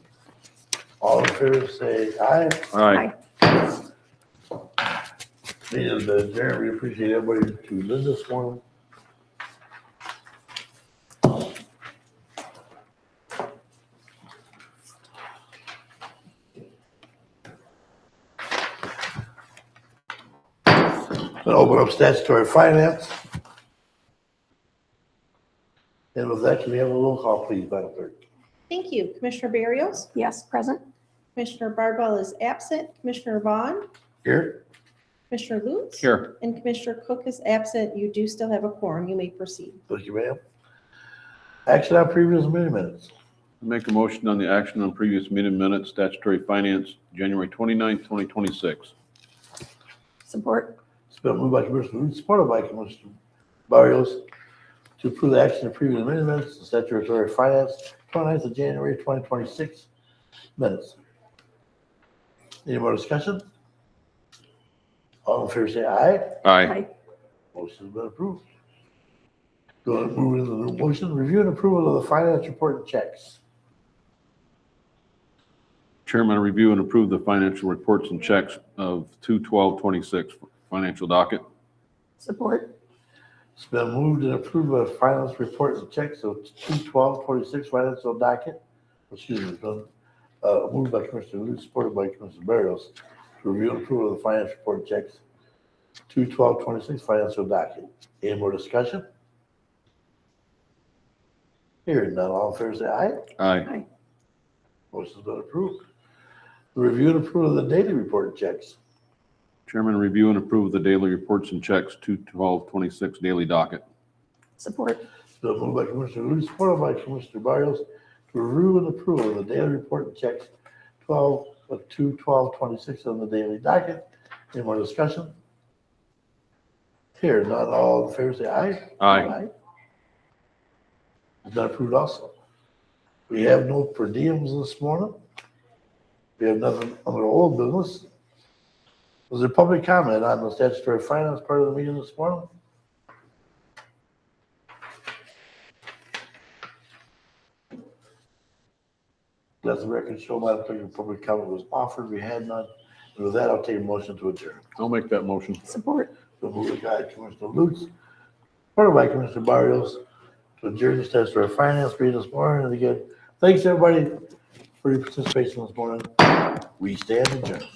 All in favor, say aye. Aye. Meeting is adjourned. We appreciate everybody who tuned in this morning. Gonna open up statutory finance. And with that, can we have a roll call, please, Madam Clerk? Thank you. Commissioner Barrios? Yes, present. Commissioner Bardwell is absent. Commissioner Vaughn? Here? Commissioner Lutz? Here. And Commissioner Cook is absent. You do still have a quorum. You may proceed. Thank you, ma'am. Action on previous meeting minutes. Make a motion on the action on previous meeting minutes, statutory finance, January 29th, 2026. Support. It's been moved by Commissioner Lutz, supported by Commissioner Barrios, to approve the action of previous meeting minutes, the statutory finance, 29th of January, 2026 minutes. Any more discussion? All in favor, say aye. Aye. Motion's been approved. Going to move into the motion, review and approval of the finance report and checks. Chairman, I review and approve the financial reports and checks of 2/12/26 financial docket. Support. It's been moved and approved of finance reports and checks of 2/12/26 financial docket. Excuse me, it's been moved by Commissioner Lutz, supported by Commissioner Barrios, to review and approve of the finance report and checks 2/12/26 financial docket. Any more discussion? Hearing none, all in favor, say aye. Aye. Motion's been approved. Review and approve of the daily report and checks. Chairman, review and approve the daily reports and checks 2/12/26 daily docket. Support. It's been moved by Commissioner Lutz, supported by Commissioner Barrios, to review and approve of the daily report and checks 2/12/26 on the daily docket. Any more discussion? Here, not all in favor, say aye. Aye. It's been approved also. We have no per diems this morning. We have nothing under old business. Was there public comment on the statutory finance part of the meeting this morning? Let the record show my public comment was offered. We had none. And with that, I'll take a motion to adjourn. I'll make that motion. Support. So moved by Commissioner Lutz, supported by Commissioner Barrios, to adjourn the statutory finance meeting this morning. And again, thanks everybody for your participation this morning. We stand adjourned.